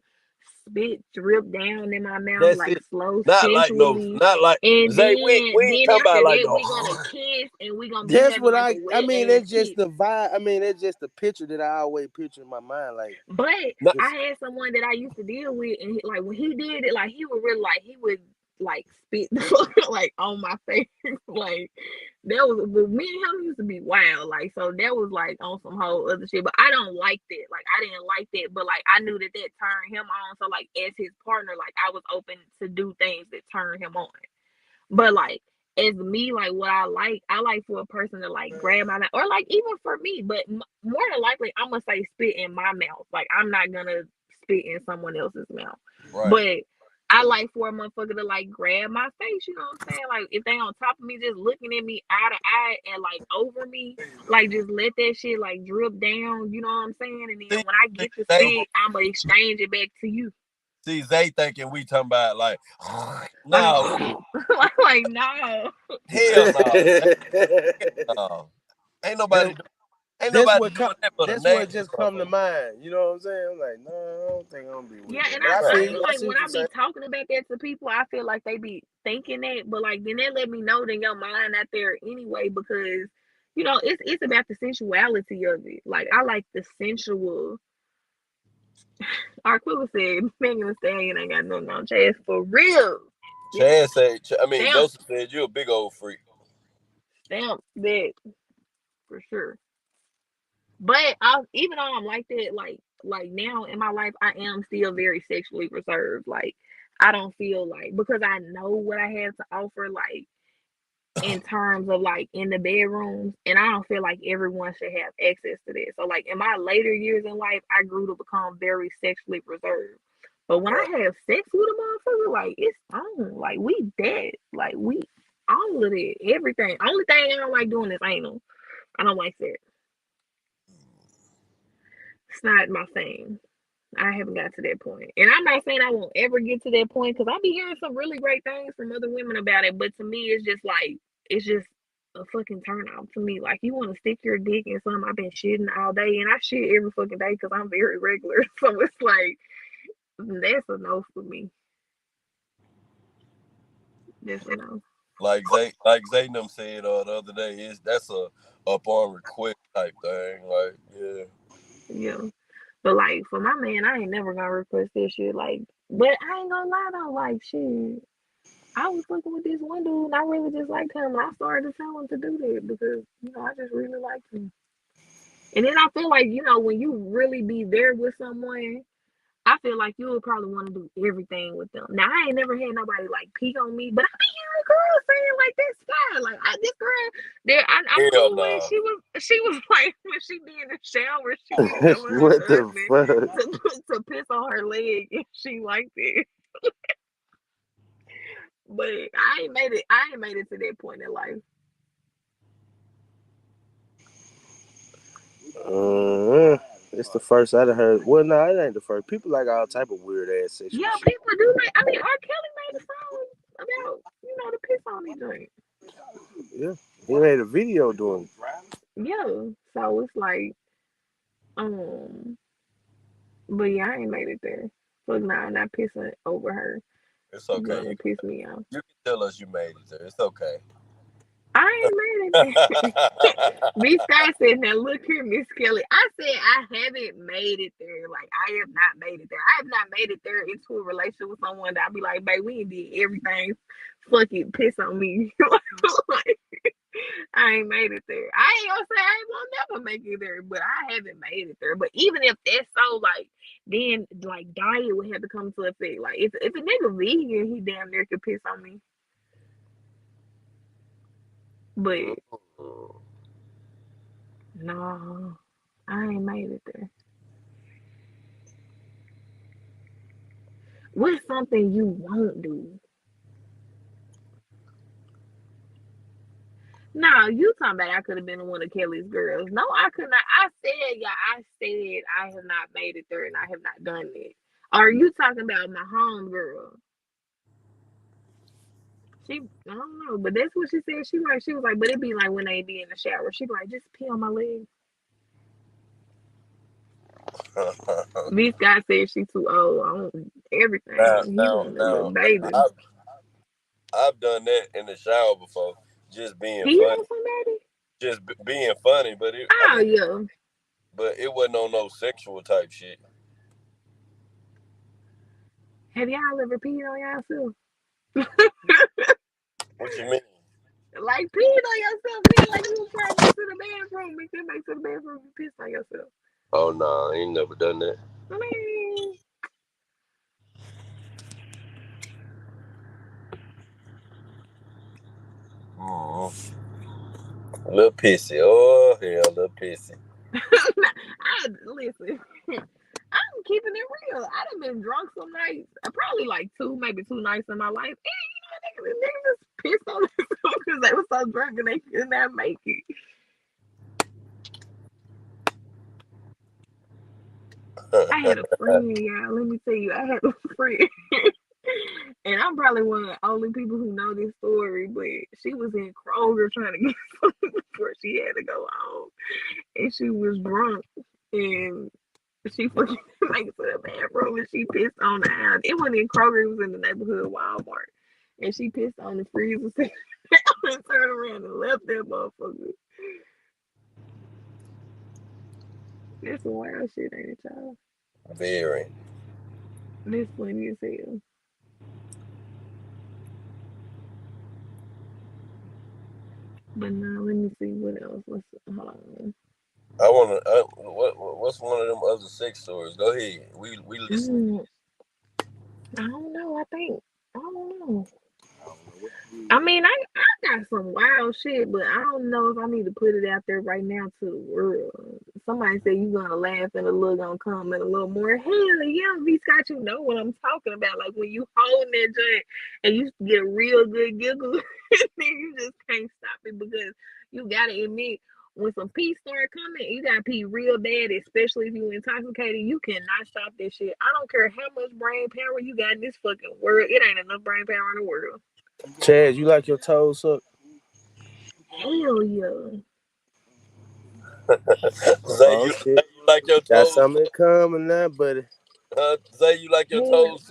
spit drip down in my mouth That's like it. slow Not sensually. like And Zay. We ain't then talking about after like that we gonna a. kiss and we gonna be That's having what like a I wet mean. ass It's just kiss. the vibe. I mean, it's just the picture that I always picture in my mind. Like, But Not, I it's had someone that I used to deal with, and like when he did it, like he would really like he would like spit the fuck like on my face, like that was. But me and him used to be wild, like so that was like on some whole other shit. But I don't like that. Like I didn't like that, but like I knew that that turned him on. So like as his partner, like I was open to do things that turned him on. But like as me, like what I like for a person to like grab my mouth, or like even for me. But more than likely, I'm gonna say spit in my mouth. Like I'm not gonna spit in someone else's mouth. right. But I like for a motherfucker to like grab my face. You know what I'm saying? Like if they on top of me, just looking at me eye to eye and like over me, like just let that shit like drip down. You know what I'm saying? And then See, when I see, get to Zay, spit, I'ma exchange it back to you. see, Zay thinking we talking about like, Like, no, like no. hell no, no. Ain't nobody, that, do- ain't that's nobody what doing that but a that's what nasty just come to motherfucker. mind. You know what I'm saying? I'm like, no, I don't think I'm gonna be Yeah, with that. and But I I feel Right. feel you. I like see when what I you're saying. be talking about that to people, I feel like they be thinking that, but like then they let me know that your mind out there anyway because it's about the sensuality of it. Like I like the sensual. Arquilla said Megan Thee Stallion ain't got nothing on Chaz for real. Yes, Chad said, stamp Joseph said you a big old freak. stamp that for sure. But even though I'm like that, like now in my life, I am still very sexually reserved. Like I don't feel like because I know what I have to offer, like in terms of like in the bedrooms, and I don't feel like everyone should have access to that. So like in my later years in life, I grew to become very sexually reserved. But when Right. I have sex with a motherfucker, like it's on, like we dead, like we all of it, everything. Only thing I don't like doing is anal. I don't like that. It's not my thing. I haven't got to that point. And I'm not saying I won't ever get to that point because I be hearing some really great things from other women about it. But to me, it's just like, it's just a fucking turn off to me. Like, you want to stick your dick in something I've been shitting all day. And I shit every fucking day because I'm very regular. So it's like, that's a no for me. That's a no. Like Zay and them said the other day, is that's a upon request type thing. Like, yeah. Yeah. But like, for my man, I ain't never gonna request this shit. Like, but I ain't gonna lie though. Like, shit. I was fucking with this one dude and I really just liked him and I started to tell him to do that because, I just really liked him. And then I feel like, when you really be there with someone, I feel like you would probably want to do everything with them. Now I ain't never had nobody like peek on me, but I be hearing girls saying like that's fine. Like this girl there I Hell remember when no. she was like when she be in the shower, she was telling her What the husband fuck? to piss on her leg and she liked it. But I ain't made it to that point in life. It's the first I'd heard. Well, no, it ain't the first. People like all type of weird ass sexual Yeah, shit. people do like. I mean, R. Kelly made a song about the piss on me drink. Yeah, he made a video doing Yeah, so it's like, um, but yeah, I ain't made it there. Fuck nah, I'm not pissing over her. It's It's okay. gonna piss me off. Tell us you made it there. It's okay. I ain't made it there. Miss Scott said, now look here, Miss Kelly. I said I haven't made it there. Like, I have not made it there. I have not made it there into a relationship with someone that I'll be like, babe, we did everything. Fuck it, piss on me. Like, I ain't made it there. I ain't gonna say I ain't gonna never make it there, but I haven't made it there. But even if that's so, like, then like diet would have to come to effect. Like, if a nigga vegan, he damn near could piss on me. But no, I ain't made it there. What's something you won't do? No, you talking about I could have been one of Kelly's girls. No, I could not. I said I have not made it there and I have not done it. Are you talking about my home girl? I don't know, but that's what she said. She was like, but it be like when they be in the shower. She like, just pee on my leg. V Scott said she too old on everything. He want a little baby. I've done that in the shower before, just being Pee funny, on somebody? just being funny. But Yeah. but it wasn't on no sexual type shit. Have y'all ever peed on yourself? What you mean? Like peeing on yourself, mean like you was trying to get to the bathroom, and then make to the bathroom and piss on yourself. Oh no, I ain't never done that. I mean, A little pissy. Oh hell, a little pissy. listen. I'm keeping it real. I done been drunk some nights. Probably like maybe two nights in my life. And niggas just pissed on themselves because they were so drunk and they could not make it. I had a friend, y'all. Let me tell you, I had a friend. And I'm probably one of the only people who know this story, but she was in Kroger trying to get something before she had to go home. And she was drunk. And she fucking went to the bathroom and she pissed on the aisle. It wasn't in Kroger, it was in the neighborhood Walmart. And she pissed on the freezer and turned around and left that motherfucker. That's some wild shit, ain't it, y'all? Very. That's funny as hell. But now let me see what else. Hold on. I wanna. What's one of them other sex stories? Go ahead. We listen. I don't know. I don't know. I mean, I got some wild shit, but I don't know if I need to put it out there right now to the world. Somebody said you gonna laugh and a little gonna come and a little more. Hell yeah, V Scott, you know what I'm talking about. Like when you hold that joint and you get a real good giggle, and then you just can't stop it because you gotta admit when some pee start coming, you gotta pee real bad, especially if you intoxicated. You cannot stop this shit. I don't care how much brain power you got in this fucking world. It ain't enough brain power in the world. Chazz, you like your toes sucked? Hell yeah. Zay, you like your toes? Got something coming now, buddy. Zay, you like your toes?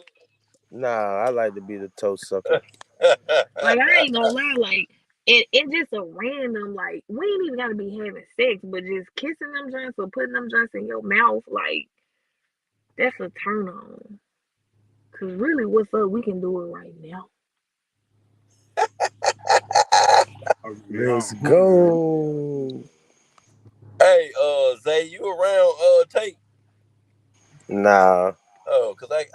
Nah, I like to be the toe sucker. Like, I ain't gonna lie, like, it's just a random, like, we ain't even gotta be having sex, but just kissing them joints or putting them joints in your mouth, like, that's a turn on. Cause really, what's up? We can do it right now. Let's go. Hey, Zay, you around Tate? Nah. Oh, cause I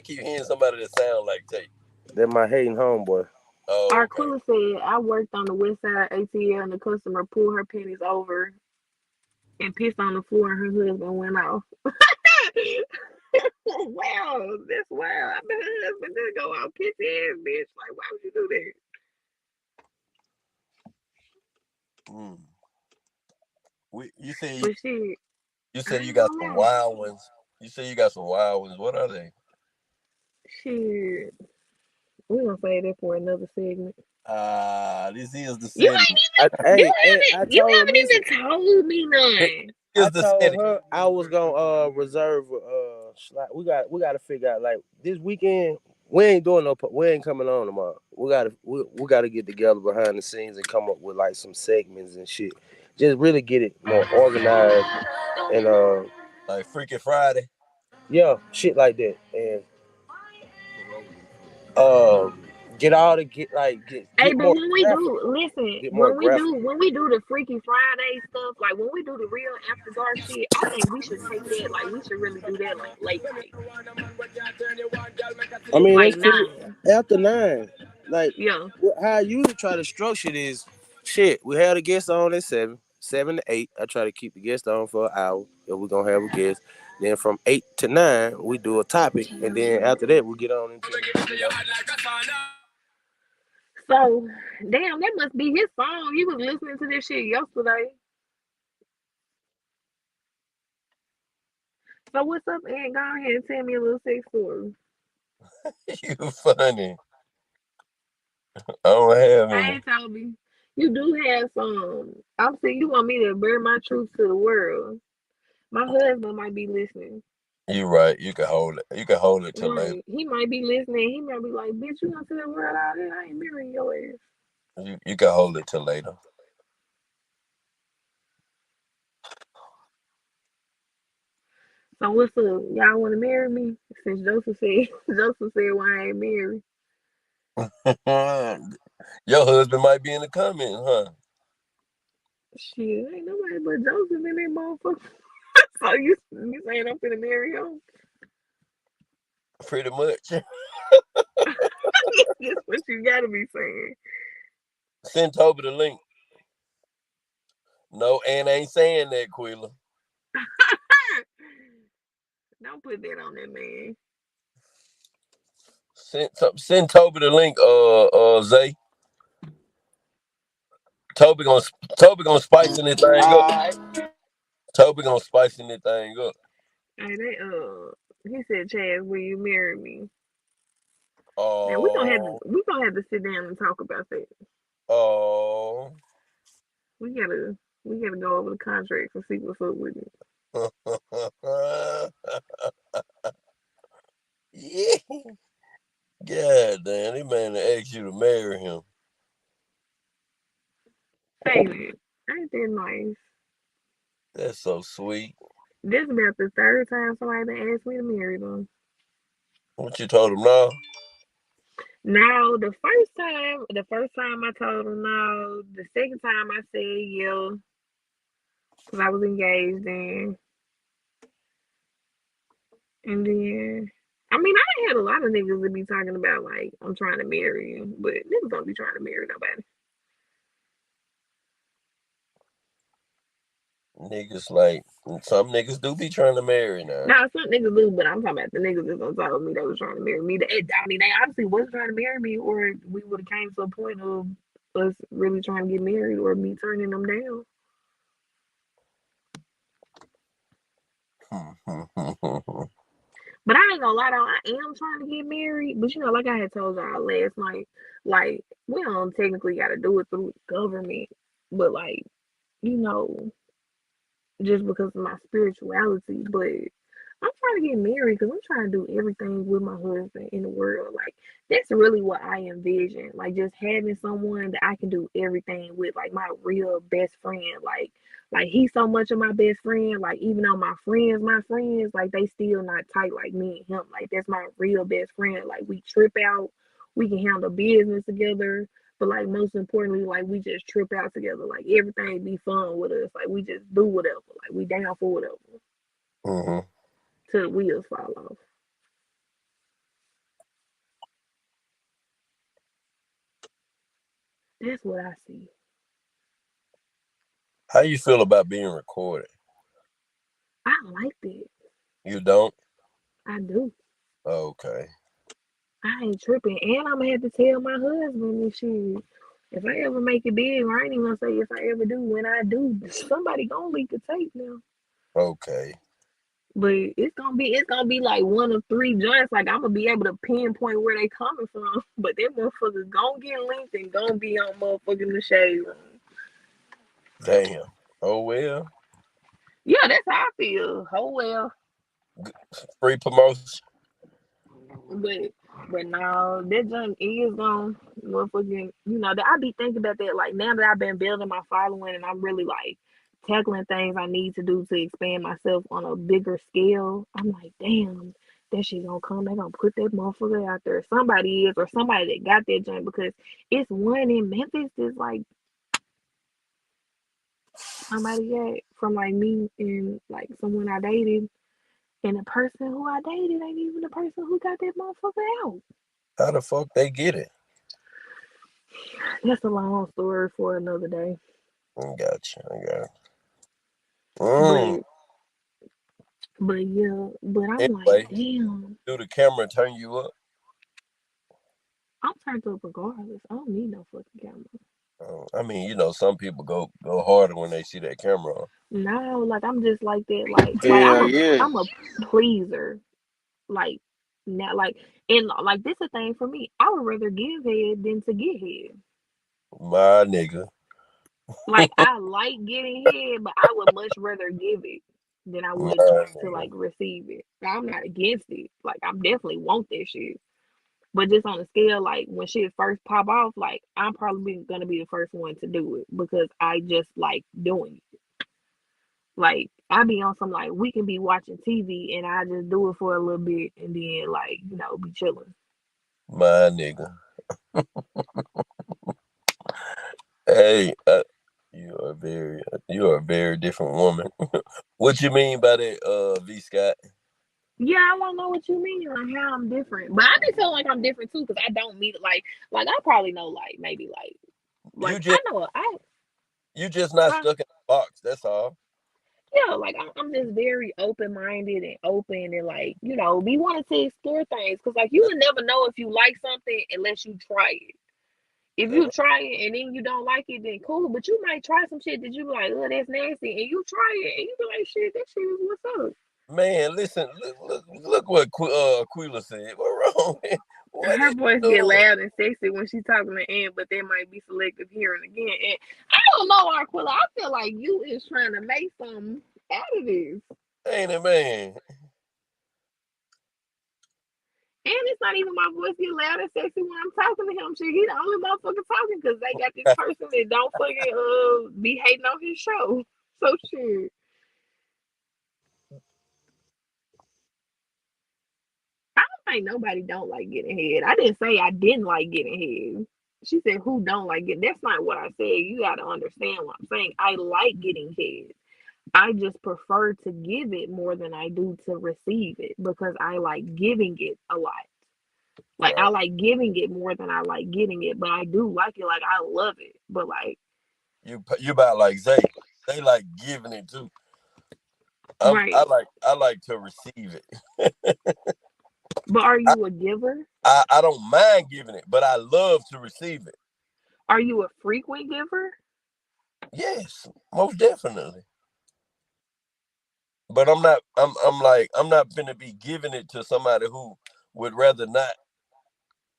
keep hearing somebody that sound like Tate. They're my hating homeboy. Oh, okay. Arquilla said, I worked on the west side ATL and the customer pulled her panties over and pissed on the floor and her husband went off. Wow, that's wild. I bet her husband did go out pissy ass bitch. Like, why would you do that? You said you got some wild ones. You say you got some wild ones. What are they? Shit. We're gonna say that for another segment. This is the segment. You haven't even told me none. I told her I was gonna reserve. We got to figure out like this weekend. We ain't doing no. We ain't coming on tomorrow. We gotta get together behind the scenes and come up with like some segments and shit. Just really get it more organized and Like Freaky Friday. yeah, shit like that. And um get all the Hey, get but more when we graphic. do, listen, Get more graphic. when we do the Freaky Friday stuff, like when we do the real after dark shit, I think we should take that, like we should really do that like late night, I mean, like let's put 9. it after 9. Like Yeah. how I usually try to structure it is shit. We had a guest on at 7 to 8. I try to keep the guest on for an hour if we're gonna have a guest. Then from 8 to 9, we do a topic, and then after that, we get on into So, damn, that must be his phone. He was listening to this shit yesterday. So what's up, Aunt? Go ahead and tell me a little sex story. You funny. I don't have Hey, any. Toby, you do have some. I'm saying you want me to bear my truth to the world. My husband might be listening. You right. You can hold it. You can hold it till later. Right. He might be listening. He might be like, bitch, you gonna tell the world all that? I ain't marrying your ass. You can hold it till later. So what's up? Y'all wanna marry me? Since Joseph said Joseph said why I ain't married. Your husband might be in the comments, huh? Shit, ain't nobody but Joseph in that motherfucker. So you saying I'm finna marry him? Pretty much. That's what you gotta be saying. Send Toby the link. No, and ain't saying that, Quilla. Don't put that on that man. Send Toby the link, Zay. Toby gonna Toby gonna spice anything up. Toby gonna spice anything up. Hey, he said, Chazz, will you marry me? Now Oh, we gonna have to sit down and talk about that. oh. We gotta go over the contract and see what's up with it. Yeah. God damn, this man asked you to marry him. Ain't that nice? That's so sweet. This is about the third time somebody done asked me to marry them. What you told him now? Now the first time I told him no. The second time I said yeah, because I was engaged then. And then, I mean, I had a lot of niggas that be talking about like I'm trying to marry you, but niggas don't be trying to marry nobody. Niggas like some niggas do be trying to marry now. Now some niggas do, but I'm talking about the niggas that's gonna tell me they was trying to marry me. I mean, they obviously wasn't trying to marry me, or we would have came to a point of us really trying to get married, or me turning them down. But I ain't gonna lie though, I am trying to get married. But you know, like I had told y'all last night, like we don't technically gotta do it through the government, but like, you know, just because of my spirituality. But I'm trying to get married because I'm trying to do everything with my husband in the world. Like that's really what I envision. Like just having someone that I can do everything with, like my real best friend. Like he's so much of my best friend. Like even though my friends, like they still not tight like me and him. Like that's my real best friend. Like we trip out, we can handle business together. But like most importantly, like we just trip out together. Like everything be fun with us. Like we just do whatever. Like we down for whatever Mm-hmm. till the wheels fall off. That's what I see. How you feel about being recorded? I like that. You don't? I do. Okay. I ain't tripping. And I'm gonna have to tell my husband this shit. If I ever make it big, or I ain't even gonna say if I ever do, when I do, somebody gonna leak the tape now. Okay. But it's gonna be like one of three joints. Like I'm gonna be able to pinpoint where they coming from. But them motherfuckers gonna get linked and gonna be on motherfucking the shade room. Damn. Oh well. Yeah, that's how I feel. Oh well. Free promotion. But But no, that junk is gone. Motherfucking, that I be thinking about that. Like now that I've been building my following and I'm really like tackling things I need to do to expand myself on a bigger scale. I'm like, damn, that shit gonna come. They gonna put that motherfucker out there. Somebody is, or somebody that got that junk because it's one in Memphis that's like somebody got from like me and like someone I dated, and the person who I dated ain't even the person who got that motherfucker out. How the fuck they get it? That's a long story for another day. I got you. I got it. But yeah, but I'm like, Anyway, damn, do the camera turn you up? I'm turned up regardless. I don't need no fucking camera. I mean, some people go harder when they see that camera on. No, like I'm just like that. Like Yeah, yeah. I'm a pleaser. Like now, like this a thing for me. I would rather give head than to get head. My nigga. Like I like getting head, but I would much rather give it than I My would to nigga. like receive it. I'm not against it. Like I definitely want that shit. But just on the scale, like when shit first pop off, like I'm probably gonna be the first one to do it because I just like doing it. Like I be on some like we can be watching TV and I just do it for a little bit and then like be chilling. My nigga. Hey, you are a very different woman. What you mean by that, V Scott? Yeah, I want to know what you mean, like how I'm different. But I be feeling like I'm different too because I don't meet it like I probably know like maybe You like I just know you just not I stuck in a box. That's all. yeah, like I'm just very open minded and open and like be wanting to explore things because like you That's, would never know if you like something unless you try it. If that's you right. try it and then you don't like it, then cool. But you might try some shit that you be like, oh, that's nasty, and you try it and you be like, shit, that shit is what's up. Man, listen, look what Aquila said. What wrong? What Her is voice you get doing? loud and sexy when she talking to Ann, but there might be selective hearing again. And I don't know, Aquila. I feel like you is trying to make something out of this. Ain't it, man? And it's not even my voice get loud and sexy when I'm talking to him. Shit, he the only motherfucker talking because they got this person that don't fucking be hating on his show. So shit. I don't think nobody don't like getting head. I didn't say I didn't like getting head. She said who don't like it. That's not what I said. You gotta understand what I'm saying. I like getting head. I just prefer to give it more than I do to receive it because I like giving it a lot. Like I Right. like giving it more than I like getting it, but I do like it. Like I love it, but like You about like Zay. They like giving it too. I right. like to receive it. But are I, you a giver? I don't mind giving it, but I love to receive it. Are you a frequent giver? Yes, most definitely. But I'm not gonna be giving it to somebody who would rather not,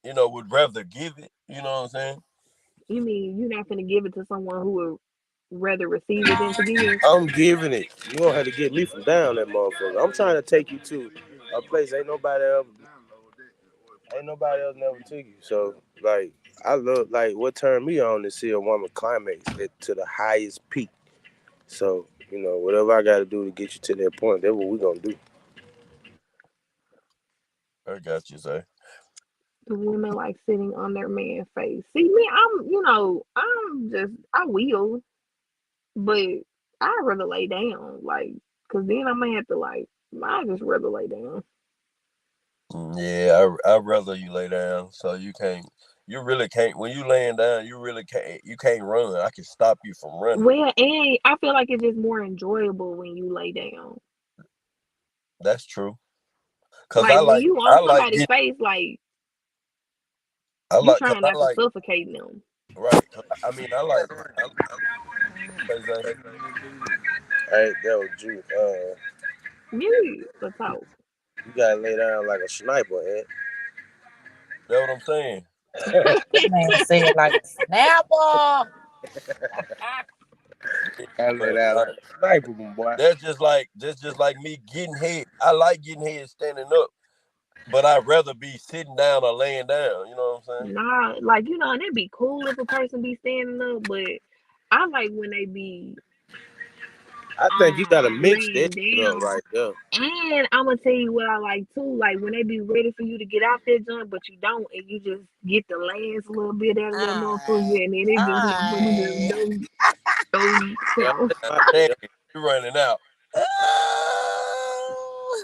would rather give it. You know what I'm saying? You mean you're not gonna give it to someone who would rather receive it than to give? I'm giving it. You gonna have to get me from down that motherfucker. I'm trying to take you to a place ain't nobody else never took you. So like I love like what turned me on to see a woman climax to the highest peak. So, whatever I gotta do to get you to that point, that's what we gonna do. I got you, Zay. The women like sitting on their man's face. See me, I will, but I'd rather lay down, like, cause then I may have to like, I just rather lay down. Yeah, I'd rather you lay down so you really can't, when you laying down, you can't run. I can stop you from running. Well, and I feel like it's just more enjoyable when you lay down. That's true. Cause Like when you I on like somebody's getting, face, like you cause trying not to suffocate them. right. Cause I mean, I say, Hey, that was you. Yeah, the talk. You gotta lay down like a sniper, eh? that's what I'm saying. Man said like a snapper. Gotta lay But down like a sniper, my boy. that's just like me getting head. I like getting head standing up. But I'd rather be sitting down or laying down. You know what I'm saying? Nah, like and it'd be cool if a person be standing up, but I like when they be I think you gotta mix that laying shit up down. right there. And I'm gonna tell you what I like too, like when they be ready for you to get out that joint, but you don't, and you just get the last little bit out of that motherfucker, Alright. and then it just motherfucker just Alright. don't Yeah, count. Man, yeah. you running out. Oh.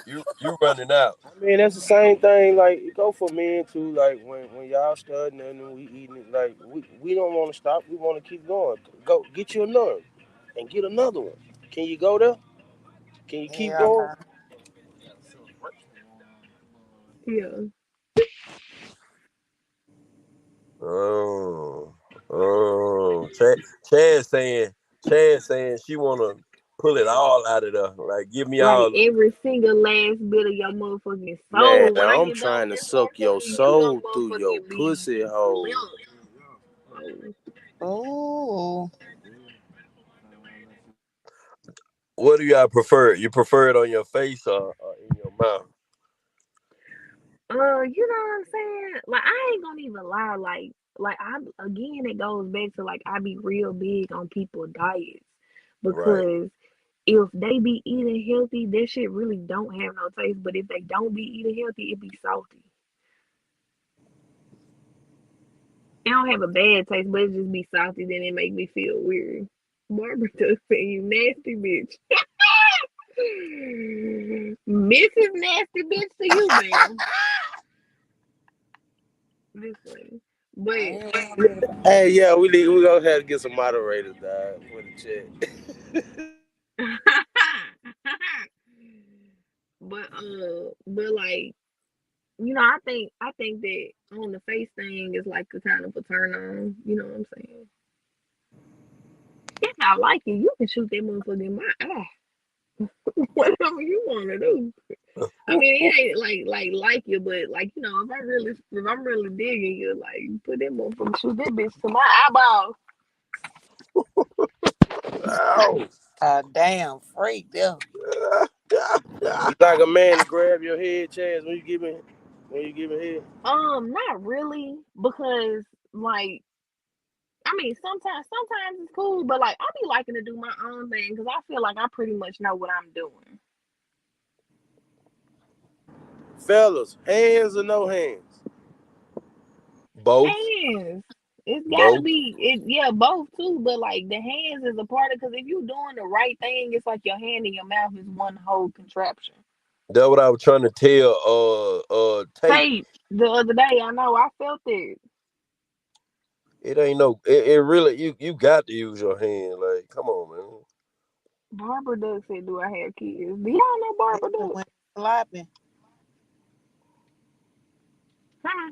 You running out. I mean, that's the same thing. Like, it go for men too. Like when y'all studying and we eating it, like we don't want to stop. We want to keep going. Go get you another, and get another one. Can you go there? Can you keep Yeah. going? Yeah, Oh, oh. Chad saying she wanna pull it all out of there. Like, give me like all of it. every single last bit of your motherfucking Man, soul. When I I'm get done with trying to this suck your motherfucker, you soul gonna through your motherfucking be pussy hole. limp. Oh. Oh. What do y'all prefer? You prefer it on your face or in your mouth? You know what I'm saying? Like I ain't gonna even lie, like I again it goes back to like I be real big on people diets Right. because if they be eating healthy, that shit really don't have no taste. But if they don't be eating healthy, it be salty. It don't have a bad taste, but it just be salty, then it make me feel weird. Barbara just say you nasty bitch. Mrs. Nasty bitch to you, ma'am. This way. I But ain't worried about Hey, yeah, we gonna have to get some moderators, dog, for the chat. but like I think that on the face thing is like a kind of a turn on. You know what I'm saying? If I like it, you can shoot that motherfucker in my eye. Whatever you want to do. I mean, it ain't like you, but like if I'm really digging you, like put that motherfucker shoot that bitch to my eyeball. Ow. a damn freak there. You like a man to grab your head, Chaz, when you giving head? Not really, because like I mean, sometimes it's cool, but like I be liking to do my own thing because I feel like I pretty much know what I'm doing. Fellas, hands or no hands? Both. Hands, it's gotta Both. be yeah, both too. But like the hands is a part of because if you doing the right thing, it's like your hand and your mouth is one whole contraption. That's what I was trying to tell Tate. Tate, the other day, I know I felt it. It ain't no it really you got to use your hand. Like, come on, man. Barbara Duck said, "Do I have kids?" Do y'all know Barbara Especially Duck? when it's sloppy. Huh?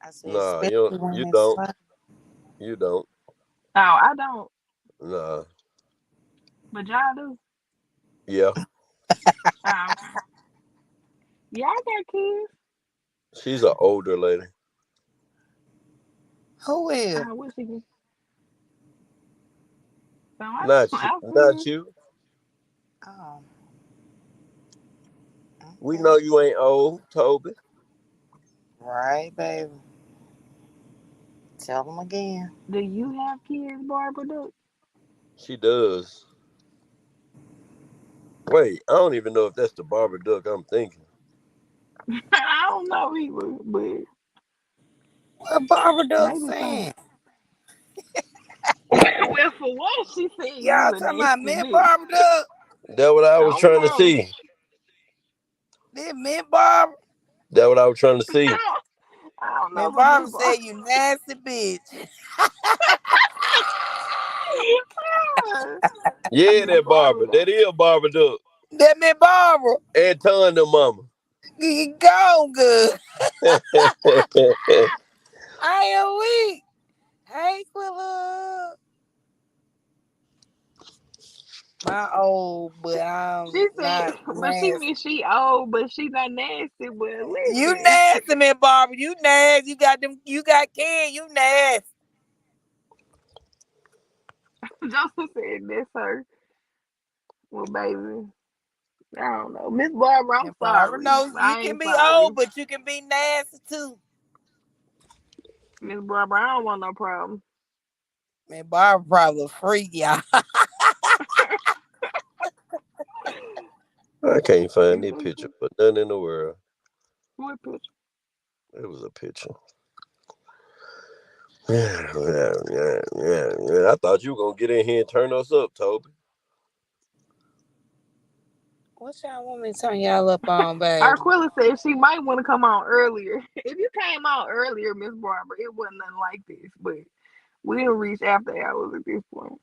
I said, Nah, especially you when it's don't. sloppy. You don't. No, I don't, Nah. but y'all do. Yeah. Oh, okay. Yeah, I got kids. She's an older lady. Who is? What she can. So Not you. I Not feel. you. Oh, We okay. know you ain't old, Toby. Right, baby. Tell them again. Do you have kids, Barbara Duck? She does. Wait, I don't even know if that's the Barbara Duck I'm thinking. I don't know either, but What Barbara Duck maybe so. saying? Well, for one, she said you Y'all was a talking about nasty mint bitch. Barbara Duck? That's what I I was don't trying to know. see. This mint Barbara? That's what I was trying to see. I don't know Mint who Barbara this said was. you nasty bitch. Yeah, Miss that Barbara. Barbara. That is Barbara Duck. That mint Barbara. And Ton the mama. You gone good. I am weak. Hey, Quilla. My old, but I'm She said, not but she nasty. means she old, but she not nasty. But You listen, nasty, man, Barbara. You nasty. You got them. You got kids. You nasty. Joseph said that's her. Well, baby. I don't know. Miss Barbara, I'm And Barbara sorry. knows you I can ain't be sorry. old, but you can be nasty too. Miss Barbara, I don't want no problem. Man, Barbara probably a freak, y'all. I can't find What that picture for nothing in the world. picture? It was a picture. Yeah. I thought you were gonna get in here and turn us up, Toby. What y'all want me to turn y'all up on, baby? Arquilla said she might want to come on earlier. If you came out earlier, Miss Barbara, it wasn't nothing like this. But we didn't reach after hours at this point.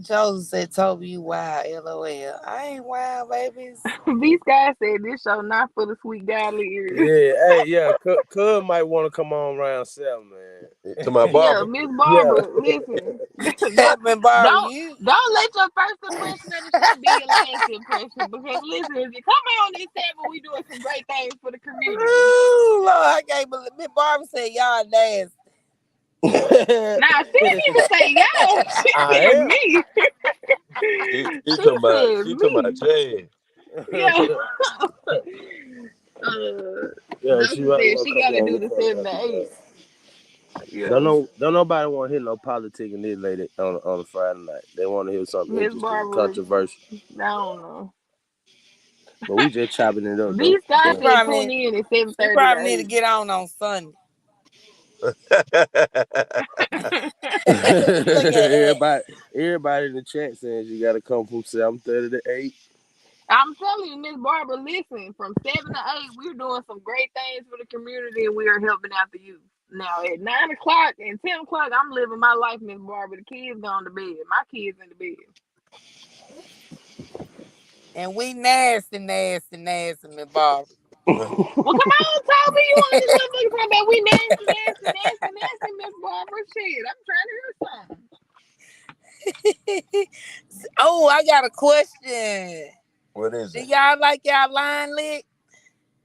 Joseph said, Toby, you wild, LOL. I ain't wild, babies. These guys said this show not for the sweet godly ears. Yeah, hey, yeah, Cub might want to come on around 7, man. To my Yeah, barber. Miss Yeah. Barbara, listen. don't Man, Barbara, don't you. don't let your first impression of the show be your last impression. Because listen, if you come on this 7, we doing some great things for the community. Ooh, Lord, I can't believe Miss Barbara said y'all nasty. Now she didn't even say y'all. She I said am. me. She She said talking about me. Chazz. Yeah. Yeah, she Joseph might said want to she come got to on. do the 7 to 8. Yeah. Don't nobody want to hear no politic in this lady on a Friday night. They want to hear something Miss interesting, Barbara, controversial. I don't know. But we just chopping it up though. These guys She So, said probably tune need, in at she 7:30 probably to need to 8. get on Sunday. Look at that. everybody in the chat saying you got to come from 7:30 to 8. I'm telling you, Miss Barbara, listen, from 7 to 8, we're doing some great things for the community and we are helping out the youth. Now, at 9 o'clock and 10 o'clock, I'm living my life, Miss Barbara. The kids gone to bed. My kids in the bed. And we nasty, Miss Barbara. Well, come on, Toby. You want this motherfucker talking about we nasty, Miss Barbara? Shit, I'm trying to hear something. Oh, I got a question. What is Do it? y'all like y'all line lick?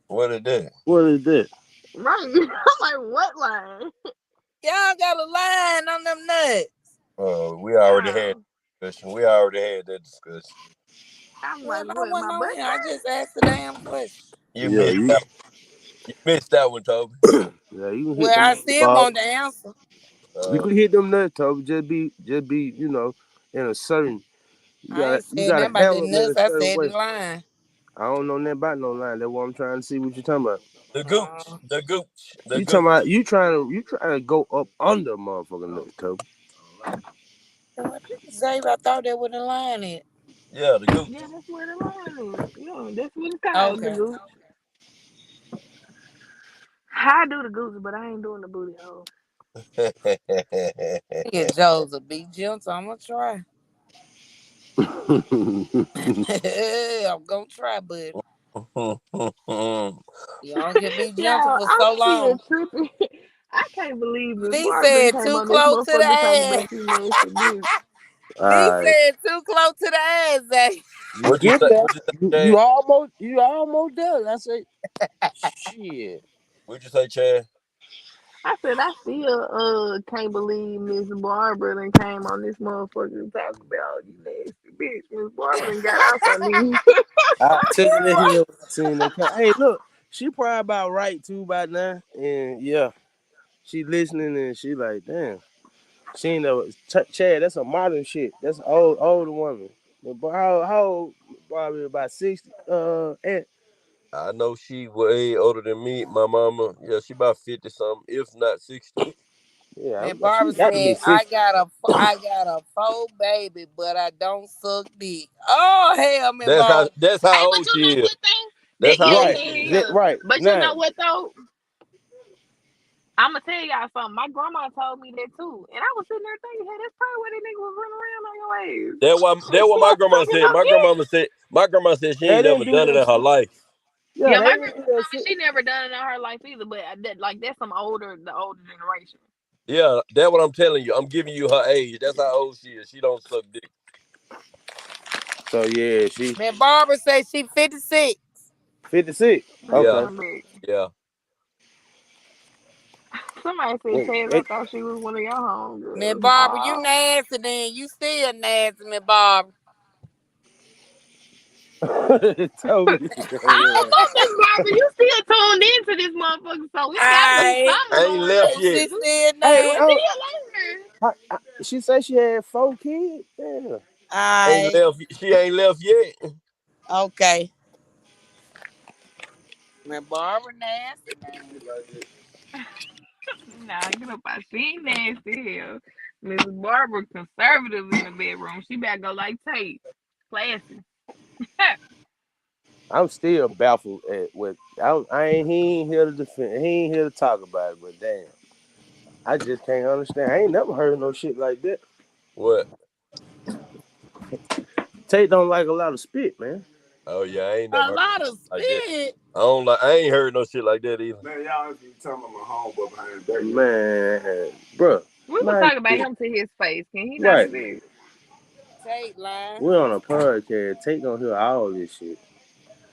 What is that? What is that? Right. I'm like, what line? Y'all got a line on them nuts. We already had Oh. discussion. We already had that discussion. I'm Well, like, I what, wasn't my on butt here. I crack? just asked the damn question. You Yeah, missed that. You missed that one, Toby. yeah, you can hit Well, them I nuts, still Bob. want the answer. You can hit them nuts, Toby. Just be, in a certain. I ain't You said gotta nothing about handle the them in a nuts. I certain said the way. line. I don't know nothing about no line. That's what I'm trying to see what you talking about. The gooch, Uh, the gooch, the You gooch. talking about you trying to go up under motherfucking nuts, Toby. Xavier, I thought that was the line it. Yeah, the gooch. Yeah, that's where the line is. Yeah, that's what it's called, the Okay. gooch. I do the gooch, but I ain't doing the booty hole. Yeah, Joseph, be gentle. I'm gonna try. I'm gonna try, but y'all can be gentle Yeah, for I'm so still long. tripping. I can't believe Miss V Barbara said came too on this close to the motherfucker talking ass. about you nasty bitch. V Alright. said too close to the ass, Zay. You What you get say? there. What you say, You Chad? almost there. I say shit. What you say, Chad? I said I still can't believe Miss Barbara done came on this motherfucker talking about you nasty bitch. Miss Barbara done got out on these. I took it in here when I seen that. Hey, look, she probably about right too by now, and yeah, she listening and she like, damn. She ain't know Chad. That's a modern shit. That's an older woman. But how old? Probably about 60. And I know she way older than me. My mama, yeah, she about 50 something, if not 60. yeah, Man, she Barbara got to be said, I 60. got a full baby, but I don't suck dick. Oh hell, man, That's how Barbara. that's Hey, how but old you she know is. what though? That's how old Right, she is. right. But you Now, know what though? I'ma tell y'all something. My grandma told me that too, and I was sitting there thinking, hey, that's probably why that nigga was running around on your ass. That what my grandma Motherfucking said. no kidding. My grandma said she they ain't never didn't do done it that in her shit. life. Yeah, Yeah, they my didn't grandma do told that me shit. she never done it in her life either, but that's the older generation. Yeah, that's what I'm telling you. I'm giving you her age. That's how old she is. She don't suck dick. So yeah, she Man, Barbara said she 56. 56. That's Yeah, Okay. not big. yeah. Somebody said, It, Chaz, I it, thought she was one of your Man, homegirls. Barbara, you Oh. nasty then. You still nasty, man, Barbara. Toby. I don't know, Miss Barbara. You still tuned into this motherfucker, so we gotta be I something I ain't going left on. yet. she still Hey, there. See you later. she said she had 4 kids. Yeah. Ain't I left. She ain't left yet. okay. Miss Barbara nasty man. Nah, get up. I see nasty hell. Miss Barbara conservative in the bedroom. She better go like Tate. Classy. I'm still baffled at what I ain't. He ain't here to defend. He ain't here to talk about it. But damn, I just can't understand. I ain't never heard no shit like that. What? Tate don't like a lot of spit, man. Oh yeah, I ain't A never heard lot of like that. spit. I don't like. I ain't heard no shit like that either. Man, y'all be talking about my homeboy behind the back. Man, bruh, We can man, talk about him to his face. Can he not right. see it? Tate line. We on a podcast. Tate gonna hear all this shit.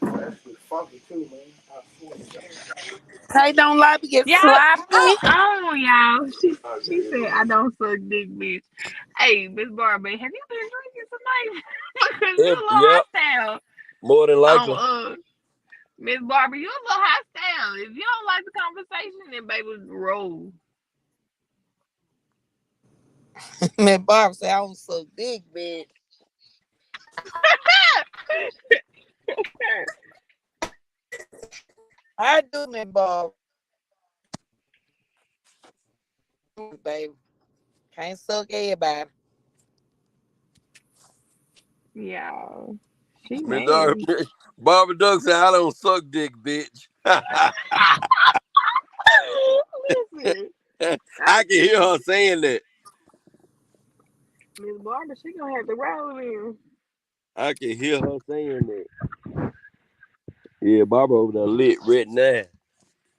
Actually, funky too, man. Tate don't like to get Y'all, sloppy. hold on, y'all. She said I don't suck dick, bitch. Hey, Miss Barbie, have you been drinking tonight? Because you a little Yeah, hostile. more than likely. Miss Barbie, you a little hostile. If you don't like the conversation, then baby, roll. Miss Barbara say I don't suck dick, bitch. I do, Miss Barbara. Baby. Can't suck everybody. Yeah, she Miss mad. Barbara Duck said, "I don't suck dick, bitch." Listen, I can hear her saying that. Miss Barbara, she gonna have to roll in. I can hear her saying that. Yeah, Barbara over there lit right now.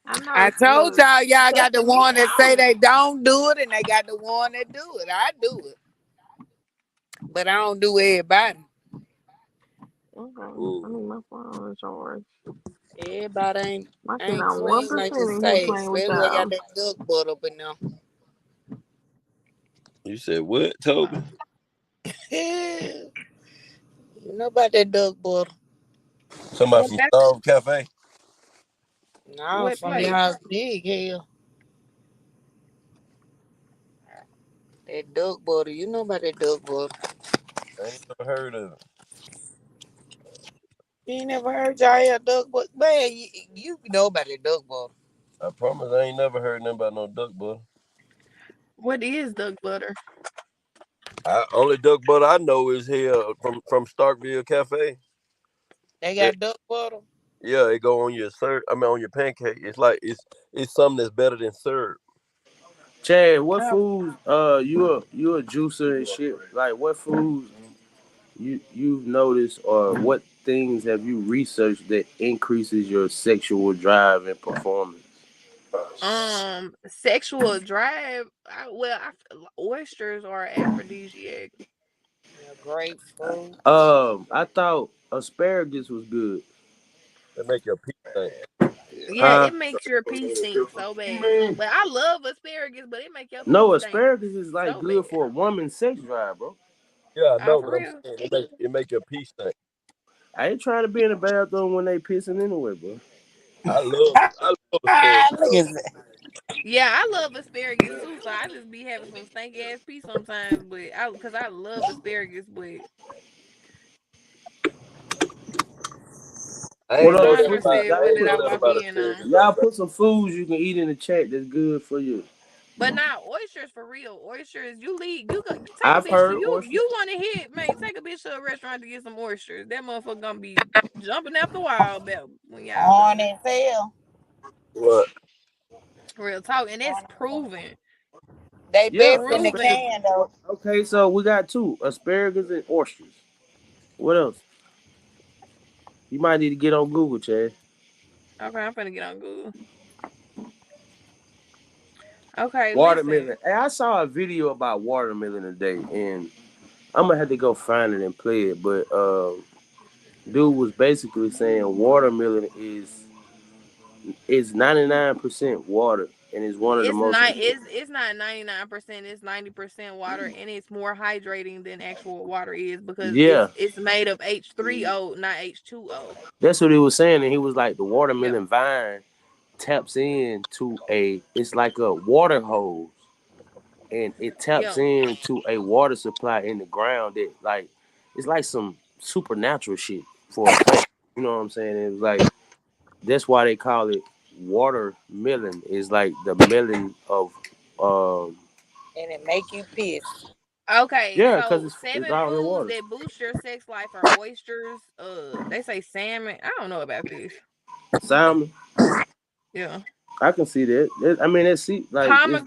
I know I it's a told little y'all got the cussing me one that say out. they don't do it, and they got the one that do it. I do it, but I don't do everybody. Okay, I Mm. need my phone charge. Everybody My shit ain't on one clean like percent the in here say. playing with Especially they got y'all. that duck butt up in You said what, Toby? there. You know about that duck butter? Somebody What from that? Starve Cafe? No, What from place? y'all big hell. That duck butter. You know about that duck butter? I ain't never heard of it. You ain't never heard y'all have duck butter? Man, you know about that duck butter. I promise I ain't never heard nothing about no duck butter. What is duck butter? Only duck butter I know is here from Starkville Cafe. They That got duck butter. yeah, it go on your on your pancake. It's like it's something that's better than syrup. Chad, what Oh, foods? You a juicer and shit. Like what foods you've noticed, or what things have you researched that increases your sexual drive and performance? Sexual drive. Oysters are aphrodisiac. yeah, grapefruit. I thought asparagus was good. They make your pee stink. Yeah, Huh? it makes your pee stink so bad. But I love asparagus, but it make your pee No, stink asparagus is like so good bad. for a woman's sex drive, bro. Yeah, I Oh, know, for but I'm real? saying it make your pee stink. I ain't trying to be in the bathroom when they pissing anyway, bro. I love Ah, asparagus look though. at that. Yeah, I love asparagus too. So I just be having some stank ass pee sometimes, because I love asparagus, but I What ain't know up, that Garner Switchy? about said, I "What ain't did Y'all I know that walk about in asparagus on?" though, y'all bro. put some foods you can eat in the chat that's good for you. But now oysters for real. Oysters, you take a I've bitch to heard you oysters. you want to hit man. Take a bitch to a restaurant to get some oysters. That motherfucker gonna be jumping out the wall about when y'all On done. and sale. What? Real talk, and it's On and sale. proven. They Yeah, best in the asparagus. Proven. can though. Okay, so we got two asparagus and oysters. What else? You might need to get on Google, Chad. Okay, I'm finna get on Google. Okay, Watermelon. listen. Hey, I saw a video about watermelon today, and I'm gonna have to go find it and play it. But dude was basically saying watermelon is 99% water and it's one of the It's most. not. It's not 99%. It's 90% water, and it's more hydrating than actual water is because Yeah, it's made of H3O, not H2O. that's what he was saying, and he was like the Yeah. watermelon vine taps into a. It's like a water hose, and it taps Yeah. into a water supply in the ground that like it's like some supernatural shit for a plant. You know what I'm saying? It was like that's why they call it watermelon. It's like the melon of um And it make you piss. Okay, yeah, because so it's seven all in foods water. that boost your sex life are oysters. They say salmon. I don't know about this. Salmon, Yeah. I can see that. I mean, it's like it's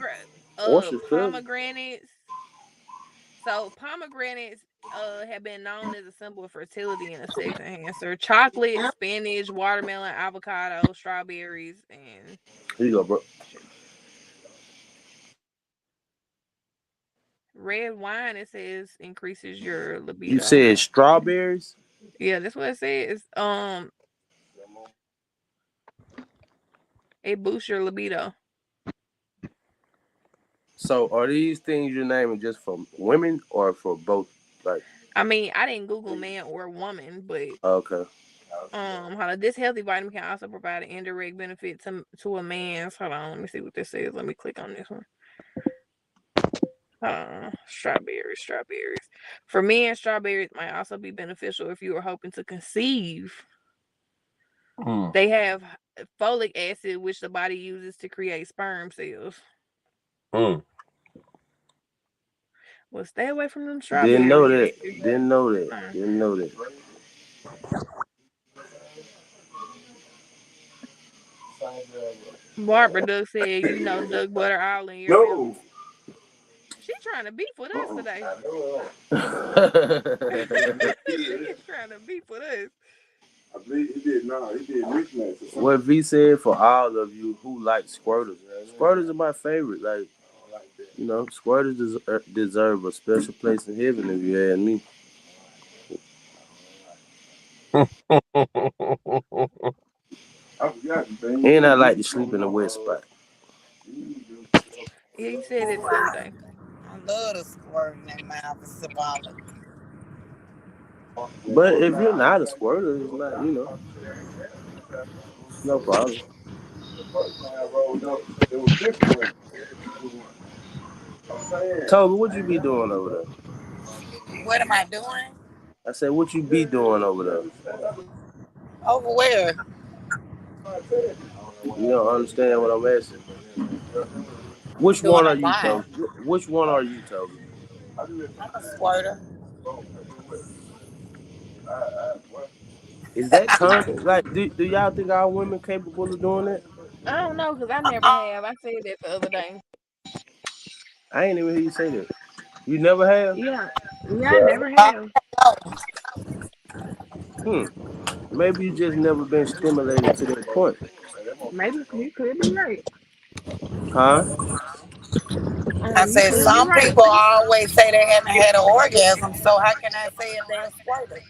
oysters could. Pomegranates. So pomegranates have been known as a symbol of fertility and a sex enhancer. Chocolate, spinach, watermelon, avocado, strawberries, and Here you go, bro. red wine. It says increases your You libido. said strawberries. Yeah, that's what it says. It boosts your libido. So are these things you're naming just for women or for both? Like, I mean, I didn't Google man or woman, but okay. hold on. This healthy vitamin can also provide an indirect benefit to a man's. Hold on, let me see what this says. Let me click on this one. Strawberries. For men, strawberries might also be beneficial if you are hoping to conceive. They have folic acid, which the body uses to create sperm cells. Well, stay away from them Didn't know strawberries. that. Didn't know that. Didn't know that. Barbara Duck said, "You know, duck butter all in your milk." No. She trying to beef with us today. She's trying to beef with us. I believe he did. No, he did mismatch. What V said for all of you who like squirters. Squirters are my favorite. Like, you know, squirters deserve a special place in heaven if you ask me. And I like to sleep in a wet spot. Yeah, you said it the other day. I love the squirt in that mouth. It's symbolic. But if you're not a squirter, it's not, no problem. Toby, what you be doing over there? What am I doing? I said, what you be doing over there? Over where? You don't understand what I'm asking. Which Doing one a are you, lot. Toby? Which one are you, Toby? I'm a squirter. Is that common? Like, do y'all think our women capable of doing that? I don't know because I never have. I said that the other day. I ain't even hear you say that. You never have? Yeah, yeah, I never Uh, have. oh, Hmm. Maybe you just never been stimulated to that point. Maybe you could be right. Huh? I You said could be some right. people always say they haven't had an orgasm, so how can I say if they're a squirter?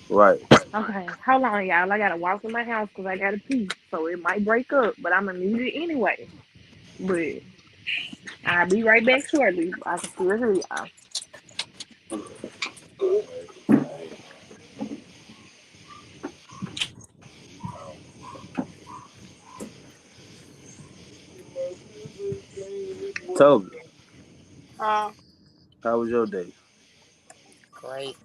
Right. Okay, hold on, y'all. I gotta walk in my house because I gotta pee, so it might break up, but I'm gonna need it anyway. But I'll be right back shortly. I can still hear y'all. Toby, Huh? how was your day? Great.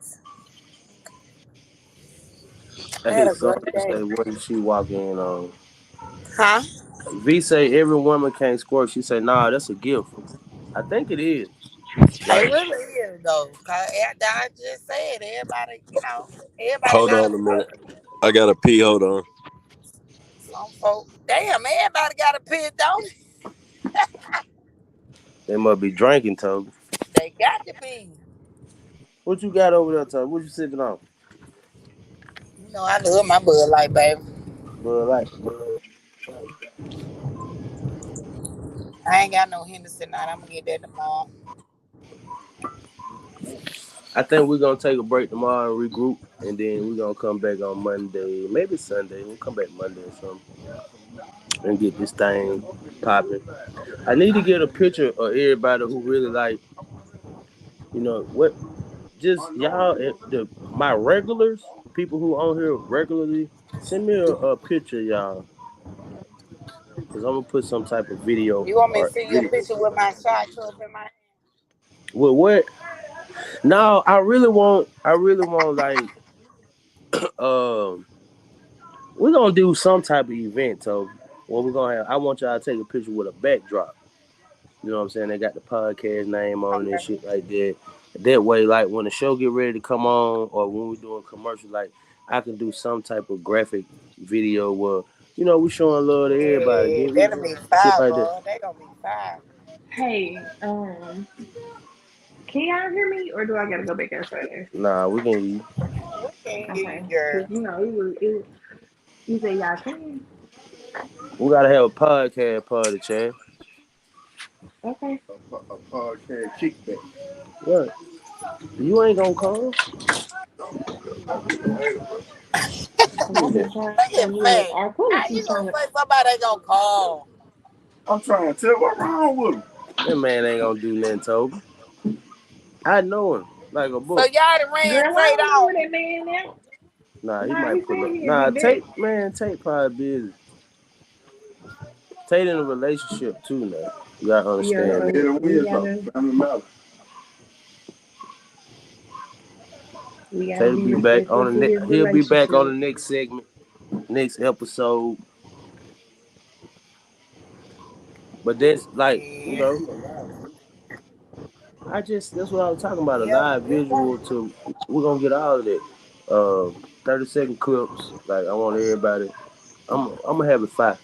I had Hey, a some great day. say, what did she walk in on? Huh? V say every woman can't squirt. She say, nah, that's a gift. I think it is. It Like, really is though. 'Cause after I just said everybody, everybody Hold got a on a minute. squirt. I gotta pee. Hold on. Some folks, damn, everybody got a pit, don't they? they must be drinking, Toby. They got to be. What you got over there, Toby? What you sipping on? I love my Bud Light, baby. Bud Light. I ain't got no Henderson tonight. I'm gonna get that tomorrow. I think we're gonna take a break tomorrow and regroup, and then we're gonna come back on Monday, maybe Sunday. We'll come back Monday or something. and get this thing popping. I need to get a picture of everybody who really like, what, just y'all, my regulars, people who on here regularly. Send me a picture, y'all, cause I'm gonna put some type of video You want me to or see your video. picture with my shot cup in my hand? With what? No, I really want like, um, we're gonna do some type of event, so what we're gonna have, I want y'all to take a picture with a backdrop. You know what I'm saying? They got the podcast name on it and Okay. shit like that. That way, like when the show get ready to come on, or when we're doing commercials, like I can do some type of graphic video where we showing love to everybody, Yeah, give that'll be shit fire, like that. bro. They gonna be fire. Hey, can y'all hear me, or do I gotta go back outside? Nah, we can eat. We can't hear you, Okay, girl. because it was. You say y'all can. We gotta have a podcast party, Chad. Okay. A podcast kickback. What? You ain't gonna come? Cause I've been trying Look to at do it. Fat. Our Quilla How you keep gonna trying to. say somebody ain't gonna call? I'm trying to tell what wrong with him. That man ain't gonna do nothing, Toby. I know him like a So book. y'all done ran Girl, I Tate don't know off. where that man now. Nah, he Nah, he might pull said up. he'd Nah, be back. Tate probably busy. Tate in a relationship too now. You gotta Yeah, understand Hit that. so and we win something. gotta Family matter. we gotta Tate be be back on respectful the to his he'll be back on the relationship. next segment, next episode. But that's like, Yeah. that's what I was talking about. A Yep. live It won't. visual to we're gonna get all of that. 30-second clips. Like I want everybody. I'm gonna have it fire.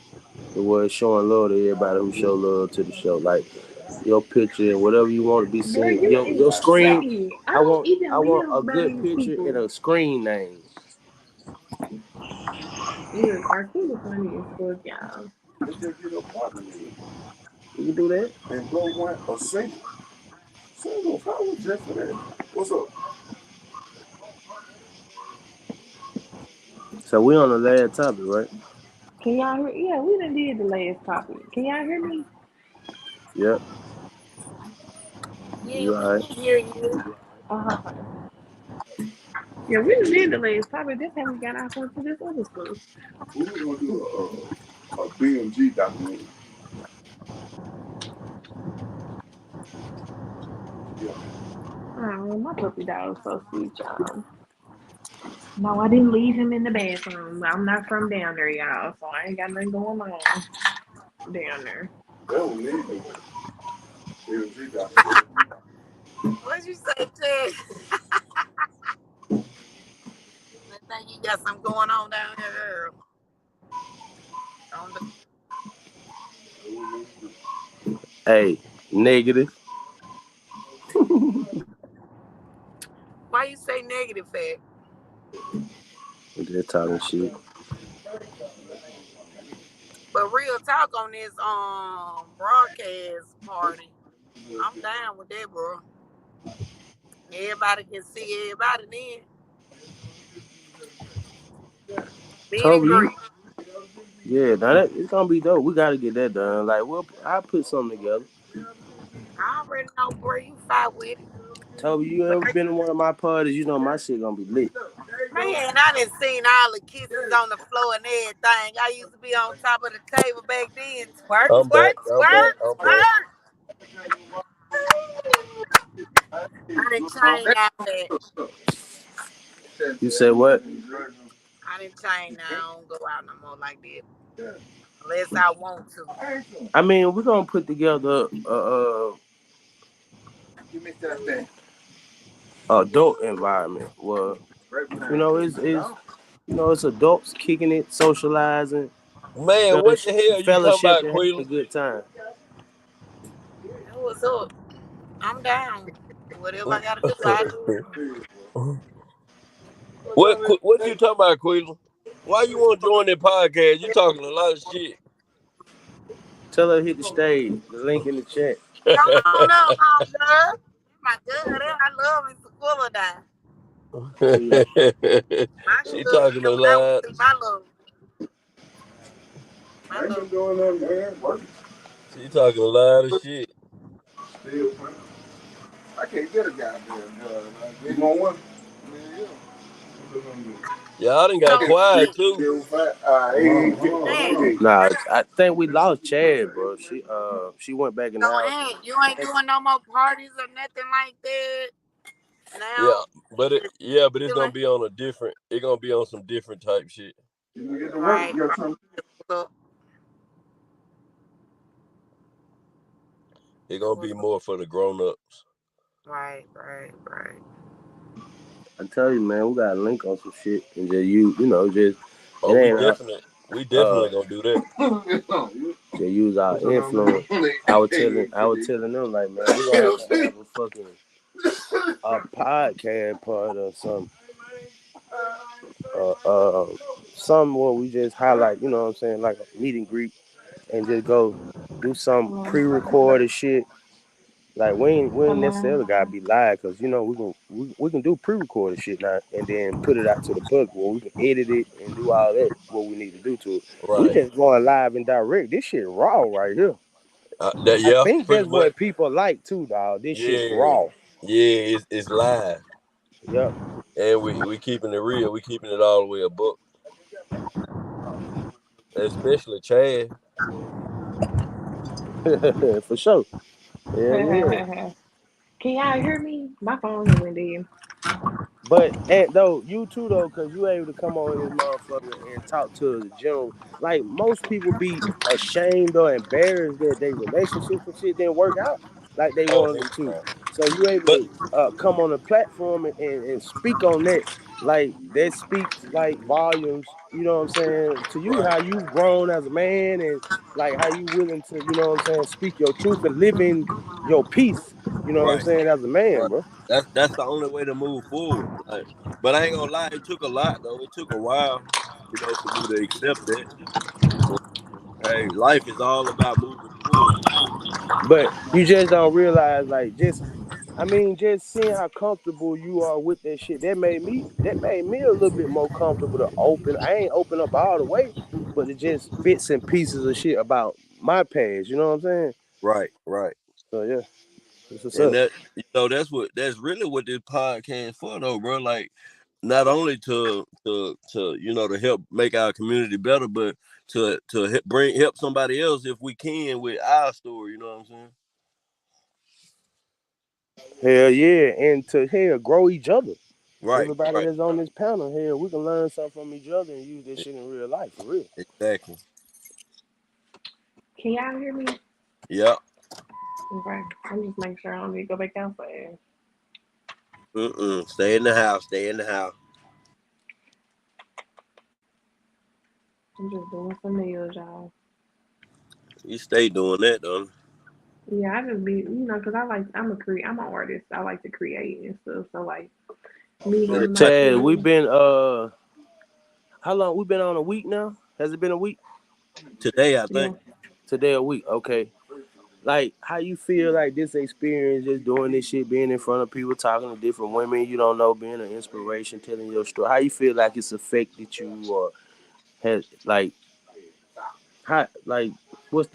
The word showing love to everybody who show love to the show. Like your picture and whatever you want to be Girl, seen. you Your screen. exactly. I I don't want I even want live a by good these picture and people. a screen name. Look, our kid is funny as fuck, y'all. They just get a partner in You can do that. and go one a single. Single. How was just for that? What's up? So we on the last topic, right? Can y'all hear? Yeah, we done did the last topic. Can y'all hear me? Yep. Yeah, You we alright? can hear you. Okay. Yeah, we done did the last topic. That's how we got off onto this other stuff. We were gonna do a BMG documentary. Yeah. Oh, my puppy dog is so sweet, y'all. No, I didn't leave him in the bathroom. I'm not from down there, y'all, so I ain't got nothing going on down there. They don't need no BMG documentary. What'd you say, Chad? I think you got something going on down here, girl. On the, Hey, negative. why you say negative, Fat? We just talking shit. But real talk on this broadcast party, I'm down with that, bro. Everybody can see everybody then. Meet and Toby, greet. yeah, now it's gonna be dope. We gotta get that done. Like, I'll put something together. I already know, bro. You fight with it. Toby, you But ever been to one of my parties? You know my shit gonna be lit. man, I done seen all the kisses on the floor and everything. I used to be on top of the table back then. Twerk, I'm back. twerk, I'm back. twerk, I'm back. twerk. I didn't change now, Fat. You said what? I didn't change now. I don't go out no more like that. Unless I want to. I mean, we're gonna put together a adult environment where it's adults kicking it, socializing, Man, what the hell you talking fellowship, about, and having a Quayla? good time. That was up. I'm down. Whatever I gotta do, I do. What you talking about, Quayla? Why you want to join that podcast? You talking a lot of shit. Tell her to hit the stage. The link in the chat. Come on up, home girl. My girl, I love me some Quilla down. My She girl, talking a that would lot. be my love. I ain't been doing nothing, man. Working. She talking a lot of shit. Still playing. I can't get a goddamn gun. You want one? Yeah. Y'all done got So, quiet hey, too. hey, Nah, I think we lost Chad, bro. She went back in the so house. you ain't doing no more parties or nothing like that Yeah, now. but Just it's gonna chilling. be on a different. It gonna be on some different type shit. You get to work, Right, you got right. something. So, It gonna be more for the grown ups. right, right, right. I tell you, man, we got a link on some shit and just just it Oh, ain't we uh definitely gonna do that. just use our influence. I was telling them like, man, we gonna have to have a fucking a podcast part or something. Uh, uh, some where we just highlight, you know what I'm saying, like a meet and greet, and just go do some pre-recorded shit. Like we ain't necessarily gotta be live, cause we can do pre-recorded shit now and then put it out to the public where we can edit it and do all that what we need to do to it. We Right. just going live and direct. This shit raw right here. That I yeah, think pretty that's much. what people like too, dog. This shit Yeah, raw. yeah. It's live, Yep. and we keeping it real. We keeping it all the way above, especially Chad. For sure. Yeah, yeah. Can y'all hear me? My phone is went dead. But and though you too though, cause you able to come on this motherfucker and talk to the general. Like most people be ashamed or embarrassed that their relationships and shit didn't work out like they Oh wanted hell them to. no. So you able But to come on the platform and speak on that. Like that speaks like volumes. You know what I'm saying to you right, how you've grown as a man and like how you willing to what I'm saying speak your truth and live in your peace. You know what I'm right, saying as a man, right. bro. That's the only way to move forward. Like, but I ain't gonna lie, it took a lot though. It took a while, for me to accept that. But hey, life is all about moving forward. But you just don't realize, like, just seeing how comfortable you are with that shit. That made me a little bit more comfortable to open. I ain't open up all the way, but it just bits and pieces of shit about my past. You know what I'm saying? Right, right. So yeah, that's what's And up. that's really what this podcast for though, bro. Like not only to to help make our community better, but to help somebody else if we can with our story, you know what I'm saying? Hell yeah, and to grow each other. Right, Everybody right. that's on this panel here, we can learn something from each other and use this shit in real life for real. Exactly. Can y'all hear me? Yeah. Okay. I'm just making sure I don't need to go back outside. Stay in the house. Stay in the house. I'm just doing some nails, y'all. You stay doing that, though. Yeah, I just be, cause I'm an artist. I like to create and stuff. So like me And having it my take Chad, we've studio, been how long we been on a week now? Has it been a week? today, I yeah. think. Today a week, okay. Like how you feel like this experience just doing this shit, being in front of people, talking to different women you don't know, being an inspiration, telling your story. How you feel like it's affected you or has like how like what's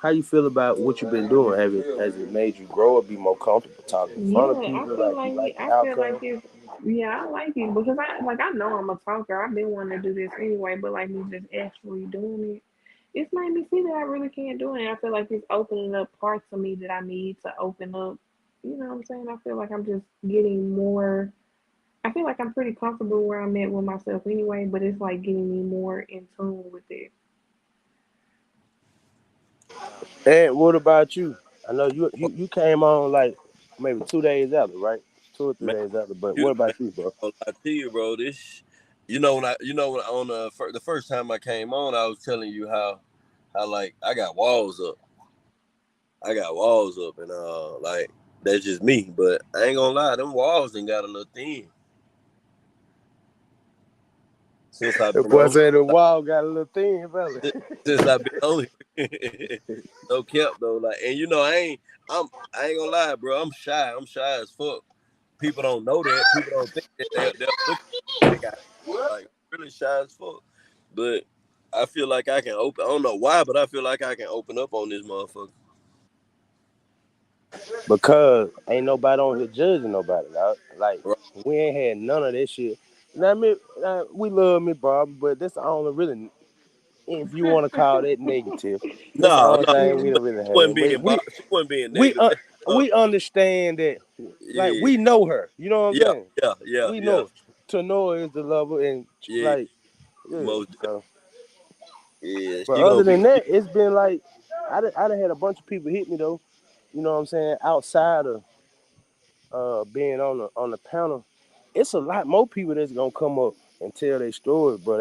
how you feel about what you've been doing? Have it has it made you grow or be more comfortable talking in front of Yeah, I people? feel Like you like like the I feel like outcome? this. Yeah, I like it because I know I'm a talker. I've been wanting to do this anyway, but like me just actually doing it, it's made me see that I really can't do it. And I feel like it's opening up parts of me that I need to open up. You know what I'm saying? I feel like I'm just getting more. I feel like I'm pretty comfortable where I'm at with myself anyway, but it's like getting me more in tune with it. And what about you? I know you came on like maybe 2 days after, right? 2 or 3 days after. But what Man, about you, bro? I tell you, bro, this, when on the first time I came on, I was telling you how like I got walls up. I got walls up, and like that's just me. But I ain't gonna lie, them walls done got a little thin since I've The been boy on. said the wall got a little thin, fella. Since I've been on here. No cap though, like, and I ain't gonna lie, bro. I'm shy. I'm shy as fuck. People don't know that. People don't think that they'll look at me, they got like really shy as fuck. But I feel like I can open. I don't know why, but I feel like I can open up on this motherfucker. Because ain't nobody on here judging nobody, dog. Like Right. we ain't had none of that shit. Now, we love me, Bob, but that's the only really, if you want to call that negative, that's the No, only no, thing Yeah. we don't really she wasn't have. But being she wasn't being we uh, negative. we understand that, like Yeah, we know her. You know what I'm yeah, saying? yeah, yeah, We yeah, know her. To know her is the lover, and yeah. like yeah. Most So, yeah, but she gonna other be. than that, it's been like I done had a bunch of people hit me though. You know what I'm saying? Outside of being on the panel, it's a lot more people that's gonna come up and tell their story, but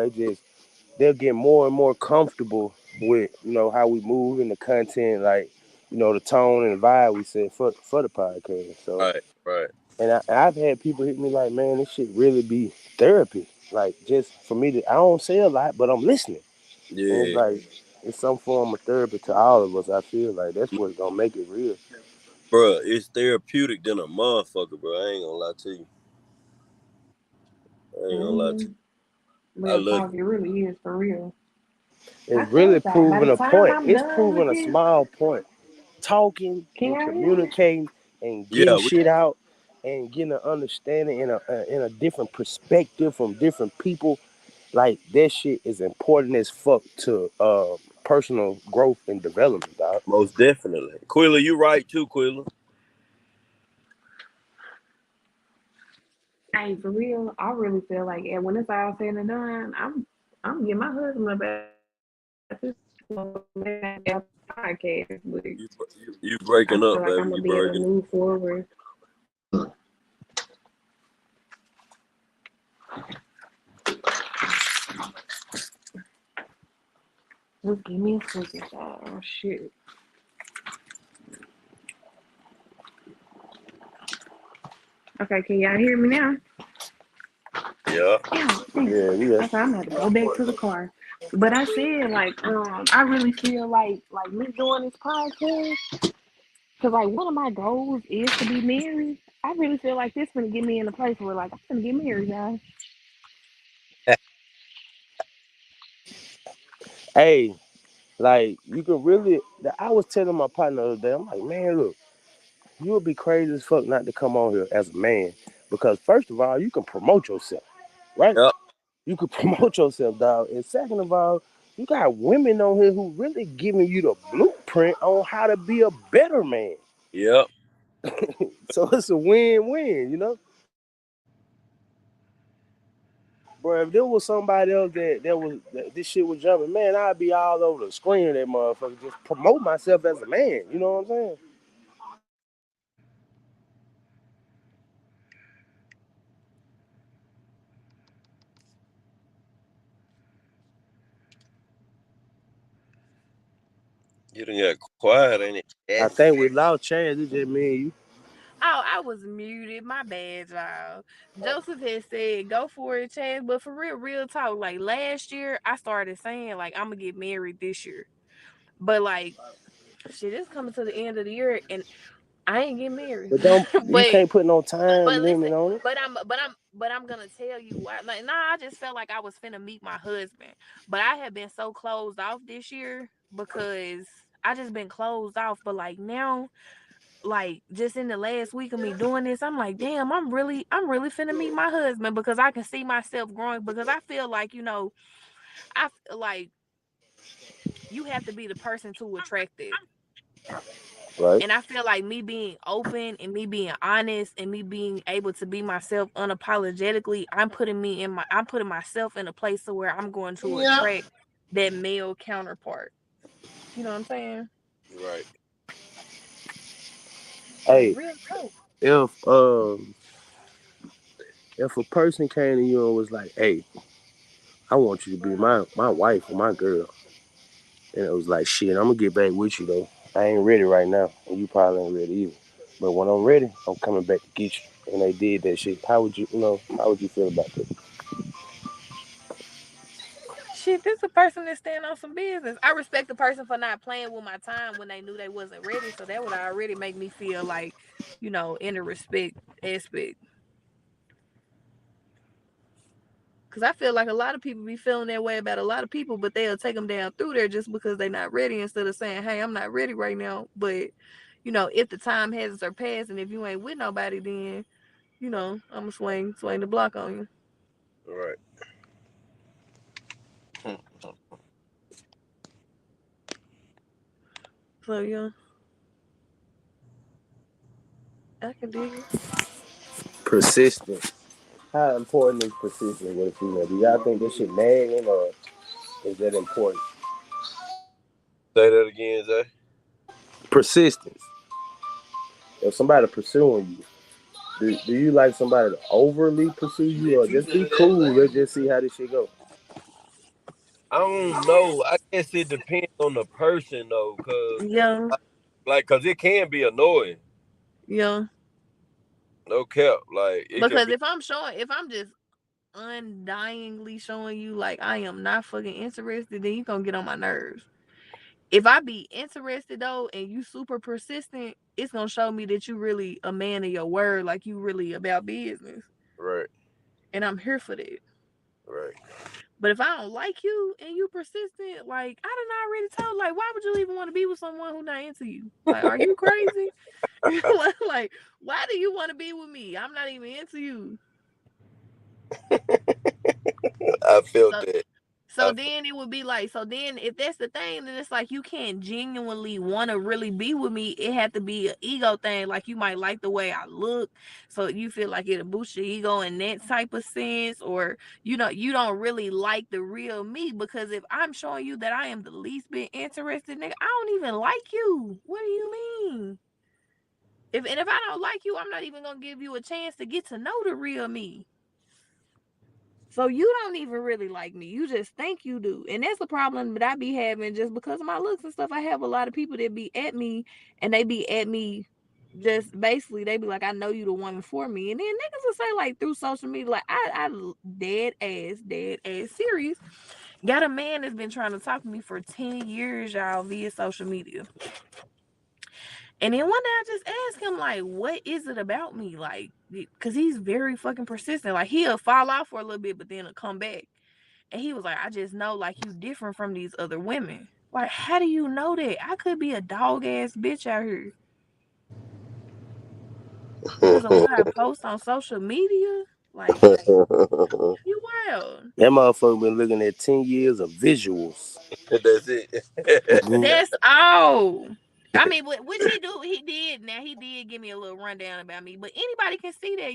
they'll get more and more comfortable with how we move and the content, like the tone and the vibe we said for the podcast. So, Right, right. and I've had people hit me like, man, this shit really be therapy. Like just for me to, I don't say a lot, but I'm listening, and it's Yeah, like it's some form of therapy to all of us. I feel like that's what's gonna make it real. bro, it's therapeutic than a motherfucker, bro. I ain't gonna lie to you. I ain't gonna lie to Mm-hmm. you. I Real love talk, it really is for real. I It's really told y'all, by proving the a time point. I'm It's done with proving a this, small point. Talking can and y'all hear me? communicating and it. Yeah, getting shit out and getting an understanding in a different perspective from different people, like that shit is important as fuck to personal growth and development, dog. most definitely. Quilla, you right too, Quilla. Hey, for real, I really feel like, and when it's all said and done, I'm getting my husband up at this podcast, but You I breaking feel up, like I'm baby. gonna You be able to breaking. move forward. Just give me a second, y'all. Oh shit. Okay, can y'all hear me now? Yeah. Yeah, thanks. Yeah, yeah. Okay, I'm gonna have to go back to the car. But I said, like, I really feel like me doing this podcast, cause like one of my goals is to be married. I really feel like this gonna get me in a place where like I'm gonna get married, guys. Hey, like you can really. I was telling my partner the other day, I'm like, man, look, you would be crazy as fuck not to come on here as a man, because first of all, you can promote yourself, right? Yep. You could promote yourself, dog. And second of all, you got women on here who really giving you the blueprint on how to be a better man. Yep. So it's a win-win. Bro, if there was somebody else that this shit was jumping, man, I'd be all over the screen of that motherfucker. Just promote myself as a man. You know what I'm saying? You done got quiet, ain't it? I Yes. think we lost Chaz. It's just me and you. Oh, I was muted. My bad, y'all. Joseph had said, go for it, Chad. But for real, real talk, like last year, I started saying, like, I'm going to get married this year. But, like, shit, it's coming to the end of the year, and I ain't getting married. But don't you but can't put no time but listen, limit on it. but I'm gonna tell you why. Like, nah, I just felt like I was finna meet my husband. But I have been so closed off this year because I just been closed off. But like now, like just in the last week of me doing this, I'm like, damn, I'm really finna meet my husband because I can see myself growing. Because I feel like, I feel like you have to be the person to attract it. Right. And I feel like me being open and me being honest and me being able to be myself unapologetically, I'm putting myself in a place to where I'm going to attract that male counterpart. You know what I'm saying? Right. Like Hey, real talk. if if a person came to you and was like, "Hey, I want you to be my wife or my girl," and it was like, "Shit, I'm gonna get back with you though. I ain't ready right now, and you probably ain't ready either. But when I'm ready, I'm coming back to get you." And they did that shit. How would How would you feel about that? Shit, this a person that stand on some business. I respect the person for not playing with my time when they knew they wasn't ready. So that would already make me feel like, in a respect aspect. Because I feel like a lot of people be feeling that way about a lot of people, but they'll take them down through there just because they're not ready instead of saying, hey, I'm not ready right now. But, if the time hasn't surpassed and if you ain't with nobody, then, I'm going to swing the block on you. Right. So, yeah, I can dig it. Persistent. How important is persistence with a female? Do y'all think this shit nagging or is that important? Say that again, Zay. Persistence. If somebody pursuing you, do you like somebody to overly pursue you or just be cool? Let's just see how this shit go. I don't know. I guess it depends on the person though, Yeah, cause it can be annoying. yeah. No cap. Like it can Because be if I'm just undyingly showing you like I am not fucking interested, then you gonna get on my nerves. If I be interested though and you super persistent, it's gonna show me that you really a man of your word, like you really about business. right, And I'm here for that. right. But if I don't like you and you persistent, like I done already told, like why would you even want to be with someone who not into you? Like, are you crazy? Like, why do you want to be with me? I'm not even into you. I felt So that. So I felt, then it would be like, so then if that's the thing, then it's like you can't genuinely want to really be with me. It had to be an ego thing. Like you might like the way I look, so you feel like it'll boost your ego in that type of sense, or you don't really like the real me because if I'm showing you that I am the least bit interested, nigga, I don't even like you. What do you mean? If I don't like you, I'm not even gonna give you a chance to get to know the real me. So you don't even really like me. You just think you do. And that's the problem that I be having just because of my looks and stuff. I have a lot of people that be at me and they be at me just basically they be like, I know you the woman for me. And then niggas will say like through social media, like I dead ass serious. Got a man that's been trying to talk to me for 10 years, y'all, via social media. And then one day I just asked him, like, what is it about me? Like, because he's very fucking persistent. Like, he'll fall off for a little bit, but then he'll come back. And he was like, I just know, like, you different from these other women. Like, how do you know that? I could be a dog ass bitch out here because of what I post on social media. Like, you wild. That motherfucker been looking at 10 years of visuals. that's it. That's all. I mean, which he do, he did. Now he did give me a little rundown about me, but anybody can see that.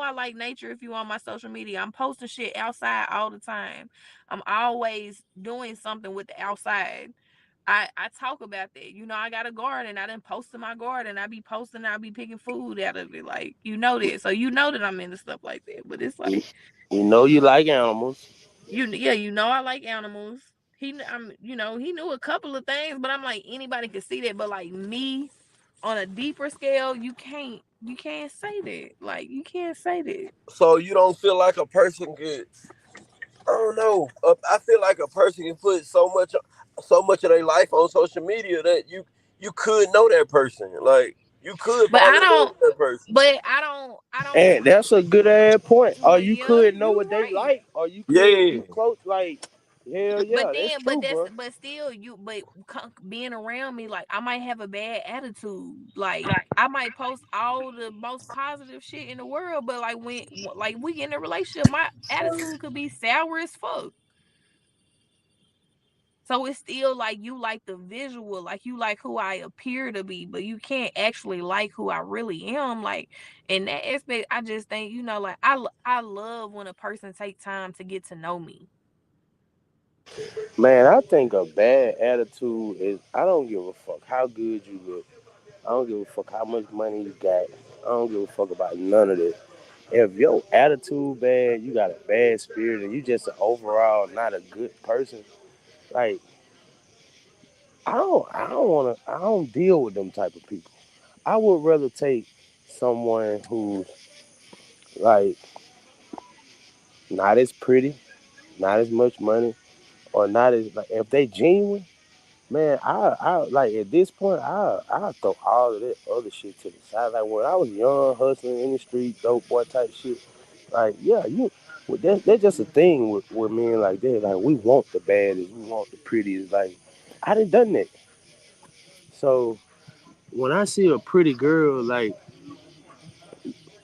I like nature. If you on my social media, I'm posting shit outside all the time. I'm always doing something with the outside. I talk about that. I got a garden. I done posted my garden. I be posting. I be picking food out of it. Like that. So that I'm into stuff like that. But it's You, like you know you like animals. yeah, I like animals. He knew a couple of things, but I'm like anybody could see that. But like me, on a deeper scale, you can't say that. Like you can't say that. So you don't feel like a person could. I don't know. I feel like a person can put so much of their life on social media that you could know that person. Like you could But fall I in love don't. with that person. But I don't And that's a good ass point. Or Well, you yeah, could know you what they right. like, or you could Yeah. be close. Like, hell But yeah, that's then, true, bro. but still, being around me, like I might have a bad attitude. Like I might post all the most positive shit in the world, but like when like we get in a relationship, my attitude could be sour as fuck. So it's still like you like the visual, like you like who I appear to be, but you can't actually like who I really am. Like in that aspect, I just think like I love when a person take time to get to know me. Man, I think a bad attitude is I don't give a fuck how good you look. I don't give a fuck how much money you got. I don't give a fuck about none of this. If your attitude bad, you got a bad spirit, and you just an overall not a good person, like I don't deal with them type of people. I would rather take someone who's like not as pretty, not as much money, or not as like if they genuine, man, I like at this point I throw all of that other shit to the side. Like when I was young, hustling in the street, dope boy type shit. Like yeah, That's just a thing with men like that. Like we want the baddest, we want the prettiest. Like I done that. So when I see a pretty girl, like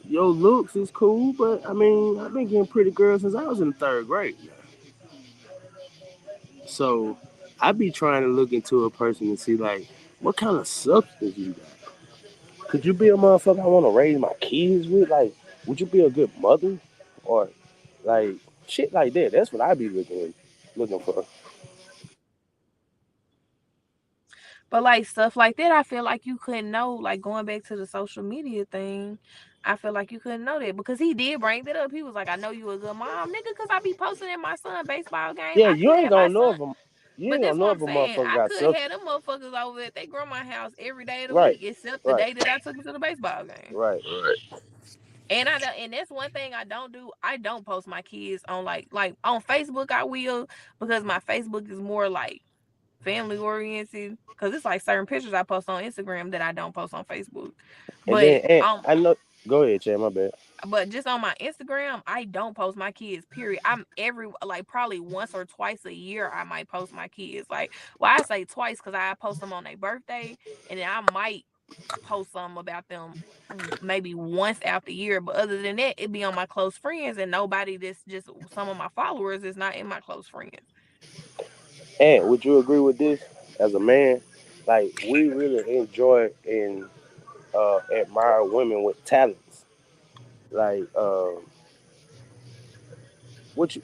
your looks is cool, but I mean I've been getting pretty girls since I was in the third grade. So I be trying to look into a person and see like what kind of substance you got. Could you be a motherfucker I want to raise my kids with? Like, would you be a good mother? Or like shit like that. That's what I be looking for. But like stuff like that, I feel like you couldn't know. Like going back to the social media thing, I feel like you couldn't know that because he did bring that up. He was like, "I know you a good mom, nigga, because I be posting in my son baseball game. Yeah, I you could ain't have my gonna know son." if a you But ain't gonna that's know what if I'm a saying. motherfucker I got could substance. have them motherfuckers over at their grandma's house every day of the Right, week, except the right, day that I took him to the baseball game. right. Right. And that's one thing I don't do. I don't post my kids on like on Facebook. I will because my Facebook is more like family oriented. Cause it's like certain pictures I post on Instagram that I don't post on Facebook. And But then and I know. Go ahead, Chad. My bad. just on my Instagram, I don't post my kids. Period. I'm every like probably once or twice a year I might post my kids. Like, well, I say twice because I post them on their birthday, and then I might post something about them maybe once out the year. But other than that, it be on my close friends, and nobody that's just some of my followers is not in my close friends. And would you agree with this as a man? Like we really enjoy and admire women with talents. Like, what you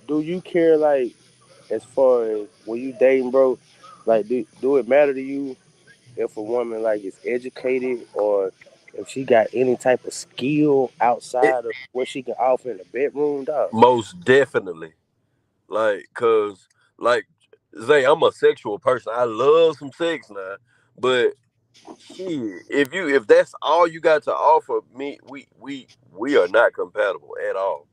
do you care like as far as when you dating, bro? Like, do it matter to you if a woman like is educated or if she got any type of skill It, outside of what she can offer in the bedroom, dog? most definitely. Like, cause like Zay, I'm a sexual person. I love some sex now. But shit, if that's all you got to offer me, we are not compatible at all.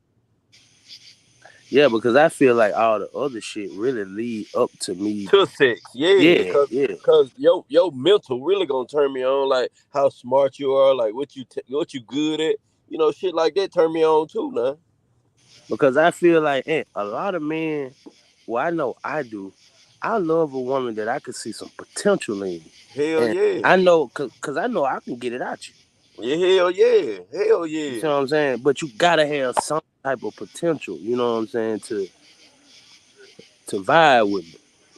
Yeah, because I feel like all the other shit really lead up to me. To sex, yeah, Yeah, cause yeah. cause your mental really gonna turn me on. Like how smart you are, like what you good at, shit like that turn me on too, now. Because I feel like a lot of men, well, I know I do. I love a woman that I could see some potential in, Hell and yeah, I know because I know I can get it out you. yeah, hell yeah, hell You yeah, see what I'm saying? But you gotta have some type of potential. You know what I'm saying to vibe with me.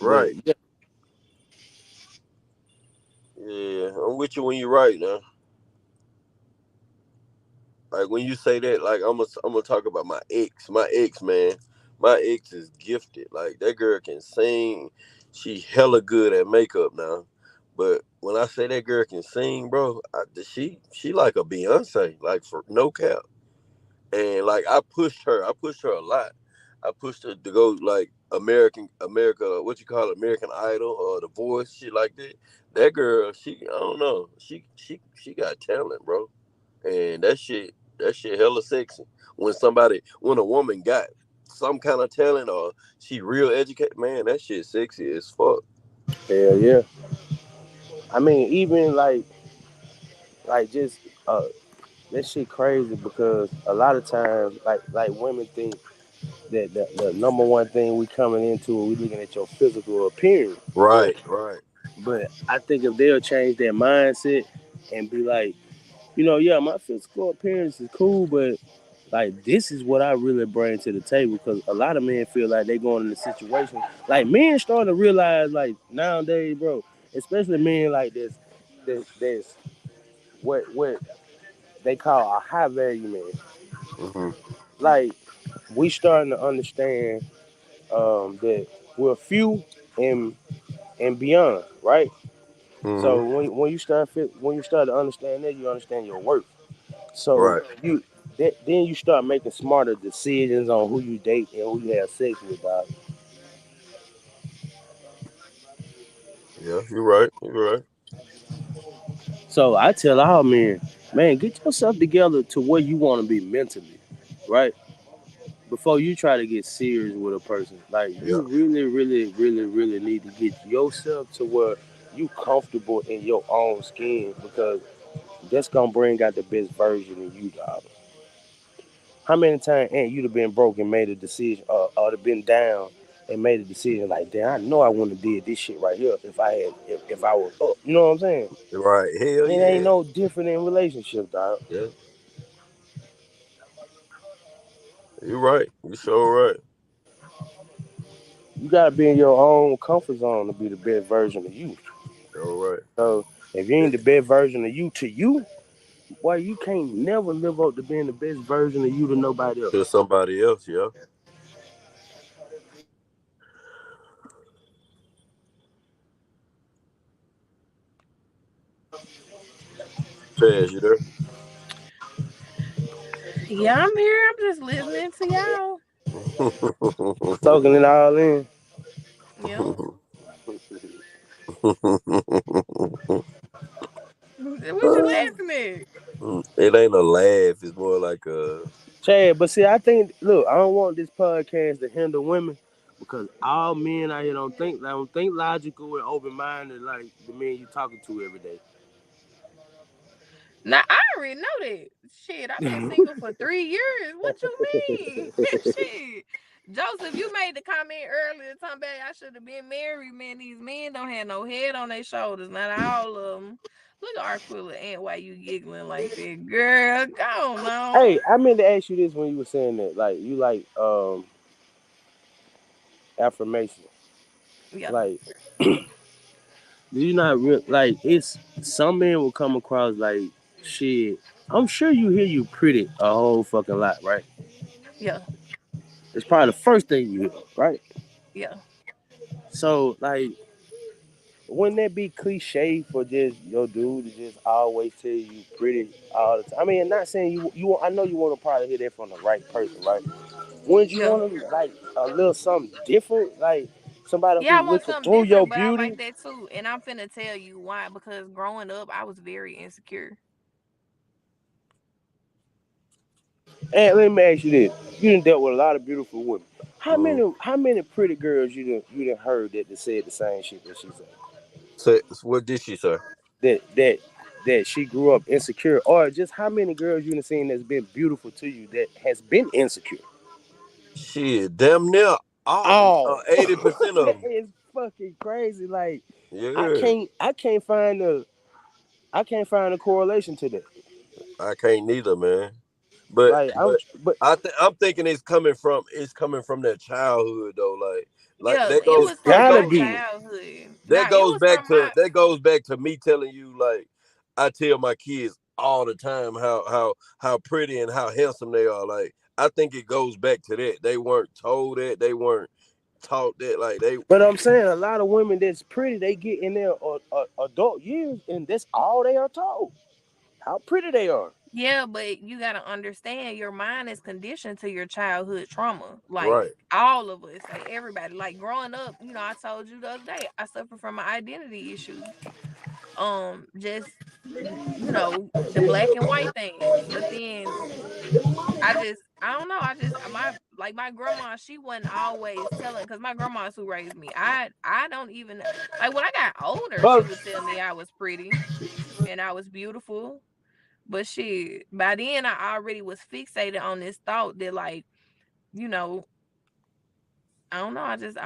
But right, yeah, yeah. I'm with you when you're right now. Like when you say that, like I'm gonna talk about my ex. My ex, man. My ex is gifted. Like that girl can sing. She hella good at makeup now. But when I say that girl can sing, bro, she like a Beyonce, like for no cap. And like I pushed her. I pushed her a lot. I pushed her to go like America, what you call it, American Idol or The Voice, shit like that. That girl, I don't know. She got talent, bro. And that shit hella sexy. When a woman got some kind of talent or she real educated, man, that shit sexy as fuck. hell yeah. I mean, even like just that shit crazy because a lot of times like women think that the number one thing we coming into we looking at your physical appearance. But Right, right. but I think if they'll change their mindset and be like, yeah, my physical appearance is cool, but like this is what I really bring to the table because a lot of men feel like they going in a situation like men starting to realize like nowadays, bro, especially men like this what they call a high value man. Hmm. Like we starting to understand that we're few and beyond, right? Hmm. So when you start to understand that, you understand your worth. So Right. then you start making smarter decisions on who you date and who you have sex with, dog. Yeah, you're right. You're right. So I tell all men, man, get yourself together to where you want to be mentally, right? Before you try to get serious with a person, like you Yeah. really, really, really, really need to get yourself to where you comfortable in your own skin because that's gonna bring out the best version of you, dog. How many times ain't you'd have been broke and made a decision, or have been down and made a decision like, damn, I know I wouldn't have did this shit right here if I was up. You know what I'm saying? Right. Hell It ain't yeah. no different in relationship, dog. Yeah. You're right. You sure right. You gotta be in your own comfort zone to be the best version of you. Sure right. So if you Yeah, ain't the best version of you to you, boy, you can't never live up to being the best version of you to nobody else. to somebody else, yeah. Chaz, you there? Yeah, I'm here. I'm just listening to y'all. Soaking it all in. Yeah. What you laughing at? It ain't a laugh. It's more like a Chad, but see, I think, look, I don't want this podcast to hinder women because all men out here don't think logical and open minded like the men you talking to every Now I already know that. Shit, I've been day. single for 3 years. What you mean? Shit. Joseph, you made the comment earlier talking about I should have been married, man. These men don't have no head on their shoulders. Not all of them. Look at Arquilla Aunt, why you giggling like that? Girl, go on now. Hey, I meant to ask you this when you were saying that, like you like affirmation, Yeah, like do you not like it's some men will come across like shit. I'm sure you hear you pretty a whole fucking lot, right? yeah, It's probably the first thing you hear, right? yeah. So like, wouldn't that be cliche for just your dude to just always tell you pretty all the time? I mean, not saying you. I know you want to probably hear that from the right person, right? Wouldn't you Yeah. want to like a little something different, like somebody Yeah, who I want looking something through your different, but I like beauty? that too. And I'm finna tell you why. Because growing up, I was very insecure. And let me ask you this: you done dealt with a lot of beautiful women. How mm. many how many pretty girls you done heard that they said the same shit that she said? So what did she say? That she grew up insecure, or just how many girls you done seen that's been beautiful to you that has been insecure? Shit, damn near all Oh, 80% of that them. is fucking crazy. Like I Yeah, can't I can't find a I can't find a correlation to that. I can't neither, man. But Like but but I'm thinking it's coming from their childhood though. Like Yeah, that it goes it's was that from gotta my goes be. childhood. that Now it goes was back from to my me telling you like I tell my kids all the time how pretty and how handsome they are. Like I think it goes back to that. They weren't told that. They weren't taught that. Like they But I'm saying a lot of women that's pretty, they get in their adult years, and that's all they are told. How pretty they are. yeah, but you gotta understand your mind is conditioned to your childhood trauma. Like right. all of us, like everybody. Like growing up, I told you the other day, I suffered from my identity issues. Just the black and white thing. But then I don't know. My grandma, she wasn't always telling because my grandma's who raised me. I don't even like when I got older, she But would tell me I was pretty and I was beautiful. But shit, by then I already was fixated on this thought that like, you know, I don't know, I just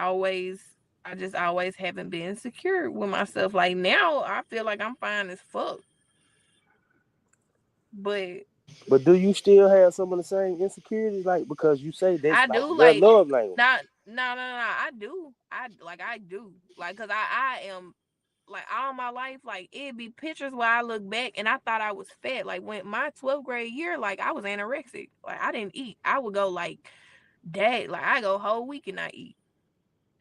always haven't been secure with myself. Like now I feel like I'm fine as fuck. But but do you still have some of the same insecurities? Like because you say that's I like do your like love language. not no no no no, I do. I do. Like cuz I am like all my life like it'd be pictures where I look back and I thought I was fat. Like when my 12th grade year like I was anorexic. Like I didn't eat. I would go like that like I go whole week and not eat.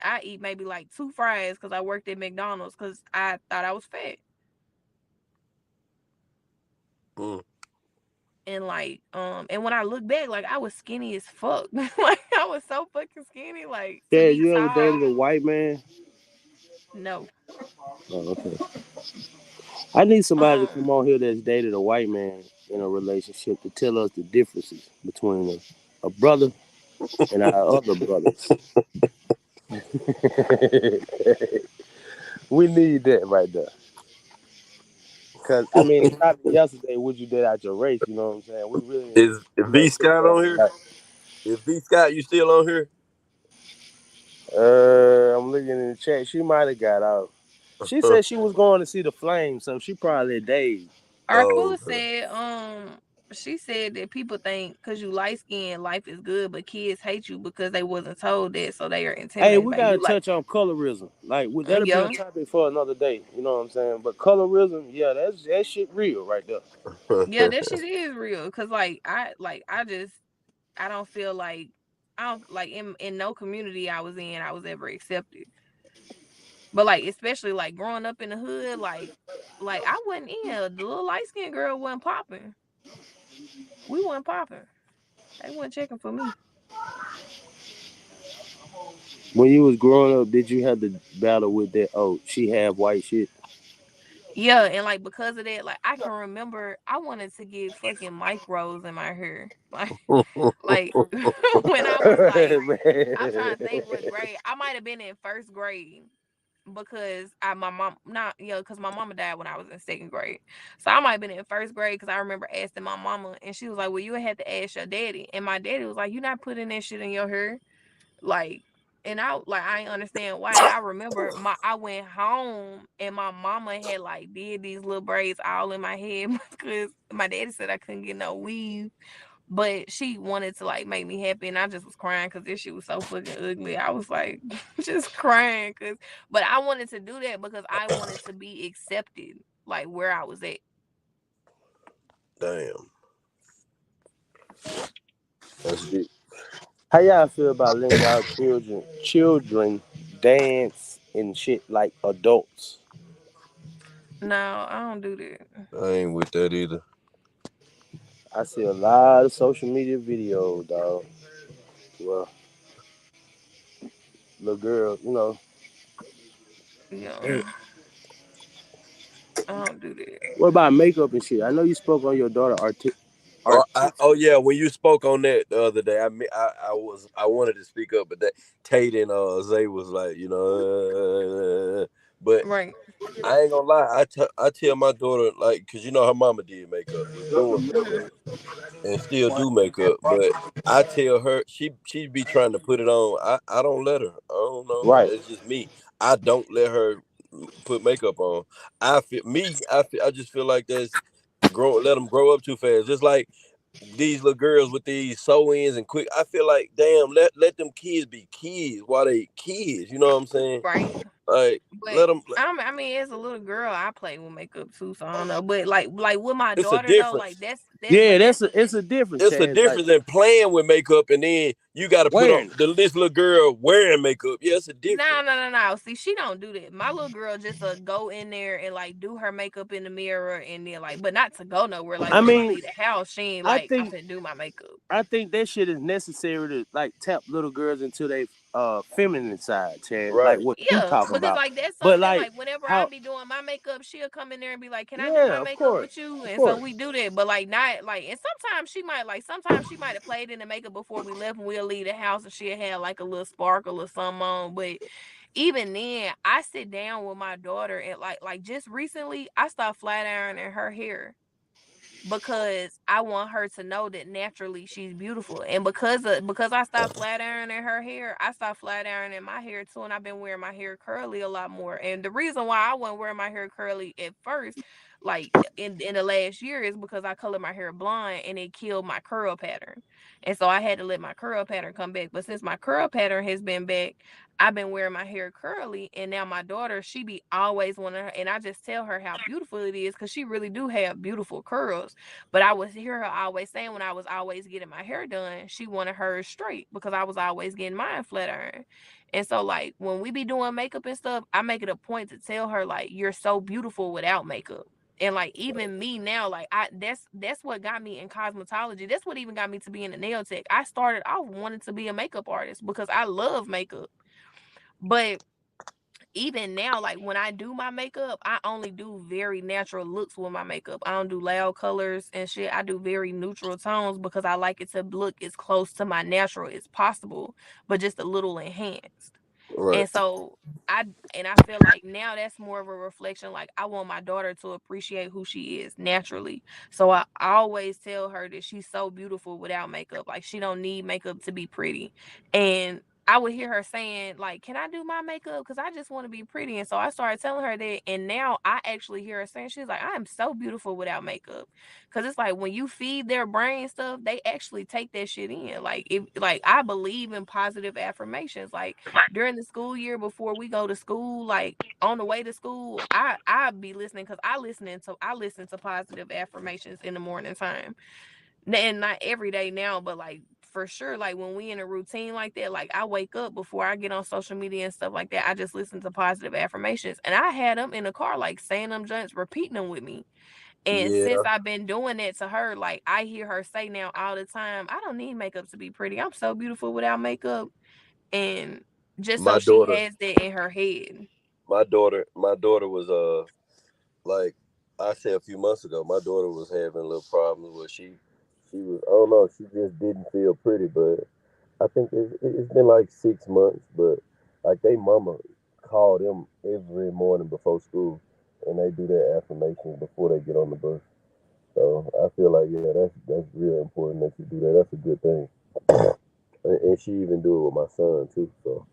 I eat maybe like 2 fries cuz I worked at McDonald's cuz I thought I was fat. Mm. And like and when I look back like I was skinny as fuck. Like I was so fucking skinny like to Yeah, be you ever tall. dated a white man? No. Oh, okay. I need somebody to Um come on here that's dated a white man in a relationship to tell us the differences between a brother and our other brothers. We need that right there. Cause I mean, the topic yesterday, would you date out your race? You know what I'm saying? We really didn't, Is V put Scott that on one here? out. Is V Scott you still on here? I'm looking in the chat. She might have got out. She said she was going to see the flames, so she probably days. Oh, Artula said, she said that people think because you light skinned, life is good, but kids hate you because they wasn't told that, so they are Hey, intimidated we by gotta you. Like, touch on colorism. Like, that'll be a yeah, topic for another day. You know what I'm saying? But colorism, yeah, that shit real right there. yeah, that shit is real. Cause I don't feel like I don't like in no community I was in, I was ever accepted. But like, especially like growing up in the hood, like I wasn't in. The little light skinned girl wasn't popping. We wasn't popping. They weren't checking for me. When you was growing up, did you have to battle with that? Oh, she have white shit. Yeah, and like because of that, like I can remember I wanted to get fucking micros in my hair. Like when I was like, I'm trying to Man. think what grade. I might have been in first grade because my mom not because my mama died when I was in second grade. So I might have been in first grade because I remember asking my mama and she was like, well, you had to ask your daddy. And my daddy was like, you're not putting that shit in your hair. Like, and I ain't understand why. And I remember I went home and my mama had like did these little braids all in my head because my daddy said I couldn't get no weave. But she wanted to like make me happy, and I just was crying because this shit was so fucking ugly. I was like, just crying but I wanted to do that because I wanted to be accepted, like where I was at. damn. That's Shit. How y'all feel about letting y'all children dance and shit like adults? No, I don't do that. I ain't with that either. I see a lot of social media videos, dog. Well, little girl, you know. Yeah, I don't do that. What about makeup and shit? I know you spoke on your daughter Oh artistic. yeah, when you spoke on that the other day, I wanted to speak up, but that Tate and Zay was like, but Right, I ain't gonna lie, I tell my daughter like, cause her mama did makeup, was doing makeup, and still do makeup, but I tell her she be trying to put it on. I don't let her. I don't know. Right. That's just me. I don't let her put makeup on. I just feel like that's let them grow up too fast. Just like these little girls with these sew-ins and quick. I feel like damn, let them kids be kids while they kids. You know what I'm saying? right. Like But let them. I mean, as a little girl, I play with makeup too, so I don't know. But like with my It's a daughter though, like difference. Yeah, that's a it's a difference, It's a Chaz. Like difference in playing with makeup and then you got to put on wearing it. this little girl wearing makeup. Yeah, it's a no, difference. no, no, no. See, she don't do that. My little girl just go in there and like do her makeup in the mirror and then like, but not to go nowhere. Like I when we mean, leave the house, she ain't I like I'm think finna do my makeup. I think that shit is necessary to like tap little girls into their feminine side, Chad. Like Right. what you Yeah, talking because about. like that's But something like like whenever I how be doing my makeup, she'll come in there and be like, "Can I do my yeah, of makeup course. with you?" Of And so course. we do that. But like not like, and sometimes she might have played in the makeup before we left, and we'll leave the house and she'll have like a little sparkle or something on. But even then, I sit down with my daughter and like just recently, I stopped flat ironing her hair because I want her to know that naturally she's beautiful. And because I stopped flat ironing her hair, I stopped flat ironing my hair too, and I've been wearing my hair curly a lot more. And the reason why I wasn't wearing my hair curly at first, like in the last year, is because I colored my hair blonde and it killed my curl pattern. And so I had to let my curl pattern come back. But since my curl pattern has been back, I've been wearing my hair curly, and now my daughter, she be always wanting her, and I just tell her how beautiful it is because she really do have beautiful curls. But I would hear her always saying when I was always getting my hair done, she wanted hers straight because I was always getting mine flat iron. And so like when we be doing makeup and stuff, I make it a point to tell her like you're so beautiful without makeup. And like even me now, like that's what got me in cosmetology. That's what even got me to being a nail tech. I started off wanting to be a makeup artist because I love makeup. But even now, like when I do my makeup, I only do very natural looks with my makeup. I don't do loud colors and shit. I do very neutral tones because I like it to look as close to my natural as possible, but just a little enhanced. Right. And so I and I feel like now that's more of a reflection. Like I want my daughter to appreciate who she is naturally. So I always tell her that she's so beautiful without makeup. Like she don't need makeup to be pretty. And I would hear her saying, like, can I do my makeup? Because I just want to be pretty. And so I started telling her that. And now I actually hear her saying, she's like, I am so beautiful without makeup. Because it's like when you feed their brain stuff, they actually take that shit in. Like, if, like, I believe in positive affirmations. Like, during the school year before we go to school, like, on the way to school, I be listening because I listen to positive affirmations in the morning time, and not every day now, but like for sure, like when we in a routine like that, like I wake up before I get on social media and stuff like that, I just listen to positive affirmations, and I had them in the car, like saying them joints, repeating them with me. And since Yeah. I've been doing that to her, like I hear her say now all the time, I don't need makeup to be pretty. I'm so beautiful without makeup. And just so My she daughter, has that in her head. my daughter was like I said a few months ago, my daughter was having a little problems where she was, I don't know, she just didn't feel pretty, but I think it's been like 6 months, but like they mama call them every morning before school, and they do their affirmations before they get on the bus. So I feel like, yeah, that's real important that you do that. That's a good thing, and she even do it with my son too. So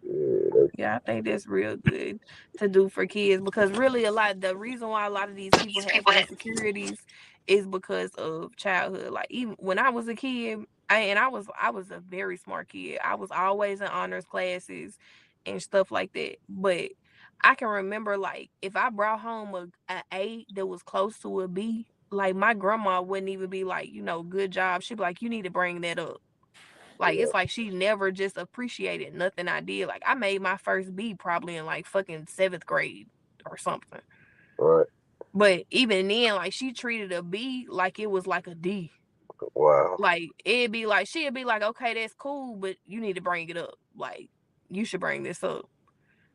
yeah, that's Yeah, I think that's real good to do for kids, because really the reason why a lot of these people have insecurities is because of childhood. Like even when I was a kid, I was a very smart kid. I was always in honors classes and stuff like that. But I can remember, like, if I brought home a A that was close to a B, like my grandma wouldn't even be like, good job. She'd be like, you need to bring that up. Like, yeah, it's like she never just appreciated nothing I did. Like, I made my first B probably in like fucking seventh grade or something. right. But even then, like, she treated a B like it was like a D. Wow, Like, she'd be like, okay, that's cool, but you need to bring it up. Like, you should bring this up.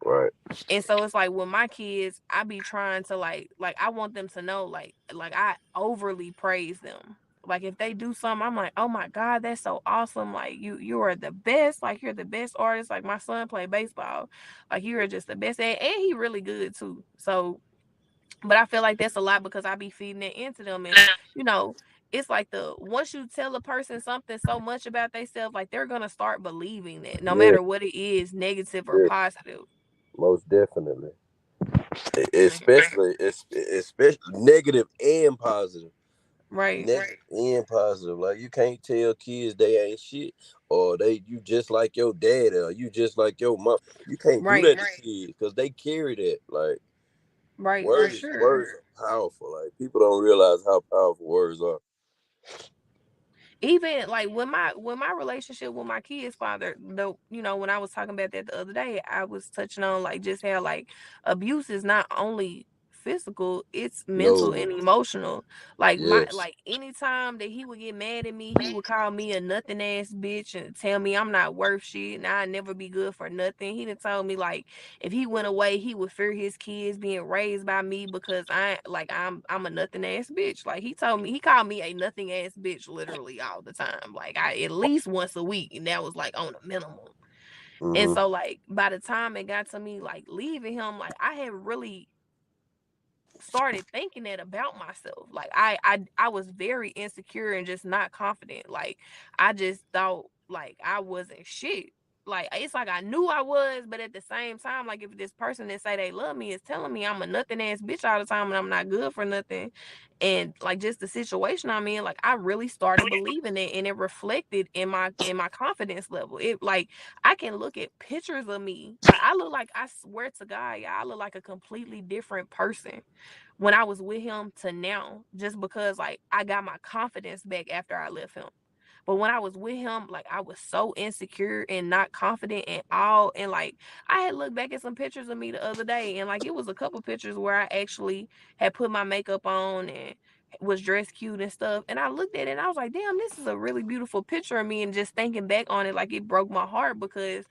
right. And so it's like with my kids, I be trying to like I want them to know, like I overly praise them. Like if they do something, I'm like, oh my God, that's so awesome. Like you are the best. Like you're the best artist. Like my son played baseball. Like you are just the best and he really good too. So but I feel like that's a lot because I be feeding it into them. And you know, it's like the once you tell a person something so much about themselves, like they're gonna start believing it, no Yeah, matter what it is, negative or yeah, positive. most definitely. Mhm. Especially negative and positive. Right. Negative and positive. Like you can't tell kids they ain't shit, or you just like your dad, or you just like your mom. You can't do Right. that to kids because they carry that. Like Right, for words, sure. words are powerful. Like people don't realize how powerful words are. Even like when my relationship with my kid's father, though, when I was talking about that the other day, I was touching on like just how like abuse is not only physical, it's mental No, and emotional. Like yes, anytime that he would get mad at me, he would call me a nothing ass bitch and tell me I'm not worth shit and I'd never be good for nothing. He done told me like if he went away, he would fear his kids being raised by me because I'm a nothing ass bitch. Like he called me a nothing ass bitch literally all the time. Like I at least once a week, and that was like on a minimum. And mm-hmm. so like by the time it got to me like leaving him, like I had really started thinking that about myself. Like I was very insecure and just not confident. Like I just thought like I wasn't shit. Like it's like I knew I was, but at the same time, like if this person that say they love me is telling me I'm a nothing ass bitch all the time and I'm not good for nothing, and like just the situation I'm in, like I really started believing it, and it reflected in my confidence level. It like I can look at pictures of me, like I look like, I swear to God, yeah, I look like a completely different person when I was with him to now, just because like I got my confidence back after I left him. But when I was with him, like I was so insecure and not confident at all. And like I had looked back at some pictures of me the other day, and like it was a couple pictures where I actually had put my makeup on and was dressed cute and stuff. And I looked at it and I was like, damn, this is a really beautiful picture of me. And just thinking back on it, like it broke my heart because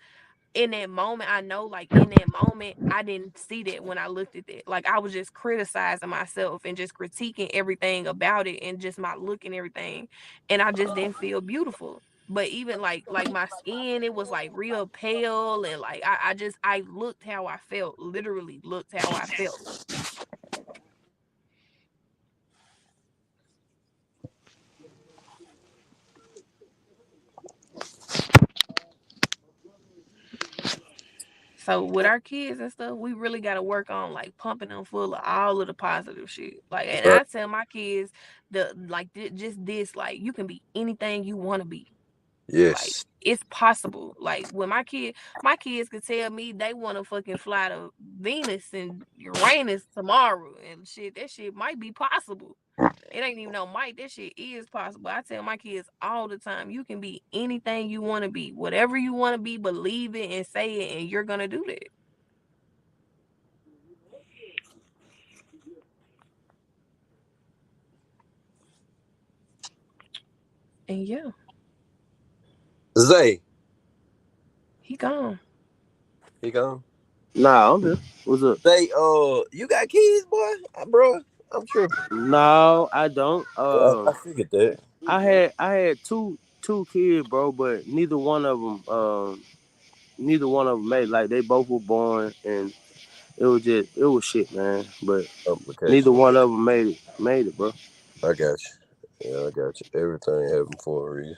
in that moment, I know, like in that moment, I didn't see that when I looked at it. Like I was just criticizing myself and just critiquing everything about it and just my look and everything. And I just didn't feel beautiful. But even like my skin, it was like real pale, and like I looked how I felt, literally looked how I felt. So with our kids and stuff, we really got to work on like pumping them full of all of the positive shit. Like, and Right. I tell my kids just this, like, you can be anything you want to be. Like, Yes. it's possible. Like, when my kids could tell me they want to fucking fly to Venus and Uranus tomorrow and shit. That shit might be possible. It ain't even no might. That shit is possible. I tell my kids all the time, you can be anything you want to be. Whatever you want to be, believe it and say it, and you're gonna do that. And yeah, Zay, he gone. he gone. Nah, I'm here. What's up? Zay, you got kids, boy, bro? I'm tripping. No, I don't. I figured that. I had two kids, bro, but neither one of them made. Like they both were born, and it was shit, man. But neither Complication. one of them made it, bro. I got you. Yeah, I got you. Everything happened for a reason.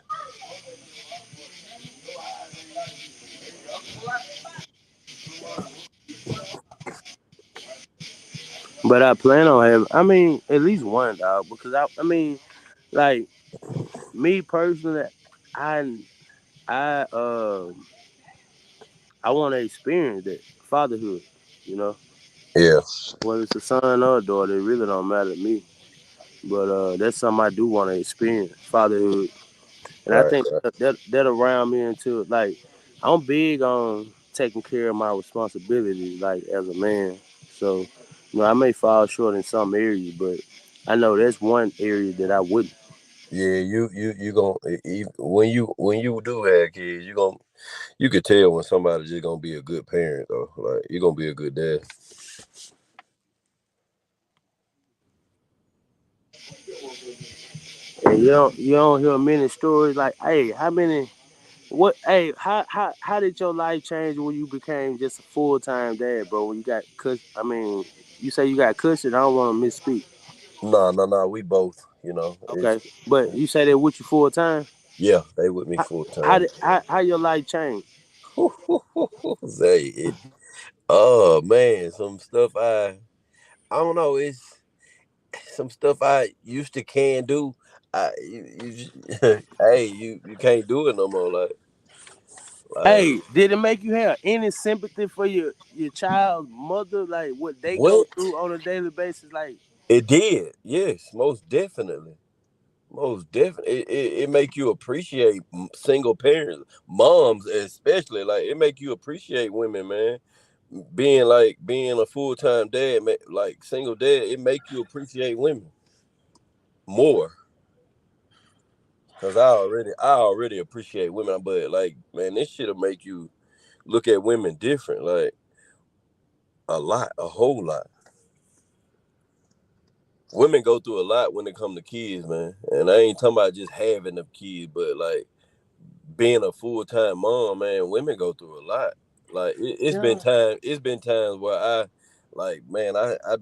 But I plan on having. I mean, at least one dog because I mean, like me personally, I I I want to experience that fatherhood. You know, Yeah. whether it's a son or a daughter, it really don't matter to me. But that's something I do want to experience fatherhood, and I Right. think that around me into like I'm big on taking care of my responsibilities, like as a man. So, I may fall short in some areas, but I know that's one area that I wouldn't. Yeah. You gonna when you do have kids, you could tell when somebody's just gonna be a good parent though. Like you're gonna be a good dad. And you don't hear many stories like, hey, how did your life change when you became just a full time dad, bro? When you got I mean, you say you got custody. I don't want to misspeak. No, no, no. We both. Okay, but you say that with you full time. Yeah, they with me How, full how time. did how your life change? Say it. Oh man, some stuff I don't know. It's some stuff I used to can do. Hey, you can't do it no more. Like Hey, did it make you have any sympathy for your child's mother, like what they go what? through on a daily basis? Like, It did. Yes, most definitely. Most definitely, it make you appreciate single parents, moms especially. Like it make you appreciate women, man. Being a full time dad, like single dad, it make you appreciate women more. Cause I already appreciate women, but like man, this shit'll make you look at women different, like a lot, a whole lot. Women go through a lot when it come to kids, man. And I ain't talking about just having the kids, but like being a full time mom, man, women go through a lot. Like Yeah. it's been times where I've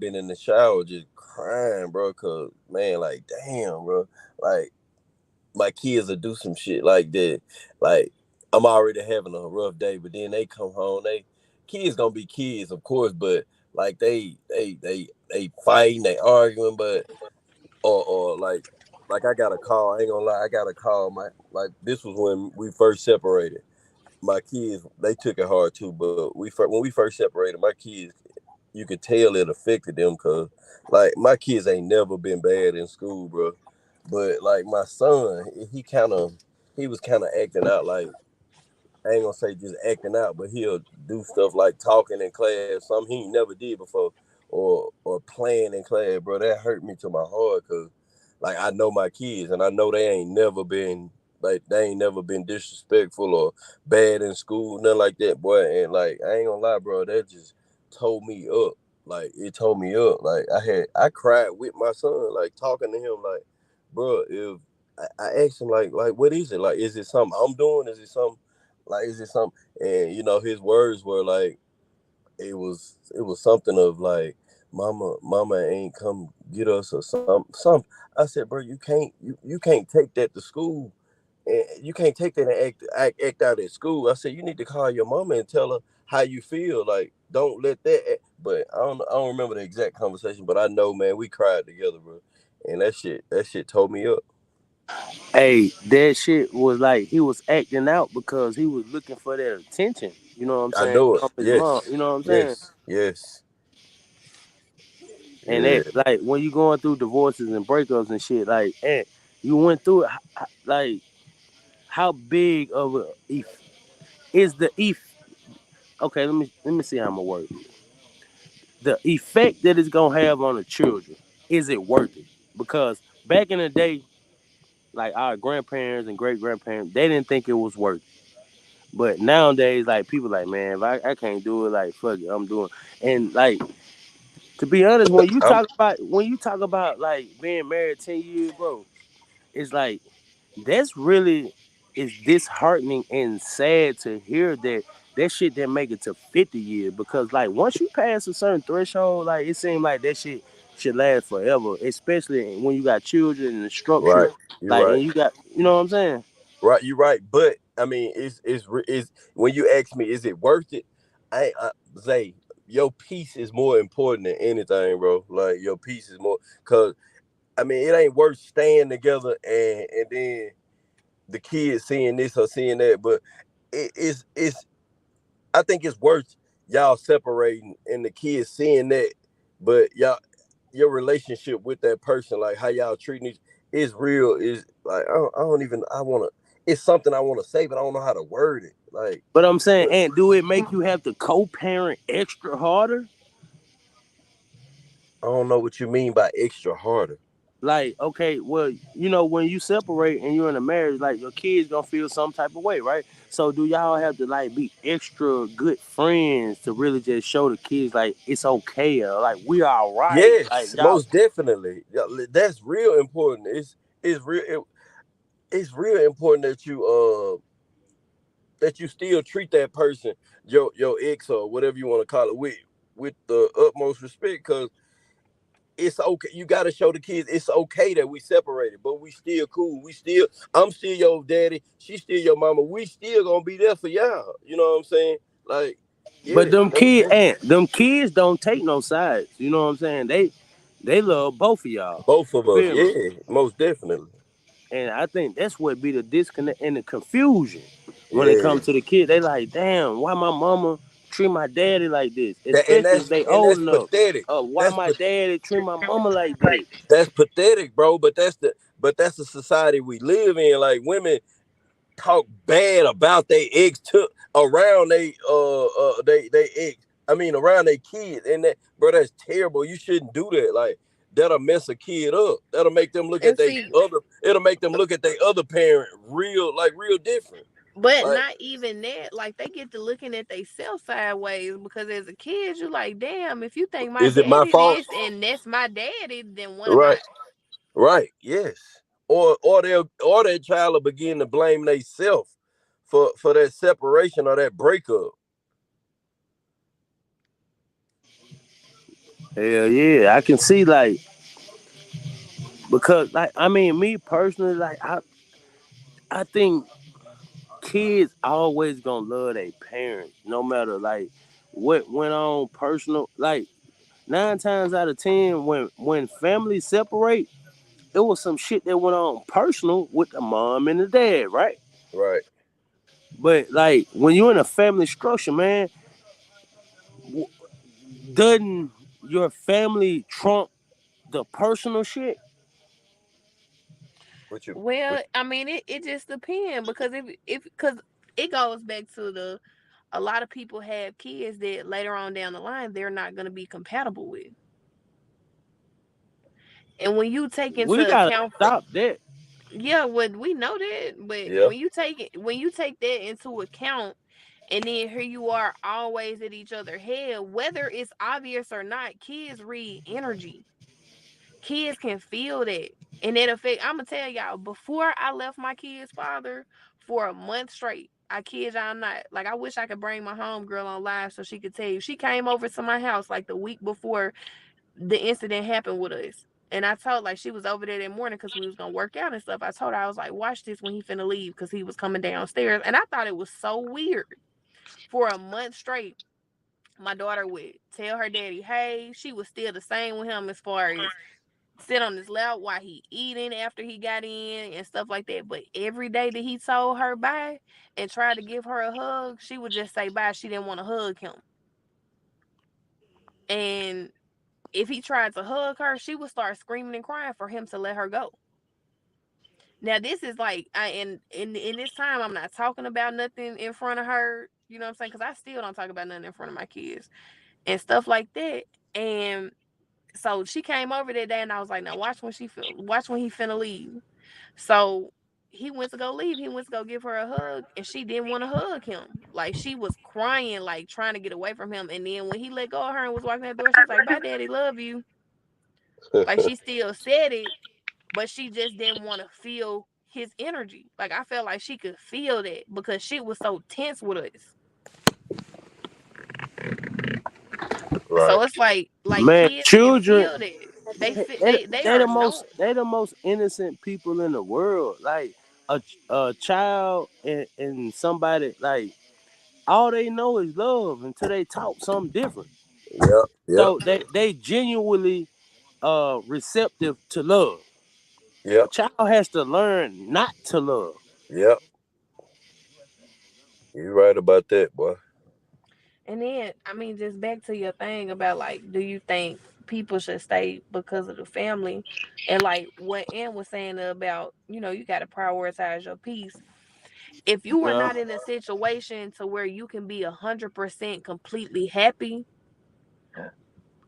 been in the shower just crying, bro, cause man, like damn, bro, like my kids will do some shit like that. Like I'm already having a rough day, but then they come home, kids gonna be kids, of course, but like they fighting, they arguing, but or like I got a call. I ain't gonna lie, I got a call. Like this was when we first separated. My kids they took it hard too, but when we first separated, my kids you could tell it affected them because like my kids ain't never been bad in school, bro. But like my son, he was kind of acting out like I ain't gonna say just acting out, but he'll do stuff like talking in class, something he ain't never did before, or playing in class, bro. That hurt me to my heart because, like, I know my kids and I know they ain't never been disrespectful or bad in school, nothing like that, boy. And like, I ain't gonna lie, bro, that just tore me up. Like, it tore me up. Like, I cried with my son, like talking to him, like, bro, I asked him like what is it? Like, is it something I'm doing? Is it something? And his words were like it was something of like mama ain't come get us or some. I said, bro, you can't take that to school. And you can't take that and act out at school. I said you need to call your mama and tell her how you feel. Like, don't let that. But I don't remember the exact conversation. But I know, man, we cried together, bro. And that shit tore me up. Hey, that shit was like he was acting out because he was looking for that attention. You know what I'm I saying? know it. From his mom. Yes, You know what I'm saying? yes, yes. And Yeah. that, like, when you going through divorces and breakups and shit, like, you went through it. Like, how big of a is the Okay, let me see how I'm gonna word it. The effect that it's gonna have on the children. Is it worth it? Because back in the day, like our grandparents and great grandparents, they didn't think it was worth it. But nowadays, like people like, man, if I can't do it, like fuck it, I'm doing. And like, to be honest, I'm when you talk about like being married 10 years, bro, it's like that's really is disheartening and sad to hear that shit didn't make it to 50 years, because like once you pass a certain threshold, like it seems like that shit should last forever, especially when you got children and the structure, right. You're like, right. and you got, you know what I'm saying. Right. You're right. But I mean, is when you ask me, is it worth it? Zay, your peace is more important than anything, bro. Like your peace is more, cause I mean, it ain't worth staying together and then the kids seeing this or seeing that. But it's I think it's worth y'all separating and the kids seeing that. But your relationship with that person, like how y'all treating each, is real. Is like I don't even I want to. It's something I want to say, but I don't know how to word it. Like, But I'm saying, but and do it make you have to co-parent extra harder? I don't know what you mean by extra harder. Like, okay, well, when you separate and you're in a marriage, like your kids gonna feel some type of way, right? So do y'all have to like be extra good friends to really just show the kids like it's okay, or like we all right, like Yes, y'all. most definitely. Yeah, that's real important. It's real. It's real important that you still treat that person, your ex or whatever you want to call it, with the utmost respect, because it's okay. You got to show the kids it's okay that we separated, but we still cool. I'm still your daddy. She's still your mama. We still gonna be there for y'all. You know what I'm saying? Like, But yeah, most definitely. them kids don't take no sides. You know what I'm saying? They love both of y'all. Both of You us, feel me? yeah, most definitely. And I think that's what be the disconnect and the confusion when it Yeah, comes to the kid. They like, damn, why my mama treat my daddy like this? that and Especially if that's they and old that's enough. pathetic. Why That's my pa- daddy treat my mama like that? that's pathetic, bro. But that's the society we live in. Like, women talk bad about their ex to around they ex. I mean, around their kids, and that, bro, that's terrible. You shouldn't do that. Like, that'll mess a kid up. That'll make them look at And their see, other. It'll make them look at their other parent real different. but Like, not even that. Like they get to looking at they self sideways because as a kid, you like, damn, if you think my is it my daddy fault? this and that's my daddy, then what am I? Right, right, yes. Or that child will begin to blame themselves for that separation or that breakup. Hell yeah, I can see, like, because like, I mean, me personally, like, I think kids always gonna love their parents, no matter like what went on personal. Like 9 times out of 10, when families separate, it was some shit that went on personal with the mom and the dad, right? Right. But like when you're in a family structure, man, w- doesn't your family trump the personal shit? What you? Well, I mean, it just depends because if because it goes back to the a lot of people have kids that later on down the line they're not going to be compatible with, and when you take We into gotta account for stop that. yeah, well, we know that, but Yeah. when you take that into account, and then here you are always at each other's head, whether it's obvious or not, kids read energy. kids can feel that. And that affect, I'm gonna tell y'all, before I left my kid's father for a month straight, I kid y'all not. Like, I wish I could bring my homegirl on live so she could tell you. She came over to my house like the week before the incident happened with us. And I told, like, she was over there that morning because we was gonna work out and stuff. I told her, I was like, watch this when he finna leave, because he was coming downstairs. And I thought it was so weird. For a month straight, my daughter would tell her daddy, hey, she was still the same with him as far as sit on his lap while he eating after he got in and stuff like that. But every day that he told her bye and tried to give her a hug, she would just say bye. She didn't want to hug him. And if he tried to hug her, she would start screaming and crying for him to let her go. Now this is like, in this time, I'm not talking about nothing in front of her. You know what I'm saying? Because I still don't talk about nothing in front of my kids and stuff like that. And so she came over that day, and I was like, now watch when he finna leave. So he went to go leave. He went to go give her a hug, and she didn't want to hug him. Like, she was crying, like trying to get away from him. And then when he let go of her and was walking that door, she was like, bye, daddy, love you. Like, she still said it, but she just didn't want to feel his energy. Like, I felt like she could feel that because she was so tense with us. Right. So it's like Man, kids can children, feel that. They feel they, they they are the most known. they the most innocent people in the world. Like a child and somebody, like, all they know is love until they talk something different. Yep. Yep. So they genuinely receptive to love. A Yep. child has to learn not to love. Yep. You right about that, boy. And then, I mean, just back to your thing about, like, do you think people should stay because of the family? And like what Ann was saying about, you got to prioritize your peace. If you are Yeah. not in a situation to where you can be 100% completely happy,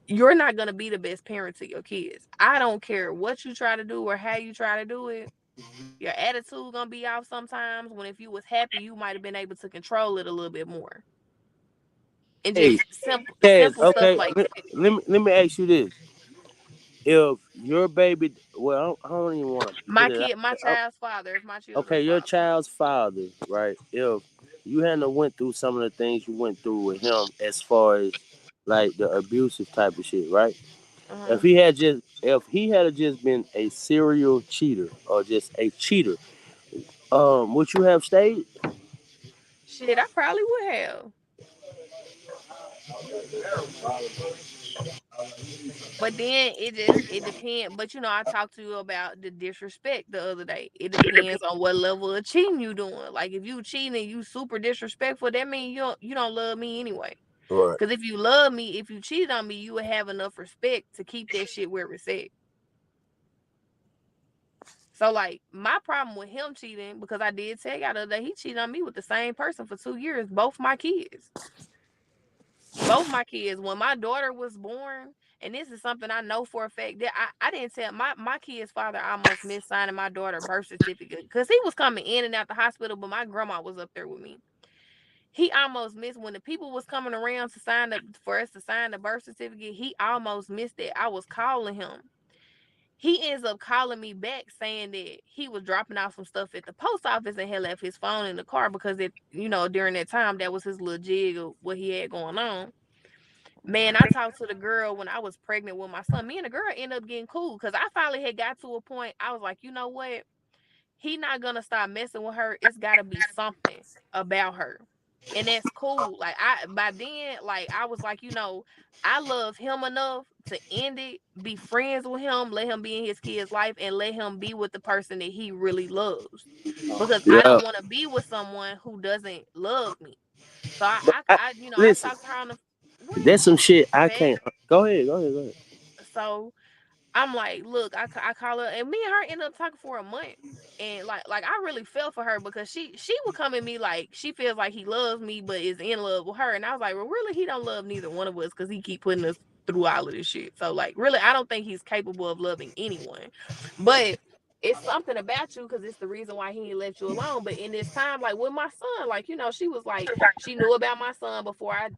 you're not gonna be the best parent to your kids. I don't care what you try to do or how you try to do it. Your attitude gonna be off sometimes. When if you was happy, you might have been able to control it a little bit more, and Hey, just simple Chaz, simple stuff okay, like that. let me ask you this. If your baby, well, I don't even want to put My it out. kid, my child's father, is my Okay, children's your father. child's father, right? If you hadn't went through some of the things you went through with him, as far as like the abusive type of shit, right? Uh-huh. If he had just been a serial cheater or just a cheater, would you have stayed? Shit, I probably would have. But then it depends. But I talked to you about the disrespect the other day. It depends on what level of cheating you doing. Like, if you cheating and you super disrespectful, that means you don't love me anyway. Right. Because if you love me, if you cheated on me, you would have enough respect to keep that shit where it's at. So, like, my problem with him cheating, because I did tell y'all the other day, he cheated on me with the same person for 2 years. Both my kids. Both my kids. When my daughter was born, and this is something I know for a fact, that I didn't tell my kid's father almost missed signing my daughter's birth certificate because he was coming in and out the hospital, but my grandma was up there with me. He almost missed when the people was coming around to sign up for us to sign the birth certificate. He almost missed it. I was calling him. He ends up calling me back saying that he was dropping off some stuff at the post office and had left his phone in the car because during that time, that was his little jig of what he had going on. Man, I talked to the girl when I was pregnant with my son. Me and the girl ended up getting cool because I finally had got to a point. I was like, you know what? He not gonna stop messing with her. It's gotta be something about her. And that's cool. Like, by then, like, I was like, I love him enough to end it, be friends with him, let him be in his kid's life, and let him be with the person that he really loves. Because I Yeah. don't want to be with someone who doesn't love me. So But I listen, talked to her on the what that's some shit I babe. can't. Go ahead. Go ahead. Go ahead. So I'm like, look, I call her, and me and her ended up talking for a month. And like I really felt for her because she would come at me like she feels like he loves me but is in love with her. And I was like, well, really, he don't love neither one of us because he keep putting us through all of this shit. So, like, really, I don't think he's capable of loving anyone. But it's something about you because it's the reason why he ain't left you alone. But in this time, like with my son, like, she was like, she knew about my son before I,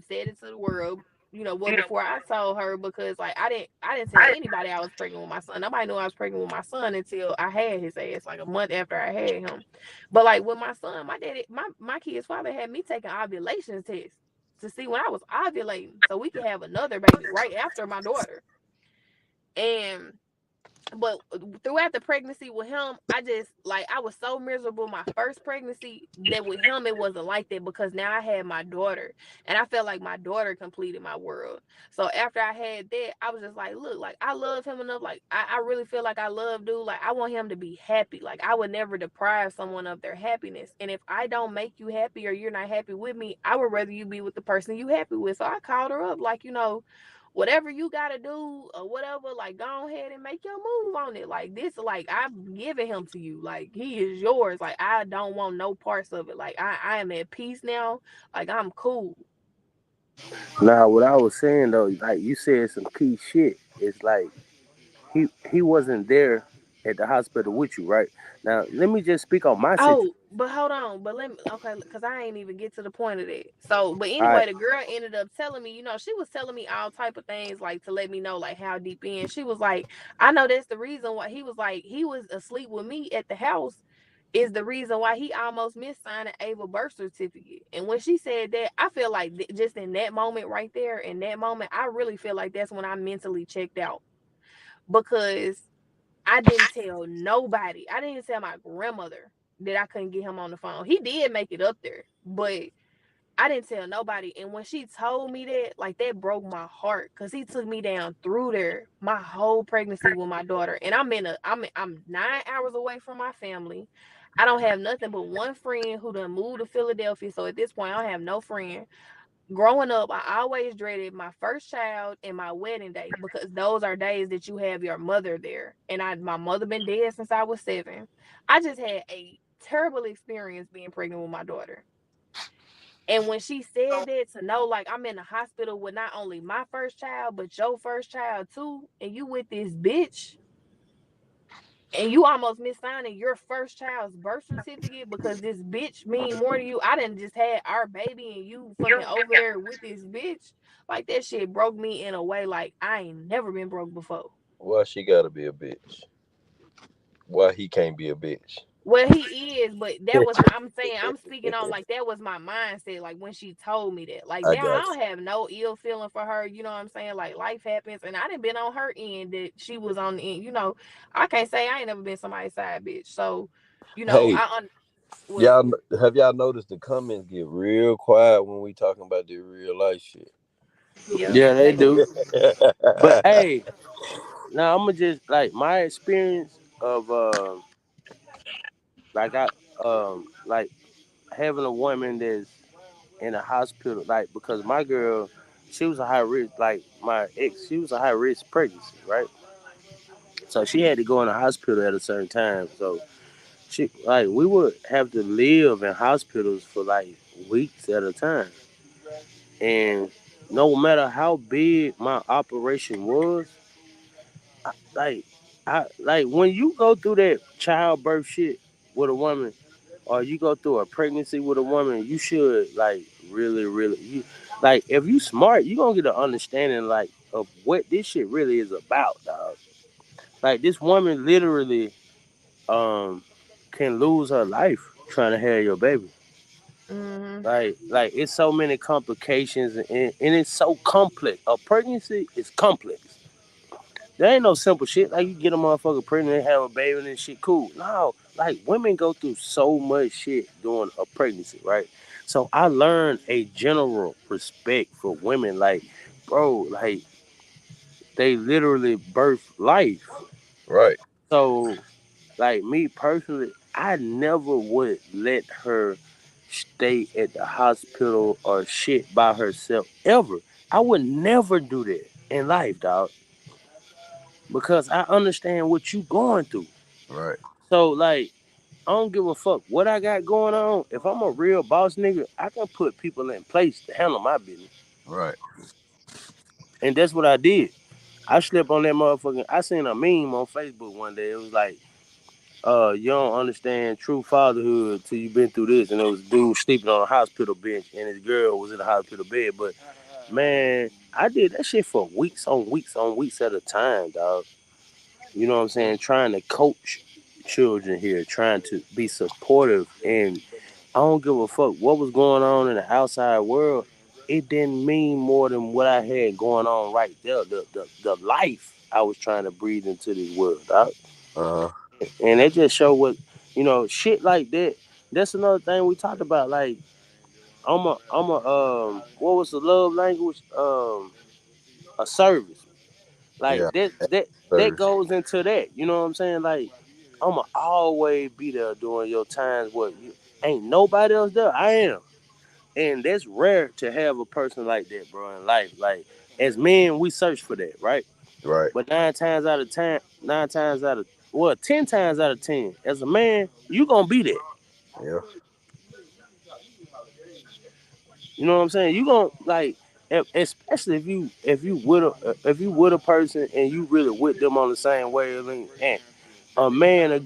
said it to the world. before I told her, because like I didn't tell anybody I was pregnant with my son. Nobody knew I was pregnant with my son until I had his ass, like a month after I had him. But like with my son, my daddy, my kid's father had me taking ovulation tests to see when I was ovulating, so we could have another baby right after my daughter. And but throughout the pregnancy with him, I was so miserable my first pregnancy that with him it wasn't like that, because now I had my daughter, and I felt like my daughter completed my world. So after I had that, I was just like, look, like I love him enough, like I really feel like I love dude, like I want him to be happy. Like I would never deprive someone of their happiness, and if I don't make you happy or you're not happy with me, I would rather you be with the person you happy with. So I called her up, like, whatever you gotta do or whatever, like go ahead and make your move on it. Like this, like I'm giving him to you. Like he is yours. Like I don't want no parts of it. Like I am at peace now. Like I'm cool. Now, what I was saying though, like you said some key shit. It's like he wasn't there at the hospital with you, right? Now, let me just speak on my situation. Oh, but hold on. But let me, okay, because I ain't even get to the point of that. So, but All right. anyway, the girl ended up telling me, she was telling me all type of things, like to let me know like how deep in. She was like, I know that's the reason why. He was like, he was asleep with me at the house, is the reason why he almost missed signing Ava birth certificate. And when she said that, I feel like just in that moment right there, in that moment, I really feel like that's when I mentally checked out, because I didn't tell nobody. I didn't even tell my grandmother that I couldn't get him on the phone. He did make it up there, but I didn't tell nobody. And when she told me that, like that broke my heart, because he took me down through there my whole pregnancy with my daughter. And I'm 9 hours away from my family. I don't have nothing but one friend who done moved to Philadelphia. So at this point, I don't have no friend. Growing up, I always dreaded my first child and my wedding day, because those are days that you have your mother there. And my mother been dead since I was 7. I just had a terrible experience being pregnant with my daughter. And when she said that, to know like I'm in the hospital with not only my first child, but your first child too, and you with this bitch, and you almost missed signing your first child's birth certificate because this bitch mean more to you. I didn't just had our baby and you fucking over there with this bitch. Like that shit broke me in a way like I ain't never been broke before. Why she gotta be a bitch? Why he can't be a bitch? Well, he is, but I'm saying, I'm speaking on like that was my mindset. Like when she told me that, like I now I got don't have no ill feeling for her. You know what I'm saying? Like life happens, and I didn't been on her end that she was on the end. I can't say I ain't never been somebody's side bitch. So, you. Hey, what? y'all have y'all noticed the comments get real quiet when we talking about the real life shit? Yeah, Yeah, they they do. do. But hey, now I'm gonna just like my experience of like I like having a woman that's in a hospital, like because my girl, she was a high risk, like my ex, she was a high risk pregnancy, right? So she had to go in the hospital at a certain time. So she like we would have to live in hospitals for like weeks at a time, and no matter how big my operation was, like like when you go through that childbirth shit with a woman, or you go through a pregnancy with a woman, you should like really you like if you smart, you gonna get an understanding like of what this shit really is about, dog. Like this woman literally um can lose her life trying to have your baby. Hmm. Like it's so many complications, and it's so complex. A pregnancy is complex. There ain't no simple shit. Like you get a motherfucker pregnant and have a baby and shit cool. No, like women go through so much shit during a pregnancy, right? So I learned a general respect for women. Like, bro, like they literally birth life. Right, So, like me personally, I never would let her stay at the hospital or shit by herself ever. I would never do that in life, dog, because I understand what you going through. right, So like, I don't give a fuck what I got going on. If I'm a real boss nigga, I can put people in place to handle my business, right, and that's what I did. I slept on that motherfucking. I seen a meme on Facebook one day. It was like, you don't understand true fatherhood till you been through this, and it was a dude sleeping on a hospital bench, and his girl was in a hospital bed. But man, I did that shit for weeks on weeks on weeks at a time, dog. You know what I'm saying? Trying to coach children here, trying to be supportive, and I don't give a fuck what was going on in the outside world. It didn't mean more than what I had going on right there. The life I was trying to breathe into this world, dog. Uh, And it just showed what shit like that. That's another thing we talked about. Like what was the love language? A service. yeah, Like that service. goes into that. You know what I'm saying? Like I'ma always be there during your times where you ain't nobody else there. I am. And that's rare to have a person like that, bro, in life. Like as men, we search for that, right? Right. But 10 times out of 10, as a man, you gonna be that. Yeah. You know what I'm saying? You gonna like, especially if you with a person and you really with them on the same wavelength. And a man to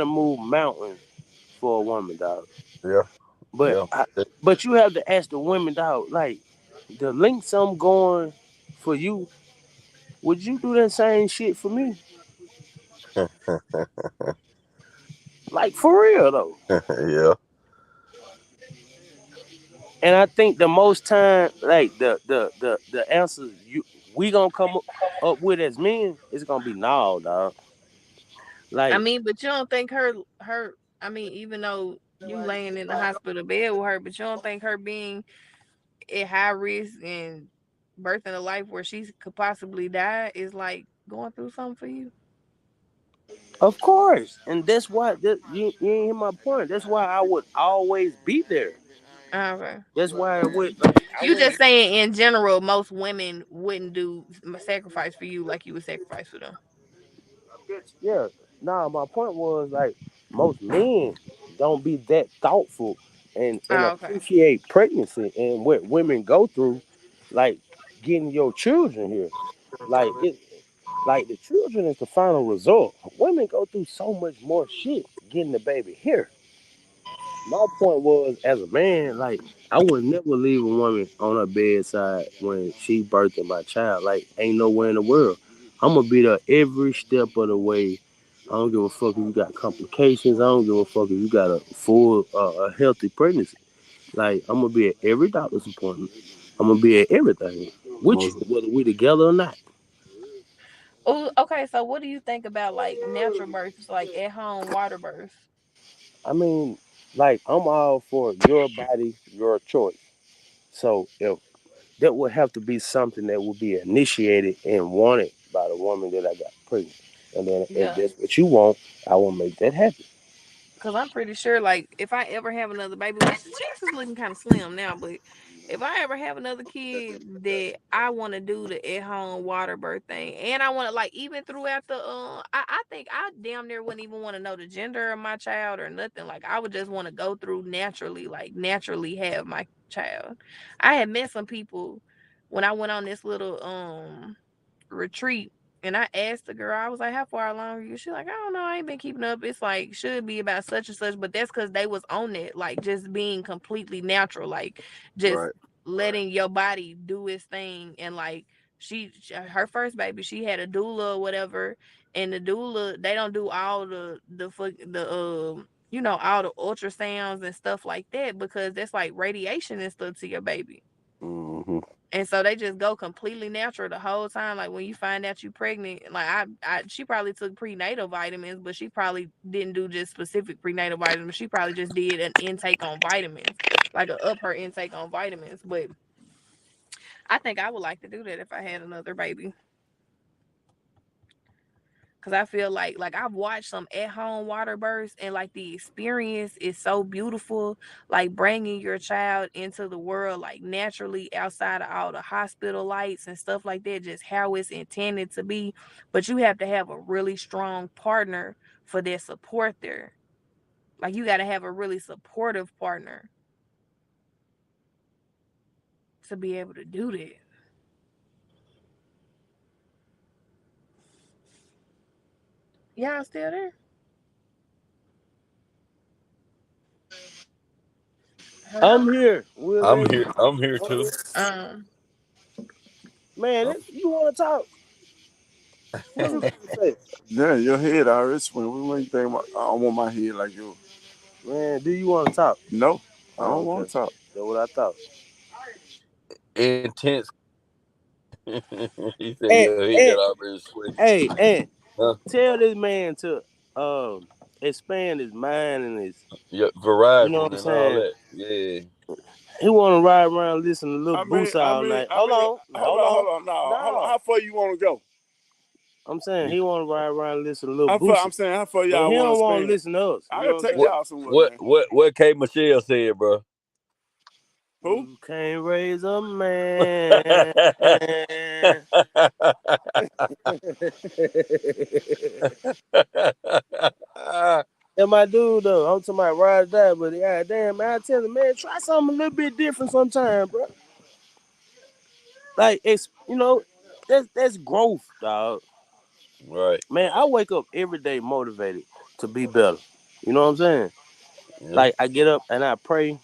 move mountains for a woman, dog. Yeah. But Yeah. but you have to ask the women, dog. Like the links I'm going for you, would you do that same shit for me? Like for real though. Yeah. And I think the most time, like the answers we gonna come up with as men is gonna be no, dog. I Like, mean, but you don't think her I mean, even though you laying in the hospital bed with her, but you don't think her being at high risk and birthing a life where she could possibly die is like going through something for you? of course, and that's why you ain't hear my point. That's why I would always be there. Okay. That's why I You wouldn't. just saying in general, most women wouldn't do sacrifice for you like you would sacrifice for them. Yeah. Nah, my point was like most men don't be that thoughtful and Oh, okay. appreciate pregnancy and what women go through, like getting your children here. Like it, like the children is the final result. Women go through so much more shit getting the baby here. My point was, as a man, like I would never leave a woman on her bedside when she birthing my child. Like ain't nowhere in the world. I'm gonna be there every step of the way. I don't give a fuck if you got complications. I don't give a fuck if you got a full, a healthy pregnancy. Like I'm gonna be at every doctor's appointment. I'm gonna be at everything with you, Most. whether we together or not. Oh, okay. So, what do you think about like natural births, like at home water births? I mean, like I'm all for your body, your choice. So if that would have to be something that would be initiated and wanted by the woman that I got pregnant. And then if Yeah. that's what you want, I will make that happen. Because I'm pretty sure, like, if I ever have another baby, which the chance is looking kind of slim now, but if I ever have another kid, that I want to do the at home water birth thing, and I want to like even throughout the, I think I damn near wouldn't even want to know the gender of my child or nothing. Like I would just want to go through naturally, like naturally have my child. I had met some people when I went on this little retreat. And I asked the girl, I was like, how far along are you? She's like, I don't know. I ain't been keeping up. It's like, should be about such and such. But that's because they was on it, like just being completely natural, like just Right. letting your body do its thing. And like, her first baby, she had a doula or whatever. And the doula, they don't do all all the ultrasounds and stuff like that because that's like radiation and stuff to your baby. Hmm. And so they just go completely natural the whole time. Like when you find out you pregnant, like she probably took prenatal vitamins, but she probably didn't do just specific prenatal vitamins. She probably just did an intake on vitamins, like a up her intake on vitamins. But I think I would like to do that if I had another baby. Cause I feel like I've watched some at home water births and like the experience is so beautiful. Like bringing your child into the world like naturally outside of all the hospital lights and stuff like that, just how it's intended to be. But you have to have a really strong partner for their support there. Like you got to have a really supportive partner to be able to do that. Y'all still there? Hello. I'm here. We'll I'm let here. you. I'm here Go too. ahead. Um. Man, you want to talk? What you got to say? Yeah, your head already swim. What you think about? I don't want my head like yours. Man, do you want to talk? No, I Oh, don't want okay. to talk. That's what I thought. Intense. He said And, your head and already sweaty. hey, and Huh? tell this man to expand his mind and his, Yeah, you know what Verizon I'm and all saying? that. Yeah. He want to ride around listen to little I mean, Boosie I all mean, night. I Hold mean. on, Hold on, hold on. No, hold on. no. How far you want to go? I'm saying he want to ride around listen to little I'm Boosie, saying how far but y'all he want to don't want to spend? listen to us. I You know can what I'm take saying? y'all somewhere, man. What K Michelle said, bro? Who? You can't raise a man. And my dude though, I'm talking about ride or die, but god damn, man, I tell him, man, try something a little bit different sometime, bro. Like it's that's growth, dog. Right. Man, I wake up every day motivated to be better. You know what I'm saying? Yeah. Like I get up and I pray,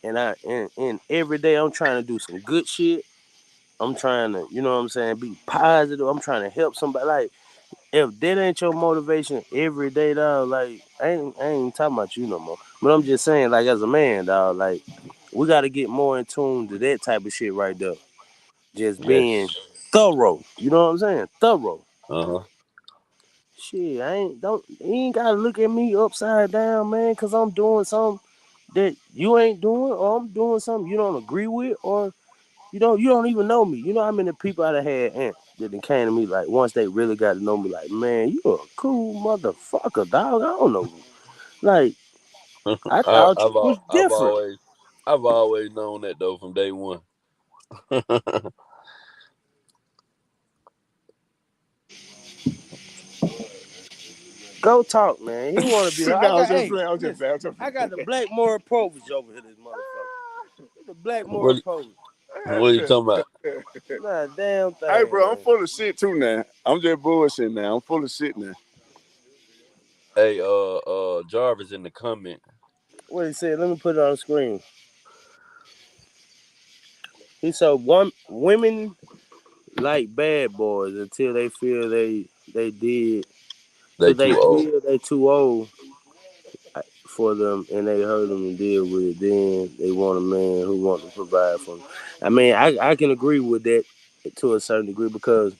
and every day I'm trying to do some good shit. I'm trying to, you know what I'm saying, be positive. I'm trying to help somebody. Like if that ain't your motivation every day, dog, like I ain't talking about you no more. But I'm just saying, like as a man, dog, like we got to get more in tune to that type of shit right there. Just being Yes. thorough. You know what I'm saying? Thorough. Uh-huh. Shit, I ain't don't you ain't gotta look at me upside down, man, cause I'm doing something that you ain't doing, or I'm doing something you don't agree with, or you don't even know me. You know how many people I done had that done came to me like once they really got to know me, like, man, you a cool motherfucker, dog. I don't know. Like, I thought you was different. I've always known that though from day one. Go talk, man. He wanna be I No, I was got just hey, playing. I was just listen, playing. I was just I playing. got the black moral povage over here, this motherfucker. The black moral what povage. what are you talking about? Nah, damn Hey, thing, bro, I'm man. full of shit too now. I'm just bullshitting now. I'm full of shit now. Hey, Jarvis in the comment. What he said, let me put it on the screen. He said one women like bad boys until they feel they did They till they too old. feel they too old for them and they hurt them and deal with it. Then they want a man who want to provide for them. I mean, I can agree with that to a certain degree because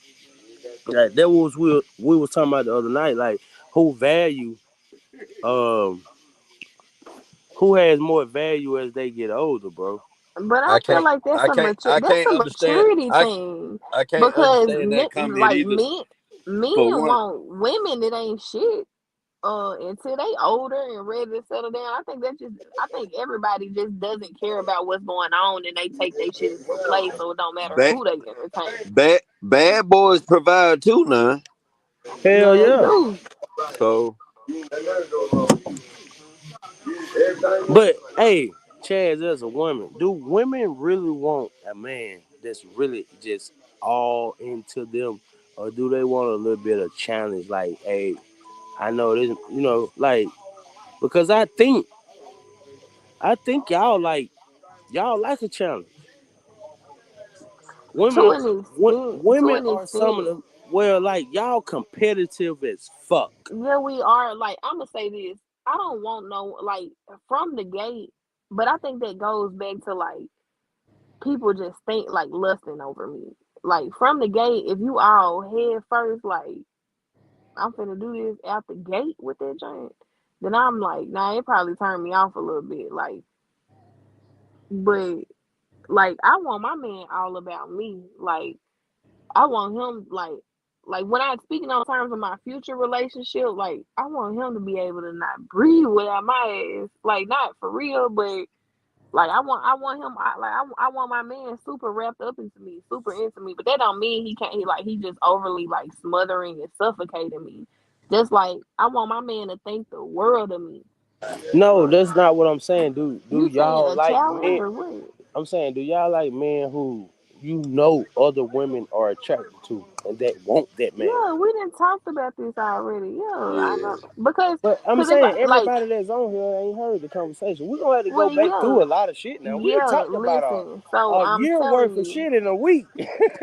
like that was we was talking about the other night. Like who value um who has more value as they get older, bro. But I I feel can't like I can't I that's can't a understand maturity thing I can't because understand that comment like either. men For one, want women that ain't shit until they older and ready to settle down. I think everybody just doesn't care about what's going on and they take their shit into play, so it don't matter bad who they entertain. bad boys provide too now. Hell Yeah, they yeah. do. So But hey, Chaz, as a woman, do women really want a man that's really just all into them, or do they want a little bit of challenge? Like, hey, I know this, like because I think y'all like a challenge. To Women, an extent, to women an are some of extent. them. Well, like y'all competitive as fuck. Yeah, we are. Like, I'm gonna say this. I don't want no like from the gate, but I think that goes back to like people just think like lusting over me. Like from the gate, if you all head first, like I'm finna do this out the gate with that joint, then I'm like, nah, it probably turned me off a little bit. Like, but like I want my man all about me. Like I want him like when I'm speaking on terms of my future relationship, like I want him to be able to not breathe without my ass. Like not for real, but like I want him I want my man super wrapped up into me, super into me. But that don't mean he can't he just overly like smothering and suffocating me. Just like I want my man to think the world of me. No, that's not what I'm saying. Do You saying y'all a like challenge men? or what? I'm saying, do y'all like men who you know other women are attracted to and that want that man. Yeah, we didn't talk about this already. Yeah, I Yeah. know because But I'm if saying like everybody that's on here ain't heard the conversation. We're gonna have to go well, back through a yeah, lot of shit now. We done yeah. talked about Listen, so a I'm year telling worth of you, shit in a week.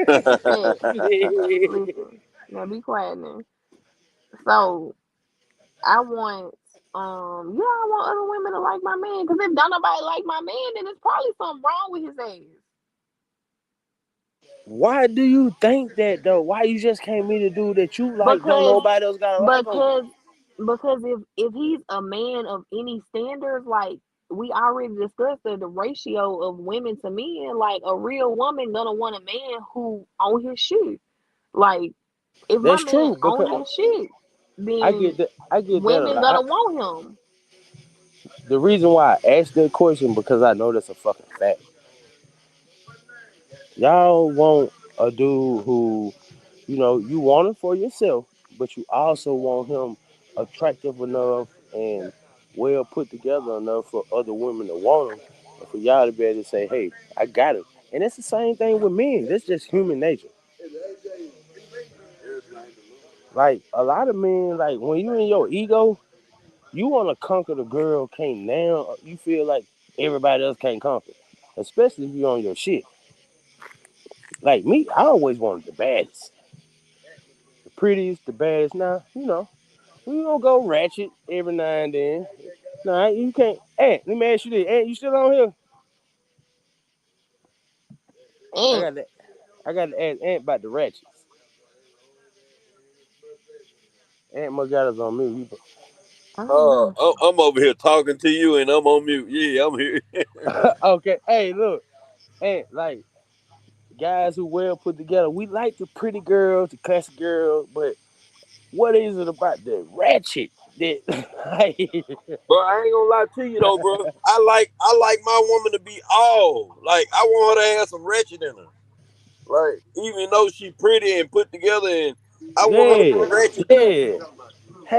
and listen, now be quiet now. So I want yeah, I want other women to like my man. Because if don't nobody like my man, then there's probably something wrong with his ass. Why do you think that though? Why you just can't meet a dude that you like? Don't Because nobody else gotta like him? because because if he's a man of any standards, like we already discussed the ratio of women to men, like a real woman gonna want a man who on his shit. Like if my That's man true on because his shit, I then get that. I get that a women lot. gonna want him. The reason why I asked that question because I know that's a fucking fact. Y'all want a dude who, you want him for yourself, but you also want him attractive enough and well put together enough for other women to want him, and for y'all to be able to say, "Hey, I got him." And it's the same thing with men. That's just human nature. Like a lot of men, like when you in your ego, you want to conquer the girl. Can't now you feel like everybody else can't conquer, especially if you're on your shit. Like me, I always wanted the baddest, the prettiest, the baddest. Now, we gonna go ratchet every now and then. Nah, you can't. Aunt, let me ask you this. Aunt, you still on here? I And got that. I got to ask Aunt about the ratchets. Aunt must got us on mute. I don't know. I'm over here talking to you and I'm on mute. Yeah, I'm here. Okay. Hey, look, Aunt, like guys who well put together. We like the pretty girls, the classy girls, but what is it about the ratchet that? Bro, I ain't gonna lie to you though, bro. I like my woman to be all. Like I want her to have some wretched in her. Like even though she pretty and put together, and I want her to be Yeah, ratchet too. yeah.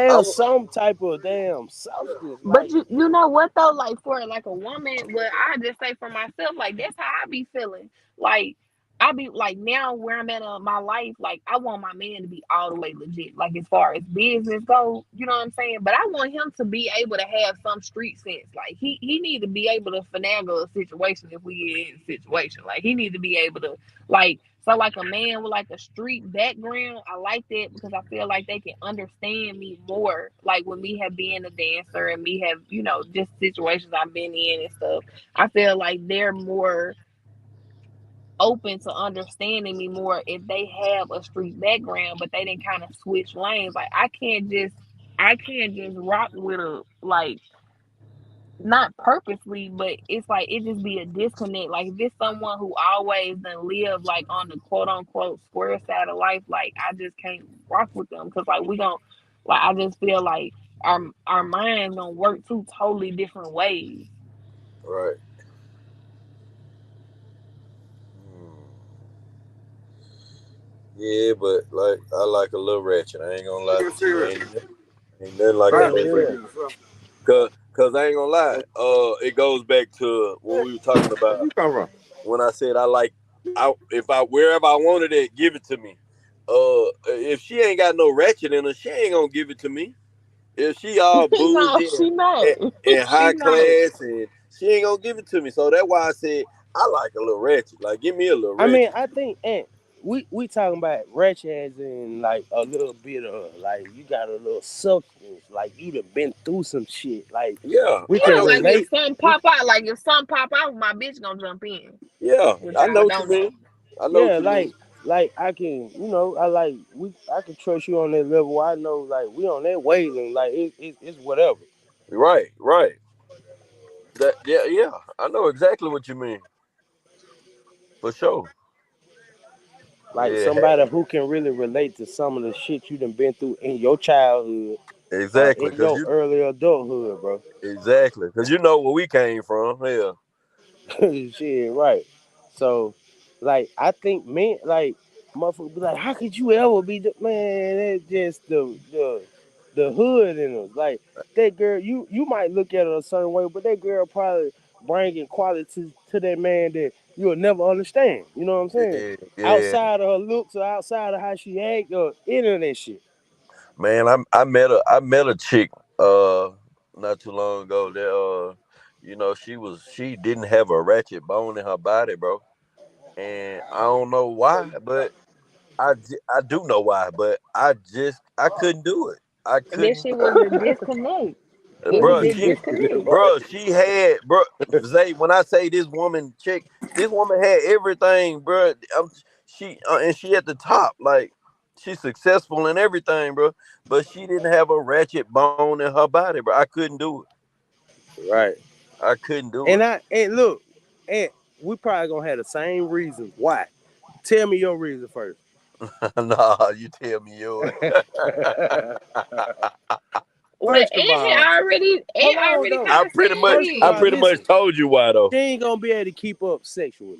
I Have want, some type of damn substance, But like you know what though, like for like a woman, well, I just say for myself, like that's how I be feeling. Like I be like now where I'm at in my life, like I want my man to be all the way legit. Like as far as business go, you know what I'm saying. But I want him to be able to have some street sense. Like he need to be able to finagle a situation if we in a situation. Like he need to be able to like so like a man with like a street background, I like that because I feel like they can understand me more. Like with me have been a dancer and me have, just situations I've been in and stuff. I feel like they're more open to understanding me more if they have a street background, but they didn't kind of switch lanes. Like I can't just rock with a like not purposely, but it's like it just be a disconnect. Like if it's someone who always done live like on the quote unquote square side of life, like I just can't rock with them because like we don't like I just feel like our minds don't work two totally different ways. right. Hmm. Yeah, but like I like a little ratchet. I ain't gonna lie Nigga to you. serious. Ain't nothing like a Trying hell to little figure yeah. ratchet. this out. Cause I ain't gonna lie. It goes back to what we were talking Where about you come from? when I said I like. I if I wherever I wanted it, give it to me. If she ain't got no ratchet in her, she ain't gonna give it to me. If she all No, bougie she not. and She high not. class, and she ain't gonna give it to me. So that's why I said I like a little ratchet. Like give me a little I mean, ratchet. I think, Aunt, we talking about ratchet as in like a little bit of like you got a little substance, like you done been through some shit. Like Yeah, we I Yeah, can know what like you mean. if relate. something We pop out, my bitch gonna jump in, Yeah, which I know y'all what you don't know. mean. I know what Yeah, you mean. like I can, I can trust you on that level. I know like we on that wavelength. Like it's whatever. Right, right. That yeah, yeah. I know exactly what you mean. For sure. Like Yeah, somebody who can really relate to some of the shit you done been through in your childhood or exactly. in Cause your you early adulthood, bro. exactly. Cause you know where we came from. Yeah. Shit, right. So, like, I think men, like, motherfuckers be like, how could you ever be the man? That's just the hood in us. Like that girl, you might look at her a certain way, but that girl probably bringing quality to that man that you'll never understand. You know what I'm saying? Yeah, yeah. Outside of her looks or outside of how she act or any of that shit. Man, I met a chick not too long ago that she didn't have a ratchet bone in her body, bro. And I don't know why, but I do know why, but I couldn't do it. I This couldn't, shit was a disconnect. It was bro. a She, disconnect. bro, she had, bro. Zay, when I say this woman chick, this woman had everything, bro. And she at the top, like she's successful in everything, bro. But she didn't have a ratchet bone in her body, bro. I couldn't do it. Right. I couldn't do And look, and we probably gonna have the same reasons why. Tell me your reason first. it. Nah, you tell me yours. Well, First of all, hold it on already though. kind of said First of I all, it. pretty much listen, told you why though. she ain't gonna be able to keep up sexually.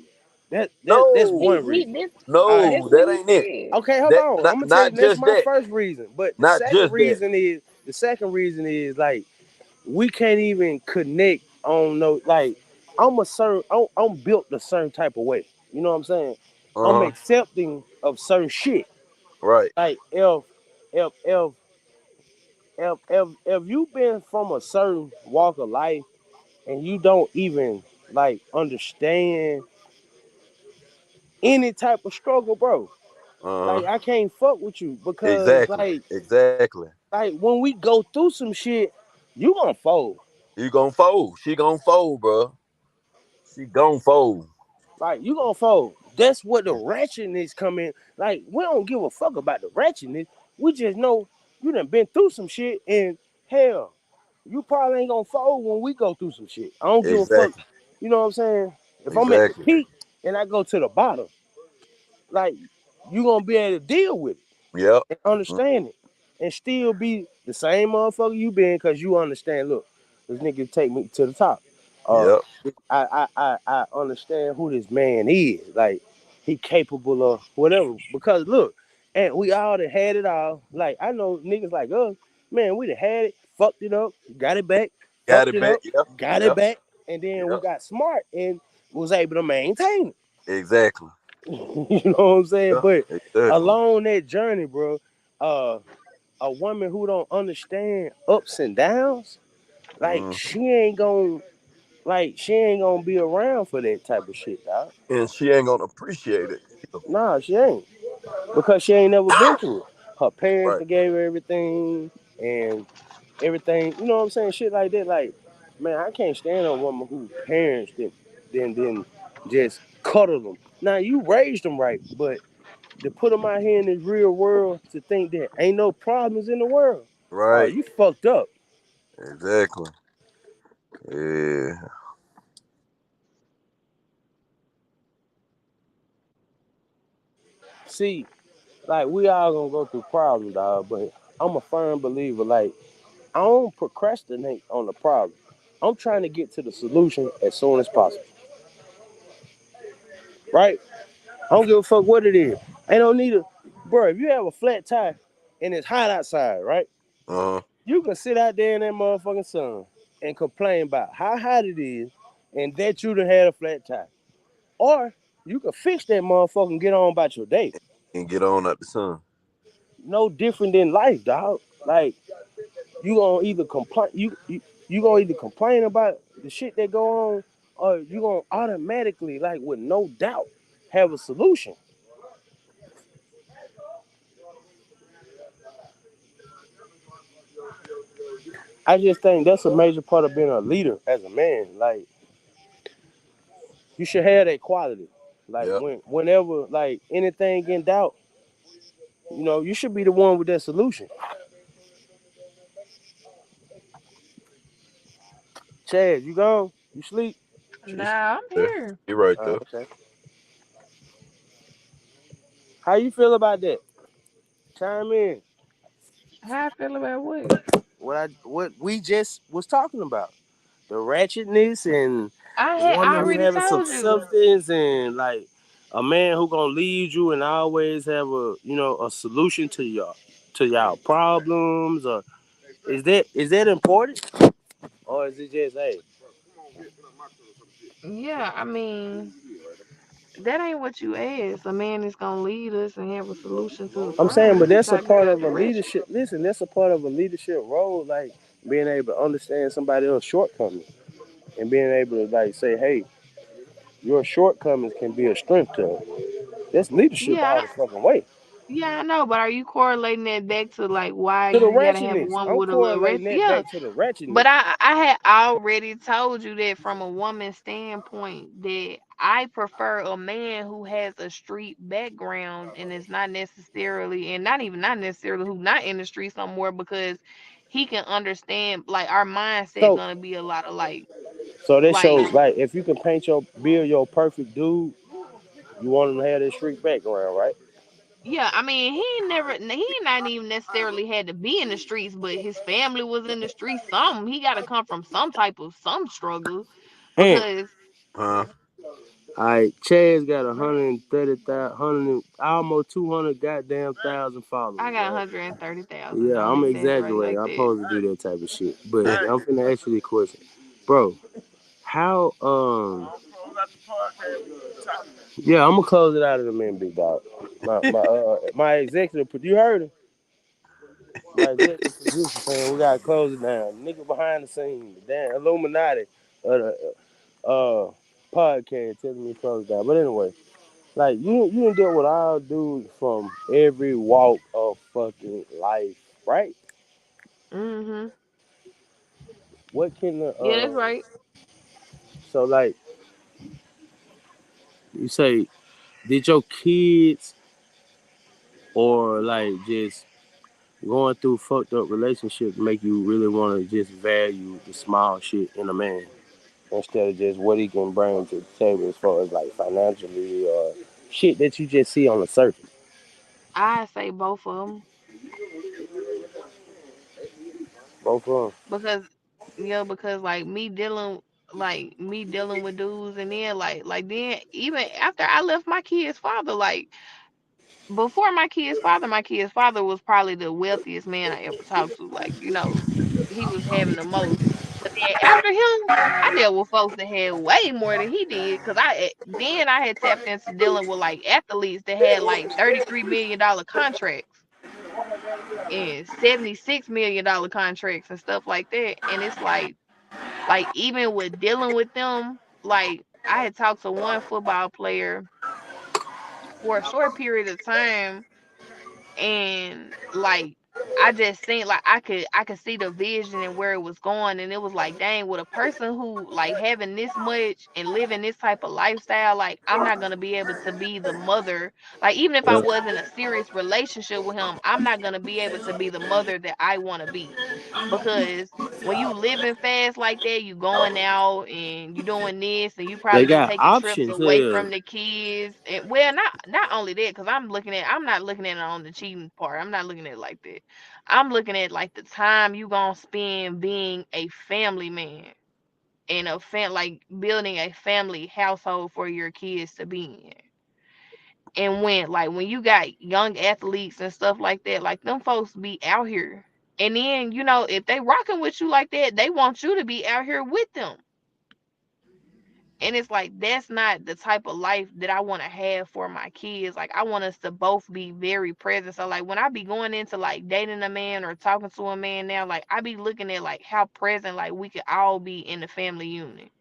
That's No, one He reason. this All right. That's no, what that he ain't it. said. Okay, hold That on. I'm gonna tell you not that's just my that. first reason. But Not just that. the second reason is like we can't even connect on no like I'm built a certain type of way. You know what I'm saying? I'm Uh huh. accepting of certain shit. Right. Like if if if you've been from a certain walk of life and you don't even like understand any type of struggle, bro. Uh Like huh. I can't fuck with you because Exactly. Exactly. like when we go through some shit, you gonna fold. You gonna fold. She gonna fold, bro. She gonna fold. Like you gonna fold. That's what the ratchetness come in. Like we don't give a fuck about the ratchetness. We just know you done been through some shit and hell, you probably ain't gonna fold when we go through some shit. I don't give a fuck. Exactly. You know what I'm saying? If I'm at the Exactly. peak and I go to the bottom, like you gonna be able to deal with it Yep. and understand it and still be the same motherfucker you been because you understand. Look, this nigga take me to the top. Uh, Yep. I understand who this man is. Like he capable of whatever. Because look, and we all done had it all. Like I know niggas like us, man. We done had it, fucked it up, got it back, Got fucked it it back. up, Yep. got it Yep. back, and then we Yep. got smart and was able to maintain it. Exactly. You know what I'm saying? Yep. But Exactly. along that journey, bro, uh, a woman who don't understand ups and downs, like Mm. she ain't gonna be around for that type of shit, dog. And she ain't gonna appreciate it either. Nah, she ain't because she ain't never been through it. Her parents Right. that gave her everything and everything. You know what I'm saying? Shit like that. Like, man, I can't stand a woman who parents that then just cuddle them. Now you raised them right, but to put them out here in this real world to think that ain't no problems in the world. Oh, Right. you fucked up. Exactly. Yeah. See, like we all gonna go through problems, dog. But I'm a firm believer. Like I don't procrastinate on the problem. I'm trying to get to the solution as soon as possible. Right? I don't give a fuck what it is. I don't need a bro. If you have a flat tire and it's hot outside, right? Uh huh. You can sit out there in that motherfucking sun and complain about how hot it is and that you done had a flat tire. Or you can fix that motherfucker and get on about your day. And get on at the sun. No different than life, dog. Like you gonna either complain you gonna either complain about the shit that go on, or you gonna automatically, like with no doubt, have a solution. I just think that's a major part of being a leader as a man. Like you should have that quality. Like Yep. whenever like anything in doubt, you should be the one with that solution. Chad, you gone? You sleep? She's Nah, I'm there. here. He right there. Okay. How you feel about that? Chime in. How I feel about what? What we just was talking about. The ratchetness and the I woman who already having some told you. substance and like a man who gonna lead you and always have a solution to y'all problems, or is that important, or is it just hey? Yeah, I mean, that ain't what you asked. A man is gonna lead us and have a solution to the I'm saying, problem. but We that's a talking part about of a direction. leadership. Listen, that's a part of a leadership role, like being able to understand somebody else's shortcomings and being able to like say, "Hey, your shortcomings can be a strength to them." That's leadership Yeah, all the fucking way. yeah, I know, but are you correlating that back to like why To the you gotta have a ratchetness, woman I'm with a little rest? correlating that Yeah, back to the but ratchetness. I had already told you that from a woman's standpoint that I prefer a man who has a street background and is not necessarily and not necessarily who not in the streets somewhere because he can understand like our mindset So, gonna be a lot of so that like shows like if you can paint your build your perfect dude, you want him to have that street background, right? yeah, I mean, he not even necessarily had to be in the streets, but his family was in the streets. He got to come from some type of some struggle And because Huh? all right, Chaz got 130,000, almost 200 goddamn thousand followers, I got right? 130,000. Yeah, Don't I'm exaggerate exaggerating. like I'm that. supposed to do that type of shit. But I'm finna ask you the question. Bro, how yeah, I'm gonna close it out in a minute, big dog. My executive you heard him? My executive producer saying we gotta close it down. Nigga behind the scenes, the damn Illuminati of the podcast telling me to close it down. But anyway, like you done dealt with all dudes from every walk of fucking life, right? Mhm. What can the Yeah, that's right. so like you say, did your kids or like just going through fucked up relationships make you really want to just value the small shit in a man instead of just what he can bring to the table as far as like financially or shit that you just see on the surface? I say both of them Both of them. because because me dealing with dudes and then then even after I left my kid's father before my kid's father was probably the wealthiest man I ever talked to. He was having the most. But then after him, I dealt with folks that had way more than he did. Then I had tapped into dealing with like athletes that had like $33 million contracts and $76 million contracts and stuff like that. And it's like even with dealing with them, like I had talked to one football player for a short period of time and I just seen I could see the vision and where it was going and it was like dang with a person who like having this much and living this type of lifestyle like I'm not going to be able to be the mother like even if I Yeah. was in a serious relationship with him I'm not going to be able to be the mother that I want to be because when you living fast like that, you going out and you doing this, and you They probably got taking trips options away here. from the kids. And well, not only that, because I'm not looking at it on the cheating part. I'm not looking at it like that. I'm looking at like the time you gonna spend being a family man and like building a family household for your kids to be in. And when you got young athletes and stuff like that, like them folks be out here. And then, if they rocking with you like that, they want you to be out here with them. And it's like that's not the type of life that I want to have for my kids. Like I want us to both be very present. So like when I be going into like dating a man or talking to a man now, like I be looking at like how present like we could all be in the family unit.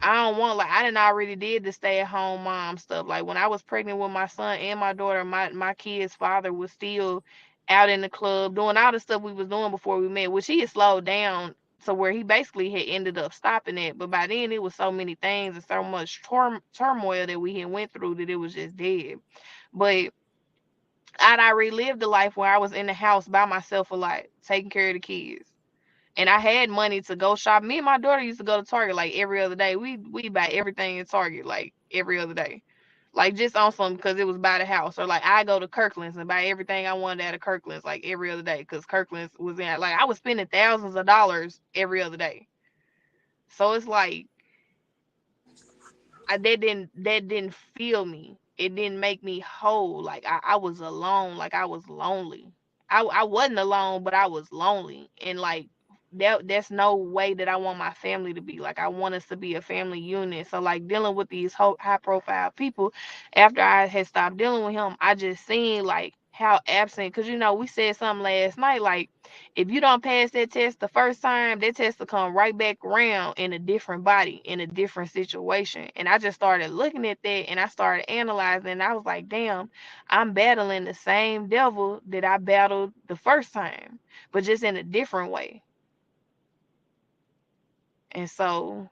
I don't want like I didn't already did the stay at home mom stuff. Like when I was pregnant with my son and my daughter, my kid's father was still out in the club doing all the stuff we was doing before we met, which he had slowed down to where he basically had ended up stopping it. But by then it was so many things and so much turmoil that we had went through that it was just dead. But I relived the life where I was in the house by myself a lot, taking care of the kids and I had money to go shop. Me and my daughter used to go to Target like every other day. We buy everything in Target like every other day, like just on some because it was by the house. Or like I go to Kirkland's and buy everything I wanted at a Kirkland's like every other day because Kirkland's was in like I was spending thousands of dollars every other day. So it's like that didn't feel me. It didn't make me whole. Like I was alone. Like I was lonely. I wasn't alone, but I was lonely and like that's no way that I want my family to be. Like I want us to be a family unit. So like dealing with these high profile people, after I had stopped dealing with him, I just seen like how absent. Cause we said something last night. Like if you don't pass that test the first time, that test will come right back around in a different body, in a different situation. And I just started looking at that and I started analyzing. And I was like, damn, I'm battling the same devil that I battled the first time, but just in a different way. And so,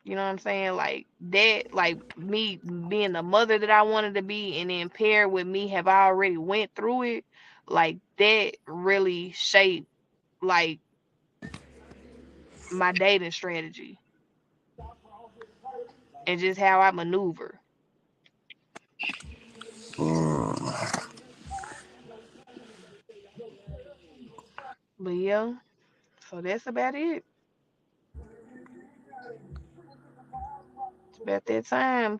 you know what I'm saying? Like that, like me being the mother that I wanted to be, and then paired with me have already went through it, like that really shaped like my dating strategy and just how I maneuver. But yeah, so that's about it. It's about that time.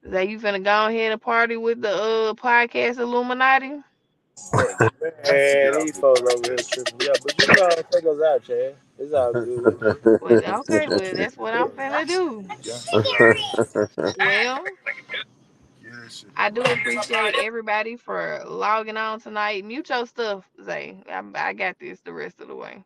That you finna go ahead and party with the podcast Illuminati? Man, I have to get these off this folks over here podcast. tripping. Yeah, but you can go and take us out, Chad. It's all good. Well, okay, well that's what I'm finna do. Got to get off this. Well, Get that shit I off. do appreciate everybody for logging on tonight. Mute your stuff, Zay. I got this the rest of the way.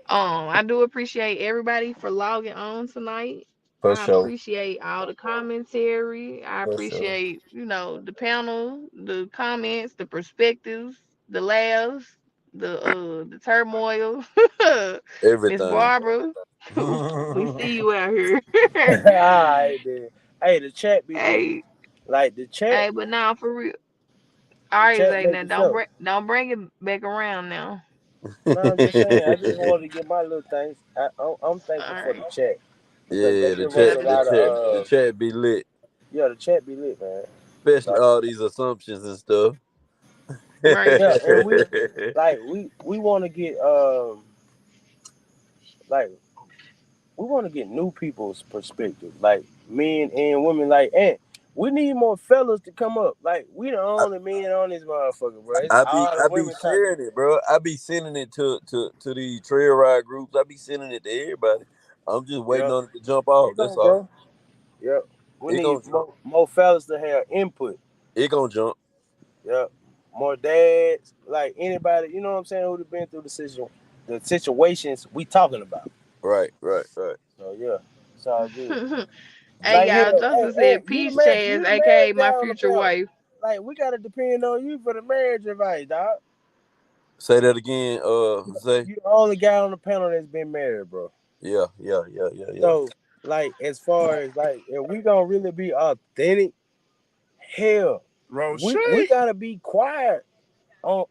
I do appreciate everybody for logging on tonight. For I sure. appreciate all the commentary. I For sure. appreciate, the panel, the comments, the perspectives, the laughs, the turmoil. Miss Everything. Barbara, we see you out here. All right, then. Hey, the chat be lit. Hey, Like the chat, hey, but now for real. All the right, chat Zay. make Now it so. don't bring it back around now. No, I'm just saying. I just wanted to get my little things. I'm thankful All for the right. chat because they Yeah, give us a lot the of. chat be lit, Yeah, the chat be lit, man. especially Like all these assumptions and stuff. Right. yeah, and we want to get like we want to get new people's perspective, like men and women. Like, and we need more fellas to come up. Like, we the only men on this motherfucker, bro. It's all the I be women talking. sharing it, bro. I be sending it to the trail ride groups. I be sending it to everybody. I'm just waiting Yep, on it to jump it off. That's gonna all. go. Yep, we It gonna need jump. more fellas to have input. It gonna jump. Yep, more dads, like anybody. You know what I'm saying? Who've been through the situations we talking about. Right, right, right. So yeah, it's all good. Hey, Like y'all. hell, Joseph said, "Peace, you Chaz, the aka married guy my on the future panel. wife." Like we gotta depend on you for the marriage advice, dog. Say that again. Say. You the only guy on the panel that's been married, bro. Yeah, yeah, yeah, yeah, yeah. So like as far as like if we gonna really be authentic, hell, we Roche. gotta be quiet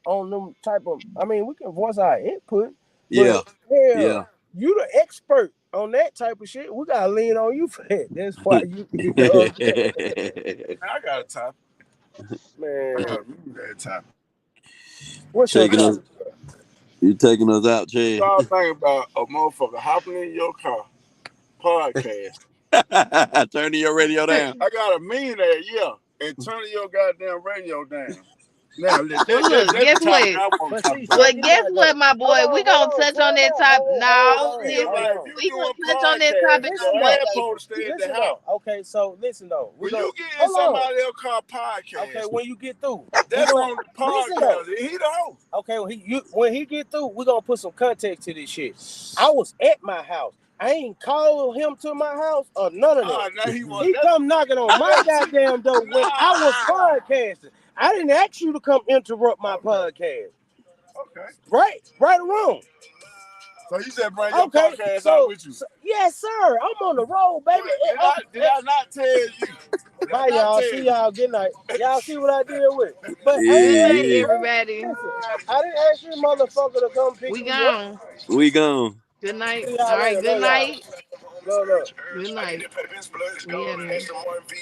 on them type of. I mean, we can voice our input, but Yeah, hell, yeah. you the expert on that type of shit. We gotta lean on you for that. That's why you know what I'm saying? I got a topic. I Man, got a really bad topic. what's your taking us, topic? you taking us out, Chad. Y'all think about a motherfucker hopping in your car, podcast. Turning your radio down. I got a millionaire, yeah, and turning your goddamn radio down. Now, that's Well, look, the guess topic what? I want But to talk see, about. Well, check this guess out what, though. my boy? We Hold gonna on, touch on time that out. top. I No, Hold feel on, listen, like hold if on. you we doing gonna touch on that podcast, topic Listen on your though. ass Monday. supposed to stay at the Listen house. though. Okay, so listen though. We When gonna you get in hold on. somebody else's car Okay, podcast, when you get through, we that's gonna on the listen though. podcast. He the host. Okay, when he get through, we gonna put some context to this shit. I was at my house. I ain't called him to my house or none of that. Now he was He come knocking on my goddamn door when I was podcasting. I didn't ask you to come interrupt my podcast. Okay. Right or wrong. So you said bring your Okay, podcast out with you. yes, sir. I'm on the road, baby. Did I not tell you? Did I Bye, not y'all. tell See you? y'all. Good night. Y'all see what I deal with. But hey, Good Yeah, man, night, yeah. everybody. listen. I didn't ask you, motherfucker, to come pick We me up. gone. We gone. Good night. See All y'all right. later. Good Love y'all. night. Love. Good night. We out of here.